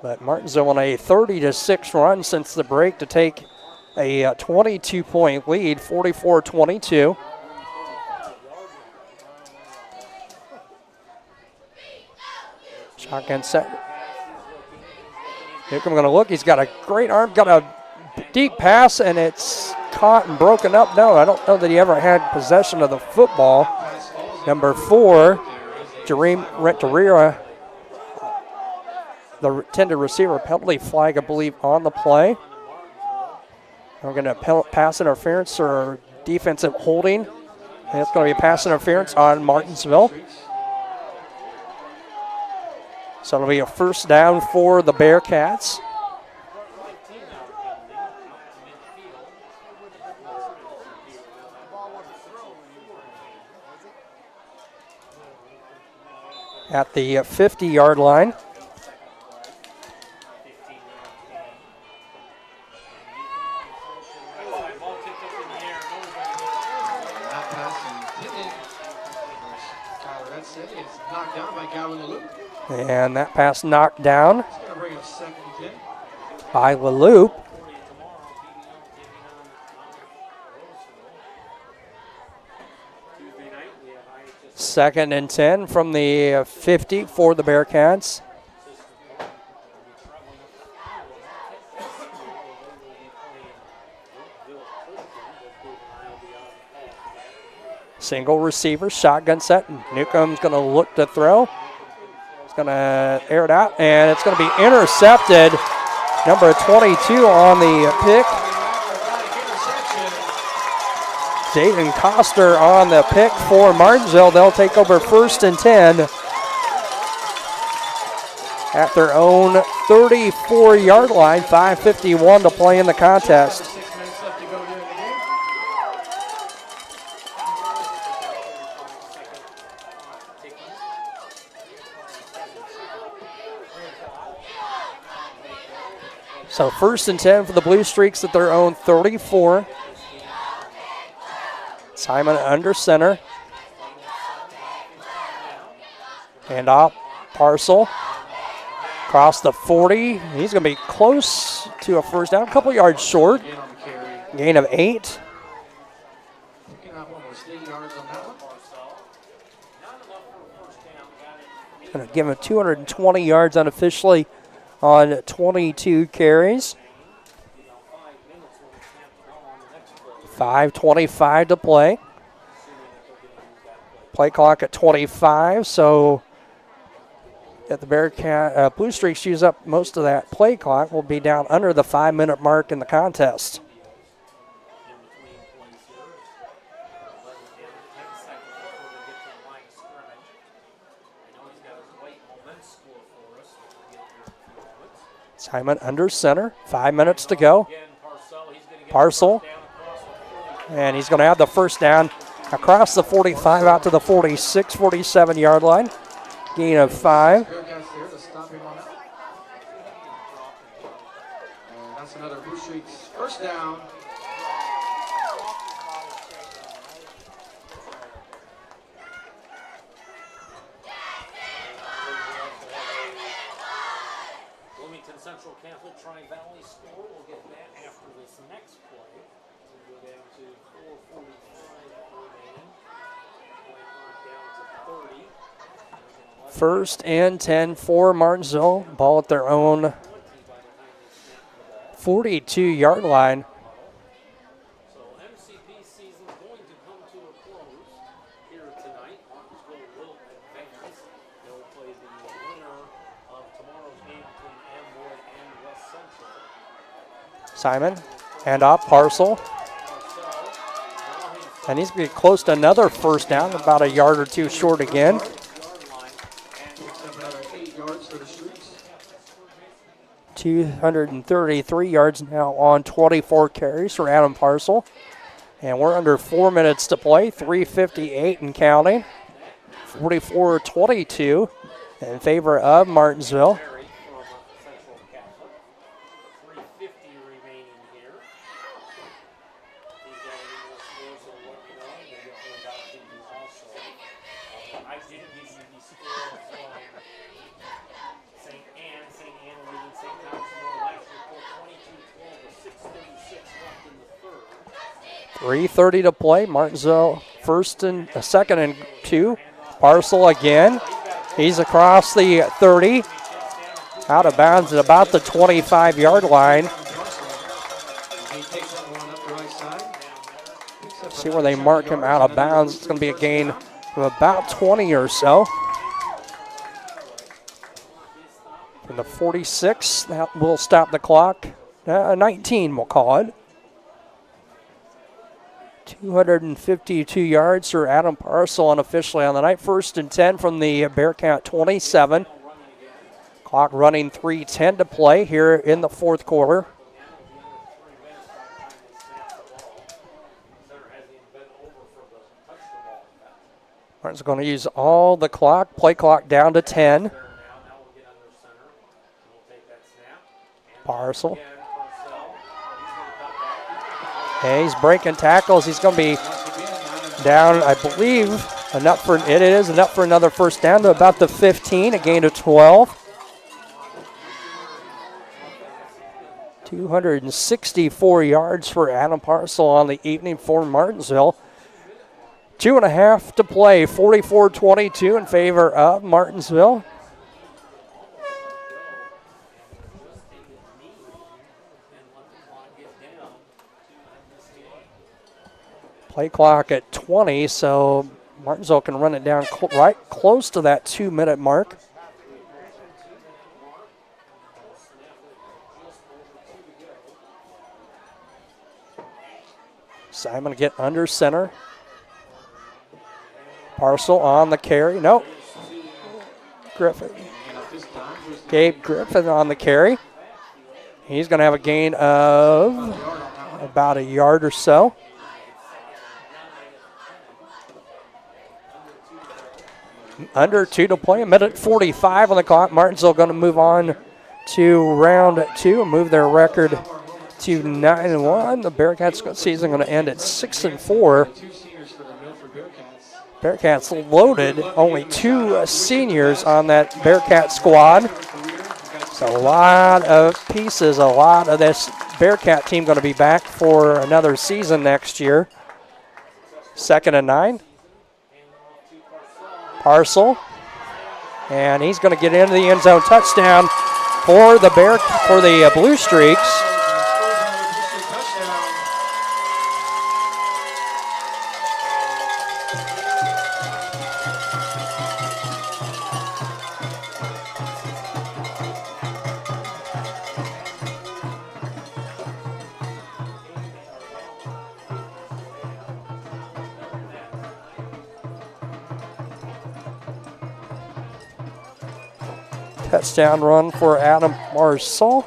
But Martinsville on a 30-6 run since the break to take a 22-point lead, 44-22. Shotgun set. Macomb going to look. He's got a great arm, got a deep pass, and it's caught and broken up. No, I don't know that he ever had possession of the football. Number 4, Jareem Renteria, the intended receiver, penalty flag, I believe, on the play. We're going to pass interference or defensive holding. And it's going to be pass interference on Martinsville. So it'll be a first down for the Bearcats. At the 50-yard line. And that pass knocked down by LaLoop. Second and 10 from the 50 for the Bearcats. Single receiver, shotgun set. Newcomb's going to look to throw. Going to air it out, and it's going to be intercepted. Number 22 on the pick. Dayton Coster on the pick for Martinsville. They'll take over 1st and 10 at their own 34-yard line. 5:51 to play in the contest. So 1st and 10 for the Blue Streaks at their own 34. Simon under center. Hand off, Parcel. Across the 40. He's going to be close to a first down, a couple yards short. Gain of 8. Going to give him 220 yards unofficially on 22 carries. 5:25 to play. Play clock at 25, so if the Bearcat Blue Streaks use up most of that play clock, we'll be down under the 5-minute mark in the contest. Simon under center, 5 minutes to go. Parcel, and he's going to have the first down across the 45 out to the 46, 47-yard line. gain of 5. Bearcats there to stop him on that. And that's another Blue Streaks first down. Bloomington Central Catholic Tri-Valley score. We'll get that after this next play. We'll go down to 4:45 remaining. Play clock down to 30. First and 10 for Martinsville. Ball at their own 42-yard line. So MCP season's going to come to a close here tonight. Martinsville will advance. They'll play the winner of tomorrow's game between Amboy and West Central. Simon, hand off, Parcel. And he's going to be close to another first down, about a yard or two short again. 233 yards now on 24 carries for Adam Parcel. And we're under 4 minutes to play, 3:58 and counting. 44-22 in favor of Martinsville. .330 to play. Martinsville second and 2. Parcel again. He's across the 30. Out of bounds at about the 25-yard line. See where they mark him out of bounds. It's going to be a gain of about 20 or so. From the 46, that will stop the clock. 19, we'll call it. 252 yards for Adam Parcel unofficially on the night. First and 10 from the Bearcat 27. Clock running 3:10 to play here in the fourth quarter. Martin's going to use all the clock, play clock down to 10. Parcel. Okay, he's breaking tackles. He's going to be down, I believe, enough for another first down to about the 15, a gain of 12. 264 yards for Adam Parcel on the evening for Martinsville. 2.5 to play, 44-22 in favor of Martinsville. Play clock at 20, so Martinsville can run it down right close to that 2-minute mark. Simon get under center. Parcel on the carry. Nope. Griffin. Gabe Griffin on the carry. He's going to have a gain of about a yard or so. Under 2 to play, 1:45 on the clock. Martinsville going to move on to round 2 and move their record to 9-1. The Bearcats season going to end at 6-4. Bearcats loaded, only 2 seniors on that Bearcat squad. So a lot of pieces, a lot of this Bearcat team going to be back for another season next year. 2nd and 9. Parcel, and he's going to get into the end zone. Touchdown for the Blue Streaks. Touchdown run for Adam Parcel.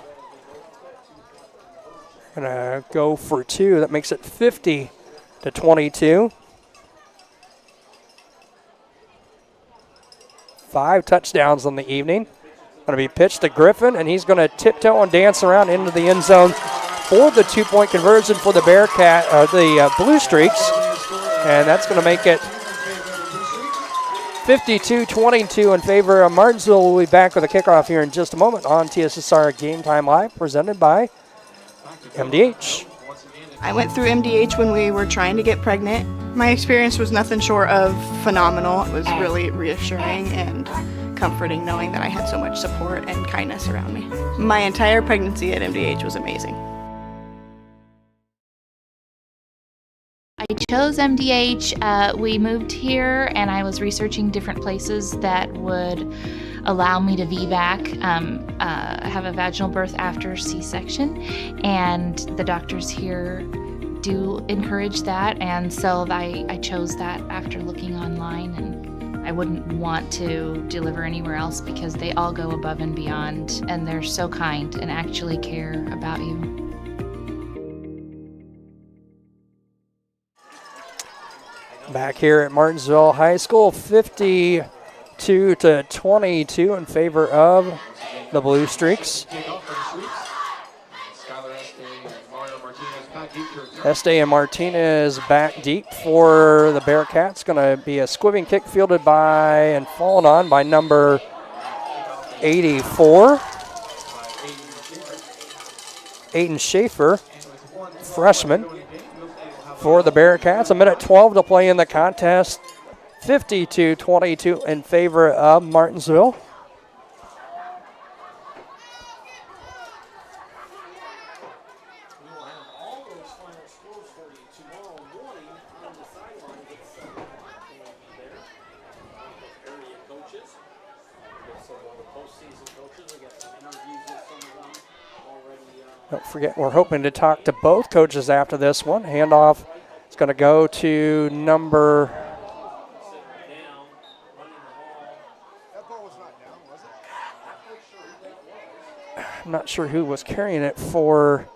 Gonna go for 2. That makes it 50-22. 5 touchdowns on the evening. Going to be pitched to Griffin, and he's going to tiptoe and dance around into the end zone for the 2-point conversion for the the Blue Streaks, and that's going to make it 52-22 in favor of Martinsville. We'll be back with a kickoff here in just a moment on TSSR Game Time Live, presented by MDH. I went through MDH when we were trying to get pregnant. My experience was nothing short of phenomenal. It was really reassuring and comforting knowing that I had so much support and kindness around me. My entire pregnancy at MDH was amazing. I chose MDH. We moved here, and I was researching different places that would allow me to VBAC, have a vaginal birth after C-section, and the doctors here do encourage that, and so I chose that after looking online, and I wouldn't want to deliver anywhere else because they all go above and beyond, and they're so kind and actually care about you. Back here at Martinsville High School, 52-22 in favor of the Blue Streaks. Este and Martinez back deep for the Bearcats. Going to be a squibbing kick fielded by and fallen on by number 84. Aiden Schaefer, freshman, for the Bearcats. 1:12 to play in the contest. 52-22 in favor of Martinsville. Don't forget, we're hoping to talk to both coaches after this one. Handoff is going to go to number... I'm not sure who was carrying it for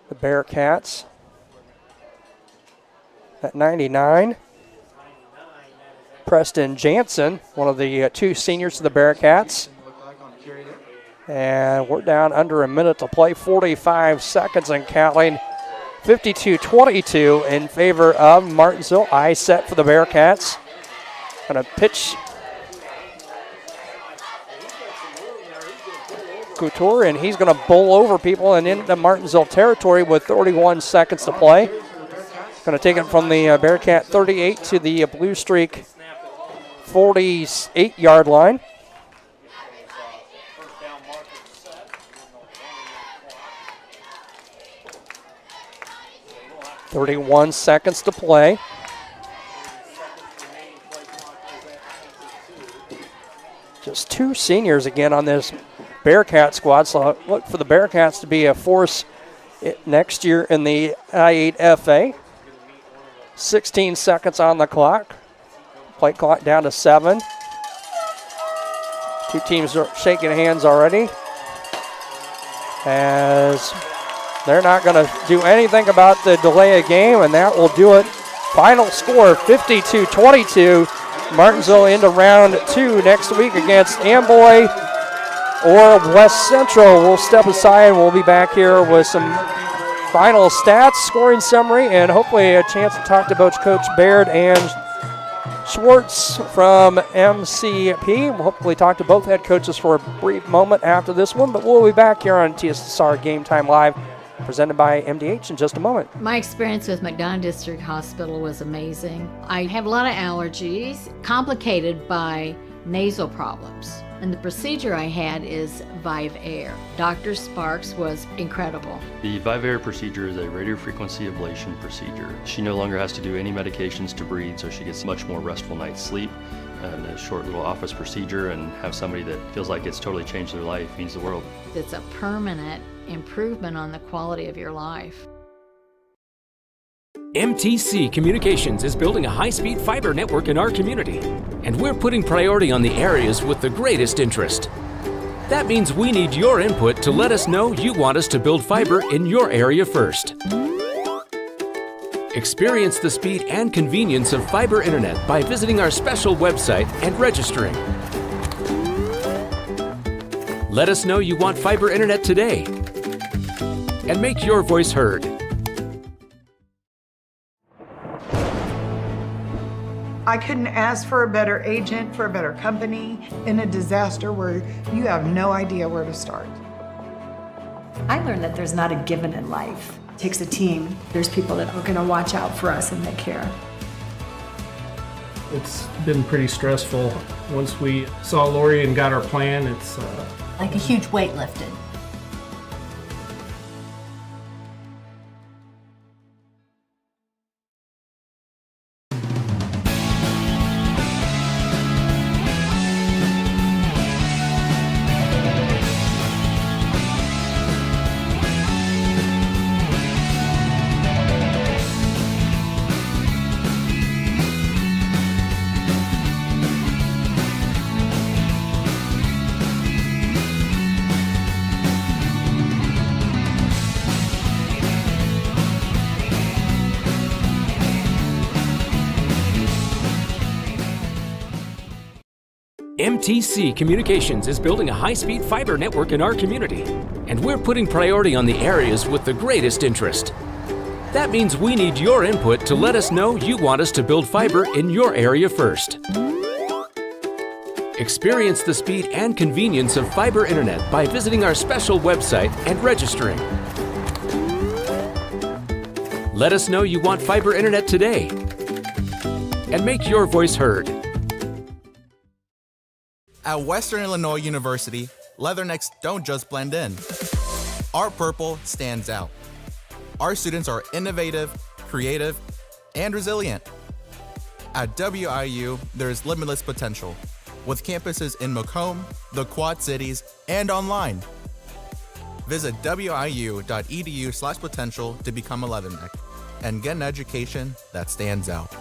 the Bearcats. At 99, Preston Jansen, one of the 2 seniors to the Bearcats. And we're down under a minute to play, 45 seconds and counting. 52-22 in favor of Martinsville. Eye set for the Bearcats. Going to pitch Couture, and he's going to bowl over people and into Martinsville territory with 31 seconds to play. Going to take it from the Bearcat 38 to the Blue Streak 48-yard line. .31 seconds to play. Just 2 seniors again on this Bearcat squad, so look for the Bearcats to be a force next year in the I8FA. 16 seconds on the clock. Play clock down to 7. 2 teams are shaking hands already, as they're not going to do anything about the delay of game, and that will do it. Final score, 52-22. Martinsville into round 2 next week against Amboy or West Central. We'll step aside and we'll be back here with some final stats, scoring summary, and hopefully a chance to talk to both Coach Baird and Schwartz from MCP. We'll hopefully talk to both head coaches for a brief moment after this one, but we'll be back here on TSSR Game Time Live, presented by MDH in just a moment. My experience with McDonough District Hospital was amazing. I have a lot of allergies, complicated by nasal problems. And the procedure I had is Vive Air. Dr. Sparks was incredible. The Vive Air procedure is a radiofrequency ablation procedure. She no longer has to do any medications to breathe, so she gets much more restful night's sleep. And a short little office procedure, and have somebody that feels like it's totally changed their life means the world. It's a permanent improvement on the quality of your life. MTC Communications is building a high-speed fiber network in our community, and we're putting priority on the areas with the greatest interest. That means we need your input to let us know you want us to build fiber in your area first. Experience the speed and convenience of fiber internet by visiting our special website and registering. Let us know you want fiber internet today and make your voice heard. I couldn't ask for a better agent, for a better company in a disaster where you have no idea where to start. I learned that there's not a given in life. It takes a team. There's people that are going to watch out for us and they care. It's been pretty stressful. Once we saw Lori and got our plan, it's like a huge weight lifted. MTC Communications is building a high-speed fiber network in our community, and we're putting priority on the areas with the greatest interest. That means we need your input to let us know you want us to build fiber in your area first. Experience the speed and convenience of fiber internet by visiting our special website and registering. Let us know you want fiber internet today and make your voice heard. At Western Illinois University, leathernecks don't just blend in. Our purple stands out. Our students are innovative, creative, and resilient. At WIU, there is limitless potential, with campuses in Macomb, the Quad Cities, and online. Visit wiu.edu/potential to become a leatherneck and get an education that stands out.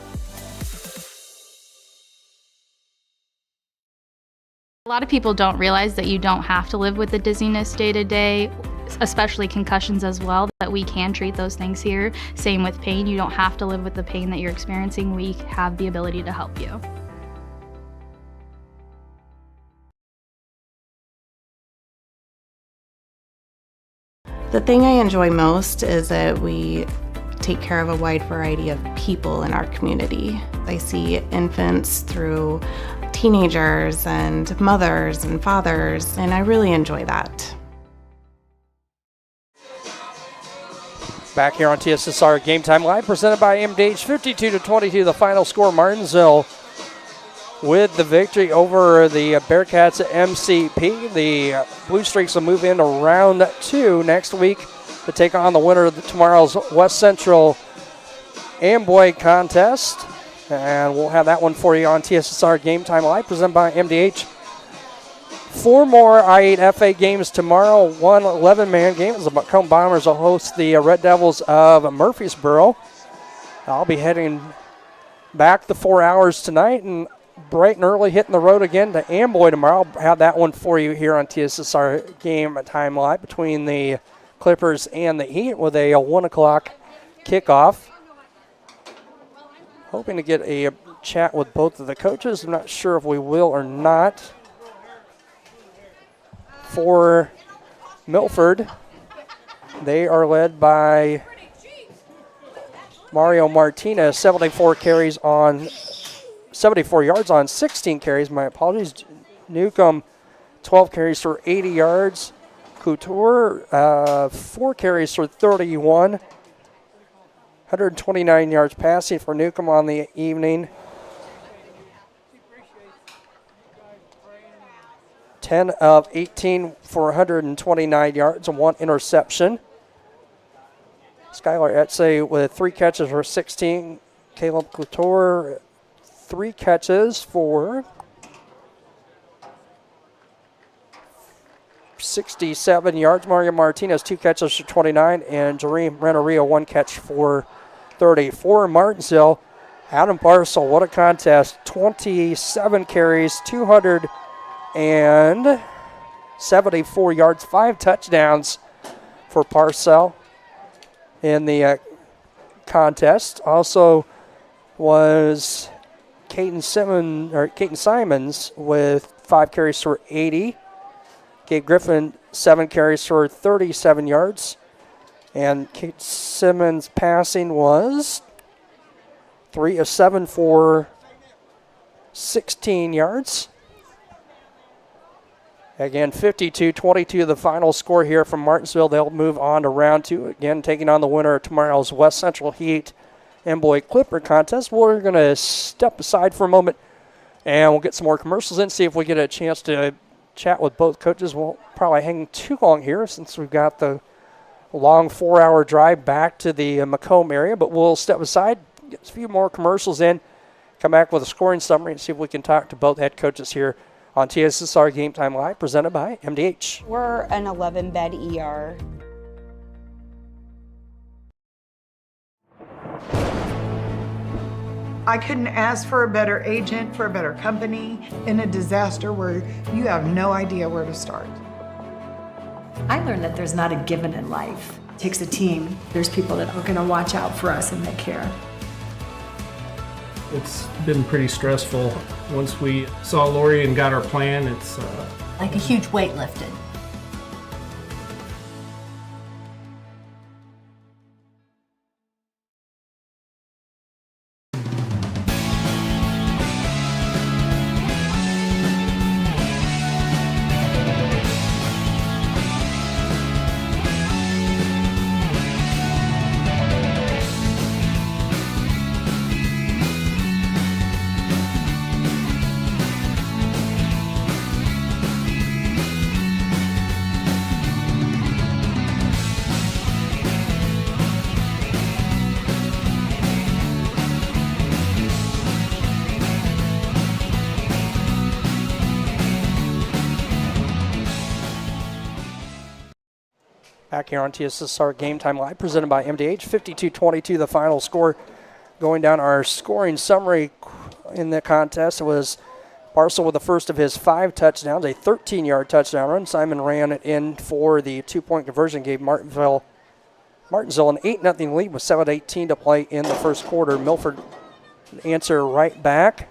A lot of people don't realize that you don't have to live with the dizziness day to day, especially concussions as well, that we can treat those things here. Same with pain. You don't have to live with the pain that you're experiencing. We have the ability to help you. The thing I enjoy most is that we take care of a wide variety of people in our community. I see infants through teenagers and mothers and fathers, and I really enjoy that. Back here on TSSR Game Time Live, presented by MDH, 52-22, the final score. Martinsville with the victory over the Bearcats at MCP. The Blue Streaks will move into round 2 next week to take on the winner of tomorrow's West Central Amboy contest. And we'll have that one for you on TSSR Game Time Live, presented by MDH. 4 more I8FA games tomorrow. 1 11-man game as the Macomb Bombers will host the Red Devils of Murfreesboro. I'll be heading back the 4 hours tonight and bright and early hitting the road again to Amboy tomorrow. I'll have that one for you here on TSSR Game Time Live between the Clippers and the Heat with a 1 o'clock kickoff. Hoping to get a chat with both of the coaches. I'm not sure if we will or not. For Milford, they are led by Mario Martinez, 74 yards on 16 carries. My apologies. Newcomb, 12 carries for 80 yards. Couture, 4 carries for 31. 129 yards passing for Newcomb on the evening. 10 of 18 for 129 yards and 1 interception. Skylar Etze with 3 catches for 16. Caleb Couture, 3 catches for 67 yards. Mario Martinez, 2 catches for 29. And Jareem Renneria, 1 catch for 34. Martinsville, Adam Parcel, what a contest. 27 carries, 274 yards, 5 touchdowns for Parcel in the contest. Also was Caden Simons with 5 carries for 80. Gabe Griffin, 7 carries for 37 yards. And Kate Simmons' passing was 3 of 7 for 16 yards. Again, 52-22 the final score here from Martinsville. They'll move on to round 2. Again, taking on the winner of tomorrow's West Central Heat and Boy Clipper contest. We're going to step aside for a moment and we'll get some more commercials in, see if we get a chance to chat with both coaches. Won't probably hang too long here since we've got the long 4-hour drive back to the Macomb area, but we'll step aside, get a few more commercials in, come back with a scoring summary and see if we can talk to both head coaches here on TSSR Game Time Live, presented by MDH. We're an 11-bed ER. I couldn't ask for a better agent, for a better company in a disaster where you have no idea where to start. I learned that there's not a given in life. It takes a team. There's people that are going to watch out for us and they care. It's been pretty stressful. Once we saw Lori and got our plan, it's Like a huge weight lifted. Back here on TSSR Game Time Live, presented by MDH. 52-22 the final score. Going down our scoring summary in the contest, it was Parcel with the first of his 5 touchdowns, a 13-yard touchdown run. Simon ran it in for the 2-point conversion, gave Martinsville an 8-0 lead with 7:18 to play in the first quarter. Milford answer right back,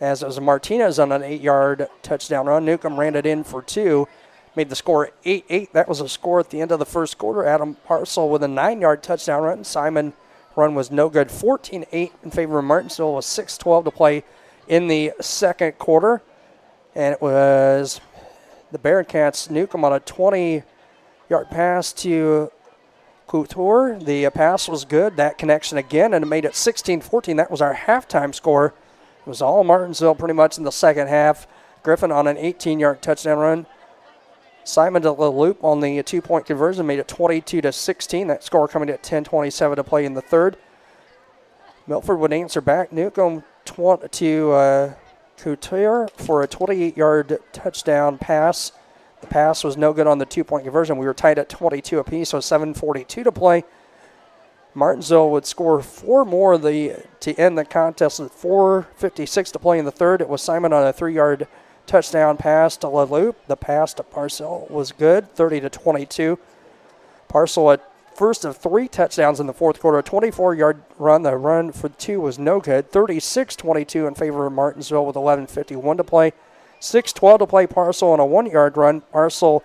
as it was Martinez on an 8-yard touchdown run. Newcomb ran it in for 2. Made the score 8-8. That was a score at the end of the first quarter. Adam Parcel with a 9-yard touchdown run. Simon run was no good. 14-8 in favor of Martinsville with 6:12 to play in the second quarter. And it was the Bearcats' Newcomb on a 20-yard pass to Couture. The pass was good. That connection again, and it made it 16-14. That was our halftime score. It was all Martinsville pretty much in the second half. Griffin on an 18-yard touchdown run. Simon to the loop on the 2-point conversion made it 22-16. That score coming at 10:27 to play in the third. Milford would answer back. Newcomb to Couture for a 28-yard touchdown pass. The pass was no good on the 2-point conversion. We were tied at 22 apiece, so 7:42 to play. Martinsville would score 4 more to end the contest with 4:56 to play in the third. It was Simon on a 3-yard touchdown pass to LaLoop. The pass to Parcel was good, 30-22. Parcel at first of 3 touchdowns in the fourth quarter, a 24-yard run. The run for 2 was no good, 36-22 in favor of Martinsville with 11:51 to play. 6:12 to play. Parcel on a 1-yard run. Parcel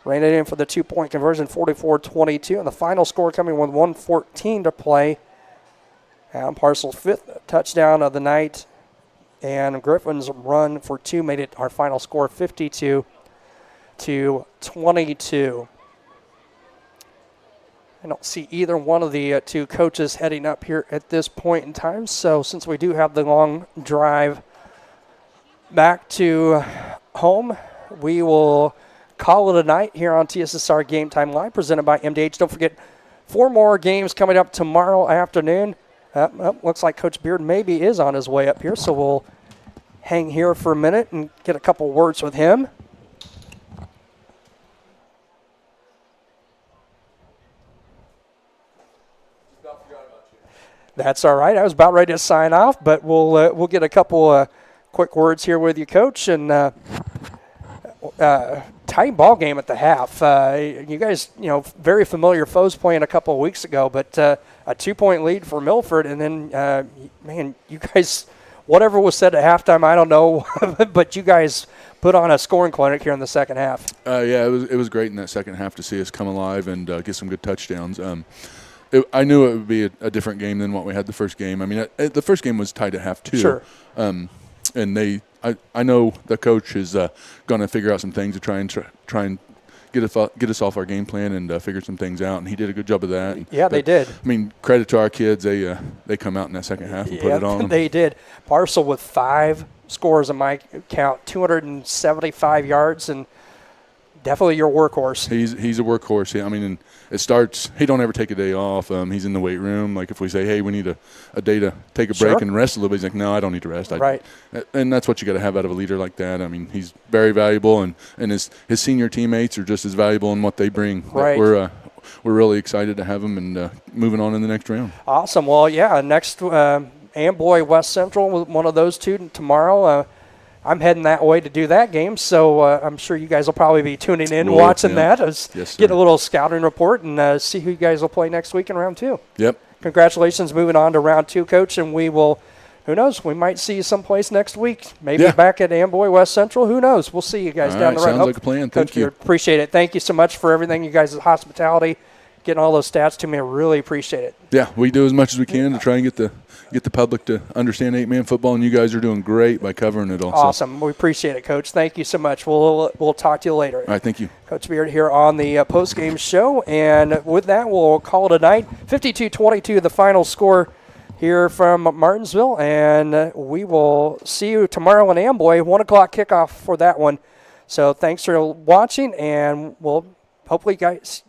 ran it in for the 2-point conversion, 44-22. And the final score coming with 1:14 to play. And Parcel's 5th touchdown of the night. And Griffin's run for 2 made it our final score, 52-22. I don't see either one of the 2 coaches heading up here at this point in time. So since we do have the long drive back to home, we will call it a night here on TSSR Game Time Live, presented by MDH. Don't forget, 4 more games coming up tomorrow afternoon. Looks like Coach Beard maybe is on his way up here, so we'll hang here for a minute and get a couple words with him. That's all right. I was about ready to sign off, but we'll get a couple quick words here with you, Coach. And tight ball game at the half. You guys, very familiar foes playing a couple of weeks ago, but a 2-point lead for Milford, and then, man, you guys whatever was said at halftime, I don't know, but you guys put on a scoring clinic here in the second half. Yeah, it was great in that second half to see us come alive and get some good touchdowns. I knew it would be a different game than what we had the first game. I mean, the first game was tied at half too. Sure. And I know the coach is going to figure out some things to try and get us off our game plan and figure some things out, and he did a good job of that. They did. I mean, credit to our kids. They come out in that second half and put it on. They did. Parcel with 5 scores in my count, 275 yards, and definitely your workhorse. He's a workhorse. Yeah, I mean, and it starts. He don't ever take a day off. He's in the weight room. Like if we say, hey, we need a day to take a break and rest a little bit, he's like, no, I don't need to rest. Right. And that's what you got to have out of a leader like that. I mean, he's very valuable, and his senior teammates are just as valuable in what they bring. Right. We're really excited to have them and moving on in the next round. Awesome. Well, yeah, next Amboy West Central, one of those two tomorrow. I'm heading that way to do that game, so I'm sure you guys will probably be tuning in, watching that. Get a little scouting report and see who you guys will play next week in round 2. Yep. Congratulations, moving on to round 2, Coach, and we will, who knows, we might see you someplace next week. Maybe back at Amboy West Central. Who knows? We'll see you guys down the road. Sounds like a plan. Thank you. Appreciate it. Thank you so much for everything, you guys' hospitality, getting all those stats to me. I really appreciate it. Yeah, we do as much as we can to try and get the public to understand 8-man football, and you guys are doing great by covering it all. Awesome. We appreciate it, Coach. Thank you so much. We'll talk to you later. All right, thank you. Coach Beard here on the post-game show, and with that, we'll call it a night. 52-22, the final score here from Martinsville, and we will see you tomorrow in Amboy, 1 o'clock kickoff for that one. So thanks for watching, and we'll hopefully guys